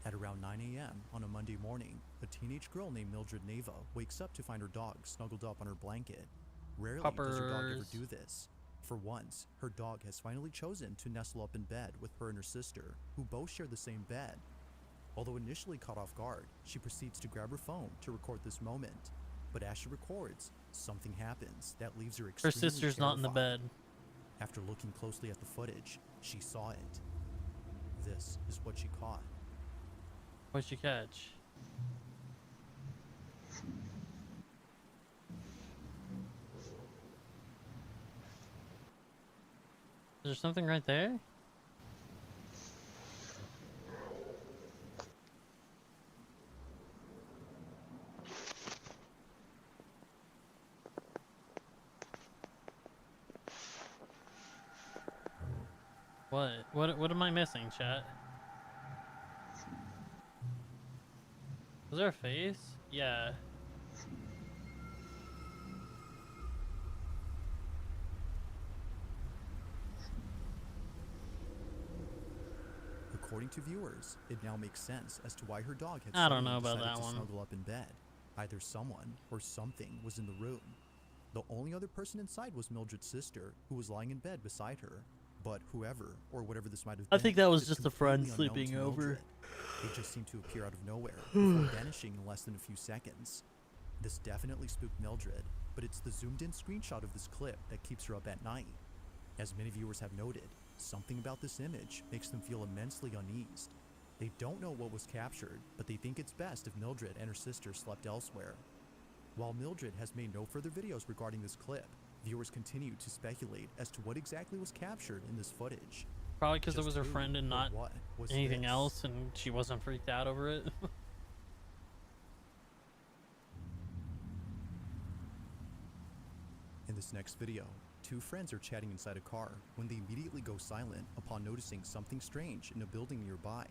[SPEAKER 12] At around 9 a.m. on a Monday morning, a teenage girl named Mildred Neva wakes up to find her dog snuggled up on her blanket. Rarely does her dog ever
[SPEAKER 1] Puppers.
[SPEAKER 12] do this. For once, her dog has finally chosen to nestle up in bed with her and her sister, who both share the same bed. Although initially caught off guard, she proceeds to grab her phone to record this moment. But as she records, something happens that leaves her
[SPEAKER 1] Her
[SPEAKER 12] extremely
[SPEAKER 1] sister's not in the
[SPEAKER 12] terrified.
[SPEAKER 1] bed.
[SPEAKER 12] After looking closely at the footage, she saw it. This is what she caught.
[SPEAKER 1] What'd you catch? Is there something right there? What am I missing, chat? Was there a face? Yeah.
[SPEAKER 12] According to viewers, it now makes sense as to why her dog had
[SPEAKER 1] I don't
[SPEAKER 12] suddenly
[SPEAKER 1] know about
[SPEAKER 12] decided
[SPEAKER 1] that
[SPEAKER 12] to
[SPEAKER 1] one.
[SPEAKER 12] snuggle up in bed. Either someone or something was in the room. The only other person inside was Mildred's sister, who was lying in bed beside her. But whoever, or whatever this might have
[SPEAKER 1] I
[SPEAKER 12] been,
[SPEAKER 1] think that was
[SPEAKER 12] is
[SPEAKER 1] just a friend
[SPEAKER 12] completely unknown
[SPEAKER 1] sleeping
[SPEAKER 12] to
[SPEAKER 1] over.
[SPEAKER 12] Mildred. They just seemed to appear out of nowhere, before vanishing in less than a few seconds. This definitely spooked Mildred, but it's the zoomed in screenshot of this clip that keeps her up at night. As many viewers have noted, something about this image makes them feel immensely uneased. They don't know what was captured, but they think it's best if Mildred and her sister slept elsewhere. While Mildred has made no further videos regarding this clip, viewers continue to speculate as to what exactly was captured in this footage.
[SPEAKER 1] Probably because it was her
[SPEAKER 12] Just
[SPEAKER 1] friend and
[SPEAKER 12] who or
[SPEAKER 1] not
[SPEAKER 12] what was
[SPEAKER 1] anything
[SPEAKER 12] this?
[SPEAKER 1] else, and she wasn't freaked out over it.
[SPEAKER 12] In this next video, two friends are chatting inside a car when they immediately go silent upon noticing something strange in a building nearby.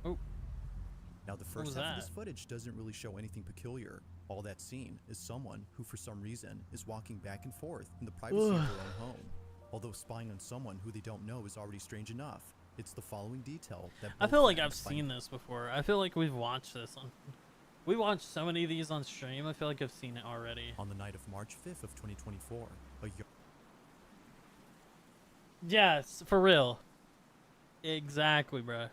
[SPEAKER 1] Oh.
[SPEAKER 12] Now the
[SPEAKER 1] What
[SPEAKER 12] first
[SPEAKER 1] was
[SPEAKER 12] half of
[SPEAKER 1] that?
[SPEAKER 12] this footage doesn't really show anything peculiar. All that's seen is someone who for some reason is walking back and forth in the privacy of their own home. Although spying on someone who they don't know is already strange enough, it's the following detail that
[SPEAKER 1] I
[SPEAKER 12] both
[SPEAKER 1] feel like
[SPEAKER 12] friends
[SPEAKER 1] I've
[SPEAKER 12] find
[SPEAKER 1] seen this before. I feel like we've watched this on. We watched so many of these on stream. I feel like I've seen it already.
[SPEAKER 12] on the night of March 5th of 2024.
[SPEAKER 1] Yes, for real. Exactly, bro.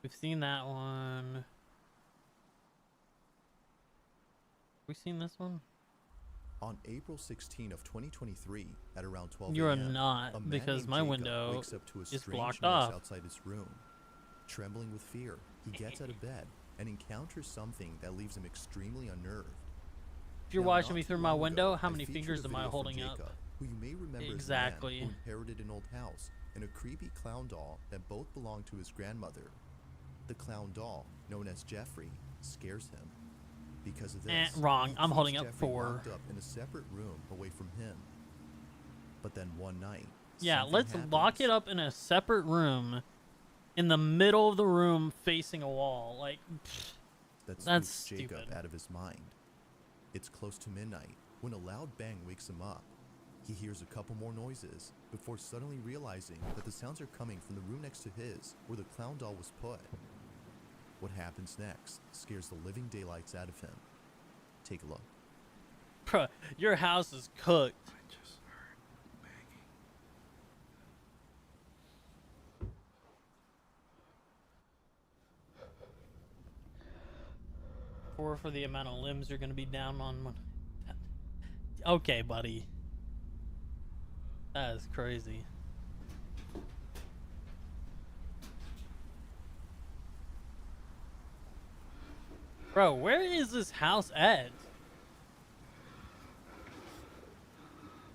[SPEAKER 1] We've seen that one. We seen this one?
[SPEAKER 12] On April 16 of 2023, at around 12
[SPEAKER 1] You are
[SPEAKER 12] a.m.,
[SPEAKER 1] not,
[SPEAKER 12] a man
[SPEAKER 1] because
[SPEAKER 12] named
[SPEAKER 1] my
[SPEAKER 12] Jacob
[SPEAKER 1] window
[SPEAKER 12] wakes up to a
[SPEAKER 1] is
[SPEAKER 12] strange
[SPEAKER 1] blocked
[SPEAKER 12] noise
[SPEAKER 1] off.
[SPEAKER 12] outside his room. Trembling with fear, he gets out of bed and encounters something that leaves him extremely unnerved.
[SPEAKER 1] If you're
[SPEAKER 12] Now,
[SPEAKER 1] watching
[SPEAKER 12] not
[SPEAKER 1] me
[SPEAKER 12] too
[SPEAKER 1] through my
[SPEAKER 12] long
[SPEAKER 1] window,
[SPEAKER 12] ago,
[SPEAKER 1] how
[SPEAKER 12] I
[SPEAKER 1] many
[SPEAKER 12] featured
[SPEAKER 1] fingers
[SPEAKER 12] a
[SPEAKER 1] am I
[SPEAKER 12] video from
[SPEAKER 1] holding up?
[SPEAKER 12] Jacob, who you may remember
[SPEAKER 1] Exactly.
[SPEAKER 12] as a man who inherited an old house and a creepy clown doll that both belonged to his grandmother. The clown doll, known as Jeffrey, scares him. Because of this,
[SPEAKER 1] wrong.
[SPEAKER 12] he
[SPEAKER 1] I'm
[SPEAKER 12] keeps
[SPEAKER 1] holding up
[SPEAKER 12] Jeffrey
[SPEAKER 1] 4.
[SPEAKER 12] locked up in a separate room away from him. But then one night,
[SPEAKER 1] Yeah,
[SPEAKER 12] something
[SPEAKER 1] let's
[SPEAKER 12] happens.
[SPEAKER 1] lock it up in a separate room, in the middle of the room, facing a wall. Like,
[SPEAKER 12] That
[SPEAKER 1] that's
[SPEAKER 12] spooks Jacob
[SPEAKER 1] stupid.
[SPEAKER 12] out of his mind. It's close to midnight when a loud bang wakes him up. He hears a couple more noises before suddenly realizing that the sounds are coming from the room next to his, where the clown doll was put. What happens next scares the living daylights out of him. Take a look.
[SPEAKER 1] Bruh, your house is cooked.
[SPEAKER 14] I just heard banging.
[SPEAKER 1] 4 for the amount of limbs you're gonna be down on one. Okay, buddy. That is crazy. Bro, where is this house at?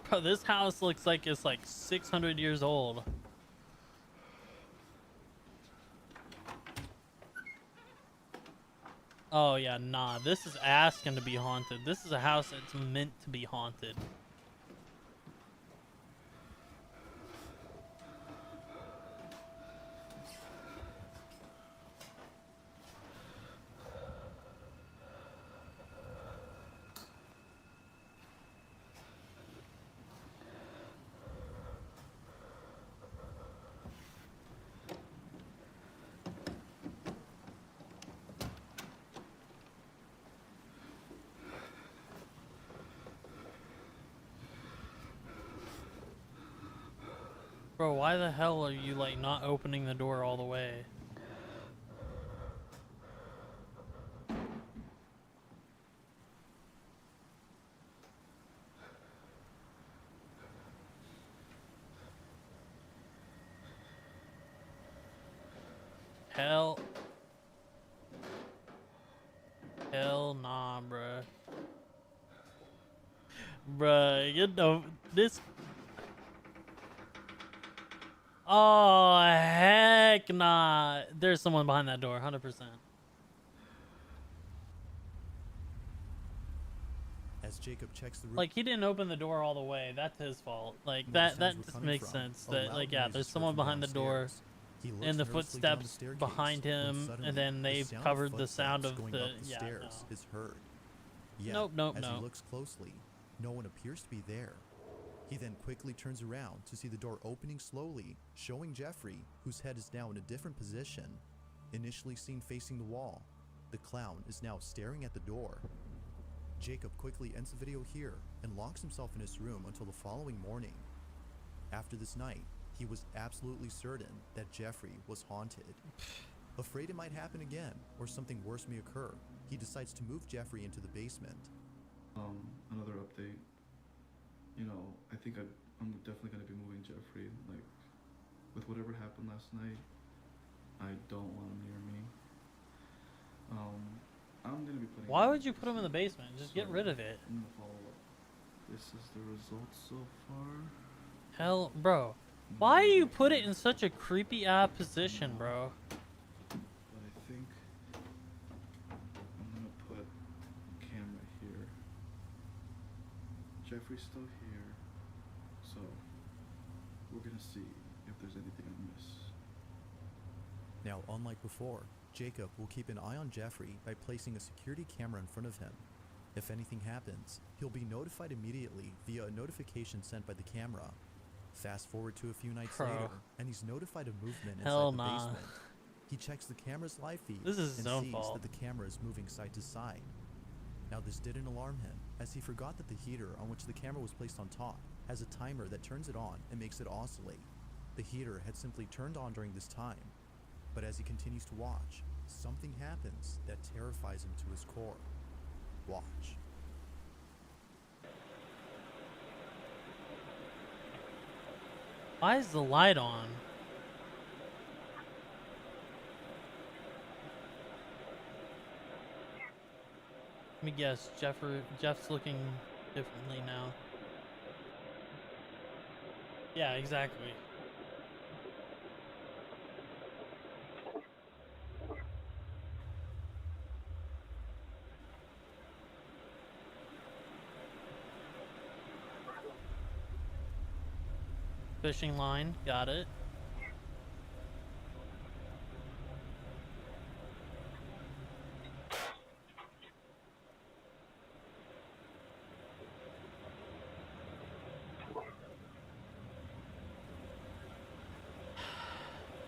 [SPEAKER 1] Bro, this house looks like it's like 600 years old. Oh yeah, nah, this is asking to be haunted. This is a house that's meant to be haunted. Bro, why the hell are you like not opening the door all the way? Hell nah, bruh. Bruh, you know, this... Oh, heck nah. There's someone behind that door, 100%.
[SPEAKER 12] As Jacob checks the room,
[SPEAKER 1] Like, he didn't open the door all the way. That's his fault. Like,
[SPEAKER 12] where the
[SPEAKER 1] that
[SPEAKER 12] sounds were
[SPEAKER 1] just
[SPEAKER 12] coming
[SPEAKER 1] makes
[SPEAKER 12] from,
[SPEAKER 1] sense.
[SPEAKER 12] a
[SPEAKER 1] That,
[SPEAKER 12] loud
[SPEAKER 1] like, yeah,
[SPEAKER 12] noise
[SPEAKER 1] there's
[SPEAKER 12] is heard
[SPEAKER 1] someone
[SPEAKER 12] from
[SPEAKER 1] behind the door.
[SPEAKER 12] downstairs. He looks
[SPEAKER 1] And the
[SPEAKER 12] nervously down the
[SPEAKER 1] footsteps
[SPEAKER 12] staircase
[SPEAKER 1] behind
[SPEAKER 12] when
[SPEAKER 1] him,
[SPEAKER 12] suddenly
[SPEAKER 1] and then
[SPEAKER 12] the
[SPEAKER 1] they've
[SPEAKER 12] sound of
[SPEAKER 1] covered the sound
[SPEAKER 12] footsteps
[SPEAKER 1] of
[SPEAKER 12] going
[SPEAKER 1] the...
[SPEAKER 12] up the
[SPEAKER 1] Yeah,
[SPEAKER 12] stairs
[SPEAKER 1] no.
[SPEAKER 12] is heard. Yet,
[SPEAKER 1] Nope,
[SPEAKER 12] as
[SPEAKER 1] no.
[SPEAKER 12] he looks closely, no one appears to be there. He then quickly turns around to see the door opening slowly, showing Jeffrey, whose head is now in a different position. Initially seen facing the wall, the clown is now staring at the door. Jacob quickly ends the video here and locks himself in his room until the following morning. After this night, He was absolutely certain that Jeffrey was haunted. Afraid it might happen again, or something worse may occur, he decides to move Jeffrey into the basement.
[SPEAKER 2] Another update. You know, I think I'm definitely gonna be moving Jeffrey. Like, with whatever happened last night, I don't want him near me. I'm gonna be putting.
[SPEAKER 1] Why would you put him in the basement? Just get rid of it.
[SPEAKER 2] I'm gonna follow up. This is the results so far.
[SPEAKER 1] Hell, bro. Why do you put it in such a creepy ass position, bro?
[SPEAKER 2] But I think I'm gonna put camera here. Jeffrey's still here, so we're gonna see if there's anything I miss.
[SPEAKER 12] Now, unlike before, Jacob will keep an eye on Jeffrey by placing a security camera in front of him. If anything happens, he'll be notified immediately via a notification sent by the camera. Fast forward to a few nights later, and he's notified of movement inside the basement. He checks the camera's live feed and sees that the camera is moving side to side. Now, this didn't alarm him, as he forgot that the heater on which the camera was placed on top has a timer that turns it on and makes it oscillate. The heater had simply turned on during this time. But as he continues to watch, something happens that terrifies him to his core. Watch.
[SPEAKER 1] Why is the light on? Let me guess, Jeff's looking differently now. Yeah, exactly. Fishing line, got it.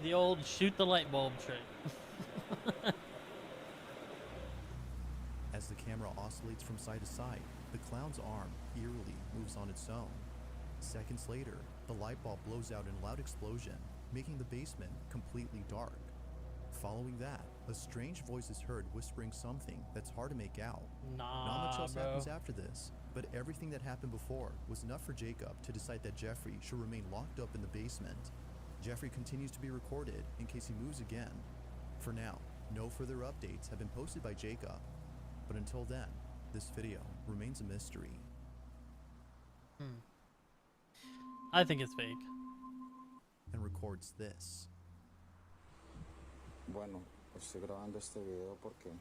[SPEAKER 1] The old shoot the light bulb trick.
[SPEAKER 12] As the camera oscillates from side to side, the clown's arm eerily moves on its own. Seconds later, the light bulb blows out in a loud explosion, making the basement completely dark. Following that, a strange voice is heard whispering something that's hard to make out. Not much else happens after this, but everything that happened before was enough for Jacob to decide that Jeffrey should remain locked up in the basement. Jeffrey continues to be recorded in case he moves again. For now, no further updates have been posted by Jacob, but until then, this video remains a mystery.
[SPEAKER 1] I think it's fake.
[SPEAKER 12] And records this.
[SPEAKER 22] Bueno, estoy grabando este video porque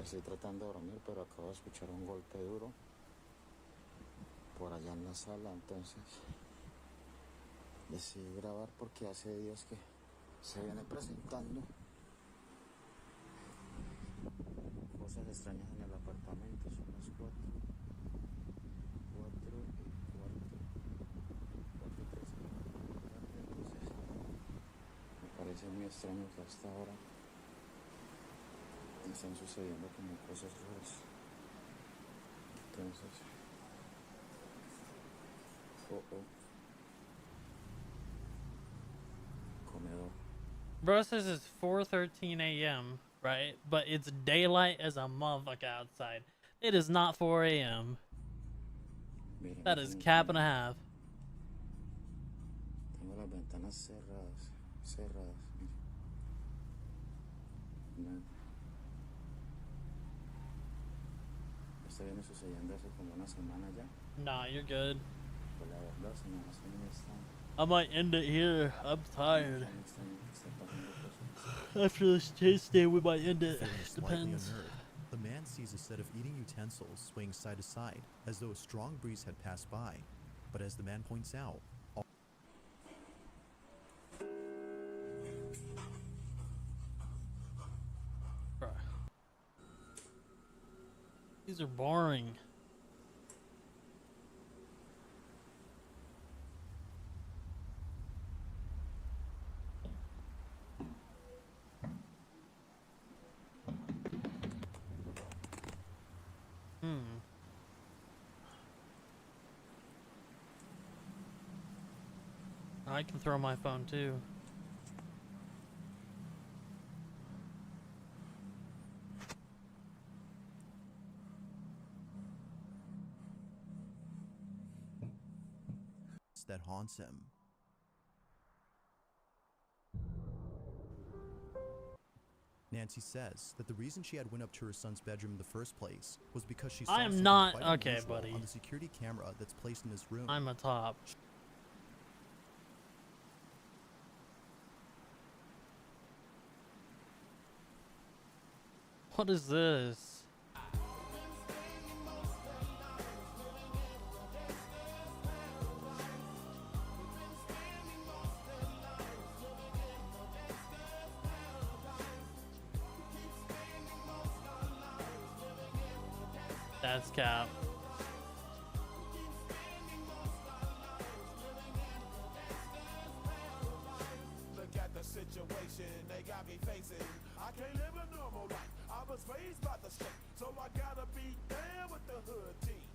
[SPEAKER 22] estoy tratando de dormir, pero acabo de escuchar un golpe duro por allá en la sala, entonces decidí grabar porque hace días que se viene presentando cosas extrañas en el apartamento. Son las 4 parece muy extraño que hasta ahora están sucediendo como cosas raras. Entonces, comedor.
[SPEAKER 1] Bro says it's 4:13 a.m., right? But it's daylight as a motherfucker outside. It is not 4 a.m. That is cap and a half.
[SPEAKER 22] Tengo las ventanas cerradas. Mira. Esto viene sucediendo hace como una semana ya.
[SPEAKER 1] Nah, you're good.
[SPEAKER 22] Pues la verdad se me hace muy extraño.
[SPEAKER 1] I might end it here. I'm tired. After this chase day, we might end it. Depends.
[SPEAKER 12] The man sees a set of eating utensils swaying side to side, as though a strong breeze had passed by. But as the man points out,
[SPEAKER 1] these are boring. I can throw my phone too.
[SPEAKER 12] That haunts him. Nancy says that the reason she had went up to her son's bedroom in the first place was because she saw
[SPEAKER 1] I am
[SPEAKER 12] something
[SPEAKER 1] not
[SPEAKER 12] quite
[SPEAKER 1] okay,
[SPEAKER 12] unusual
[SPEAKER 1] buddy.
[SPEAKER 12] on the security camera that's placed in his room.
[SPEAKER 1] I'm a top. What is this? That's cap.
[SPEAKER 7] Look at the situation they got me facing. I can't live a normal life. I was raised by the state, so I gotta be down with the hood team.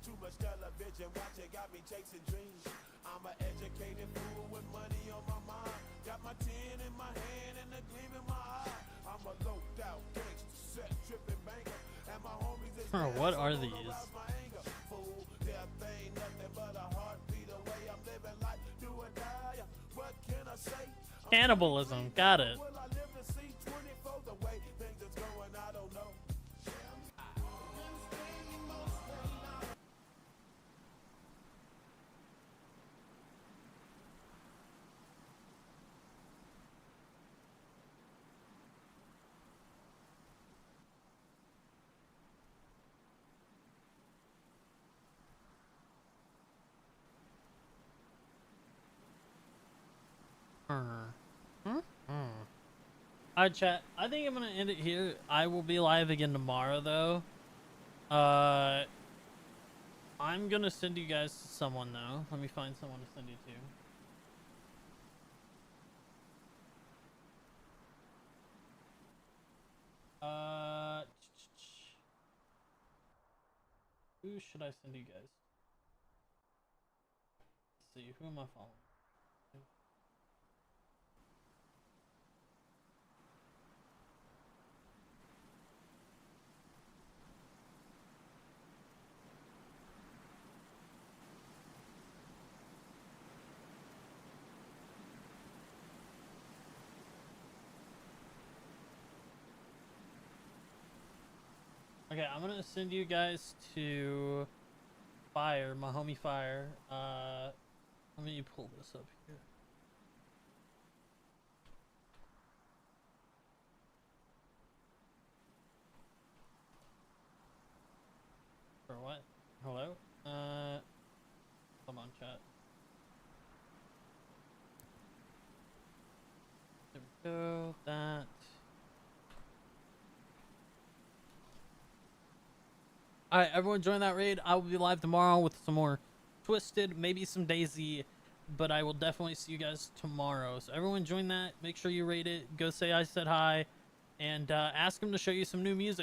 [SPEAKER 7] Too much television watching got me chasing dreams. I'm an educated fool with money on my mind. Got my tin in my hand and a gleam in my eye. I'm a loped out gangster, set tripping banker, and my homies is
[SPEAKER 1] What are these?
[SPEAKER 7] fool. Death ain't nothing but a heartbeat away. I'm living life, do or die. What can I say?
[SPEAKER 1] Cannibalism, got it.
[SPEAKER 7] Will I live to see 24? The way things is going, I don't know.
[SPEAKER 1] Alright, chat. I think I'm gonna end it here. I will be live again tomorrow, though. I'm gonna send you guys to someone, though. Let me find someone to send you to. Who should I send you guys? Let's see. Who am I following? Okay, I'm gonna send you guys to Fire, my homie Fire. Let me pull this up here. For what? Hello? Hold on, chat. There we go. That. Alright, everyone join that raid. I will be live tomorrow with some more Twisted, maybe some Daisy, but I will definitely see you guys tomorrow. So everyone join that. Make sure you rate it. Go say I said hi, and ask them to show you some new music.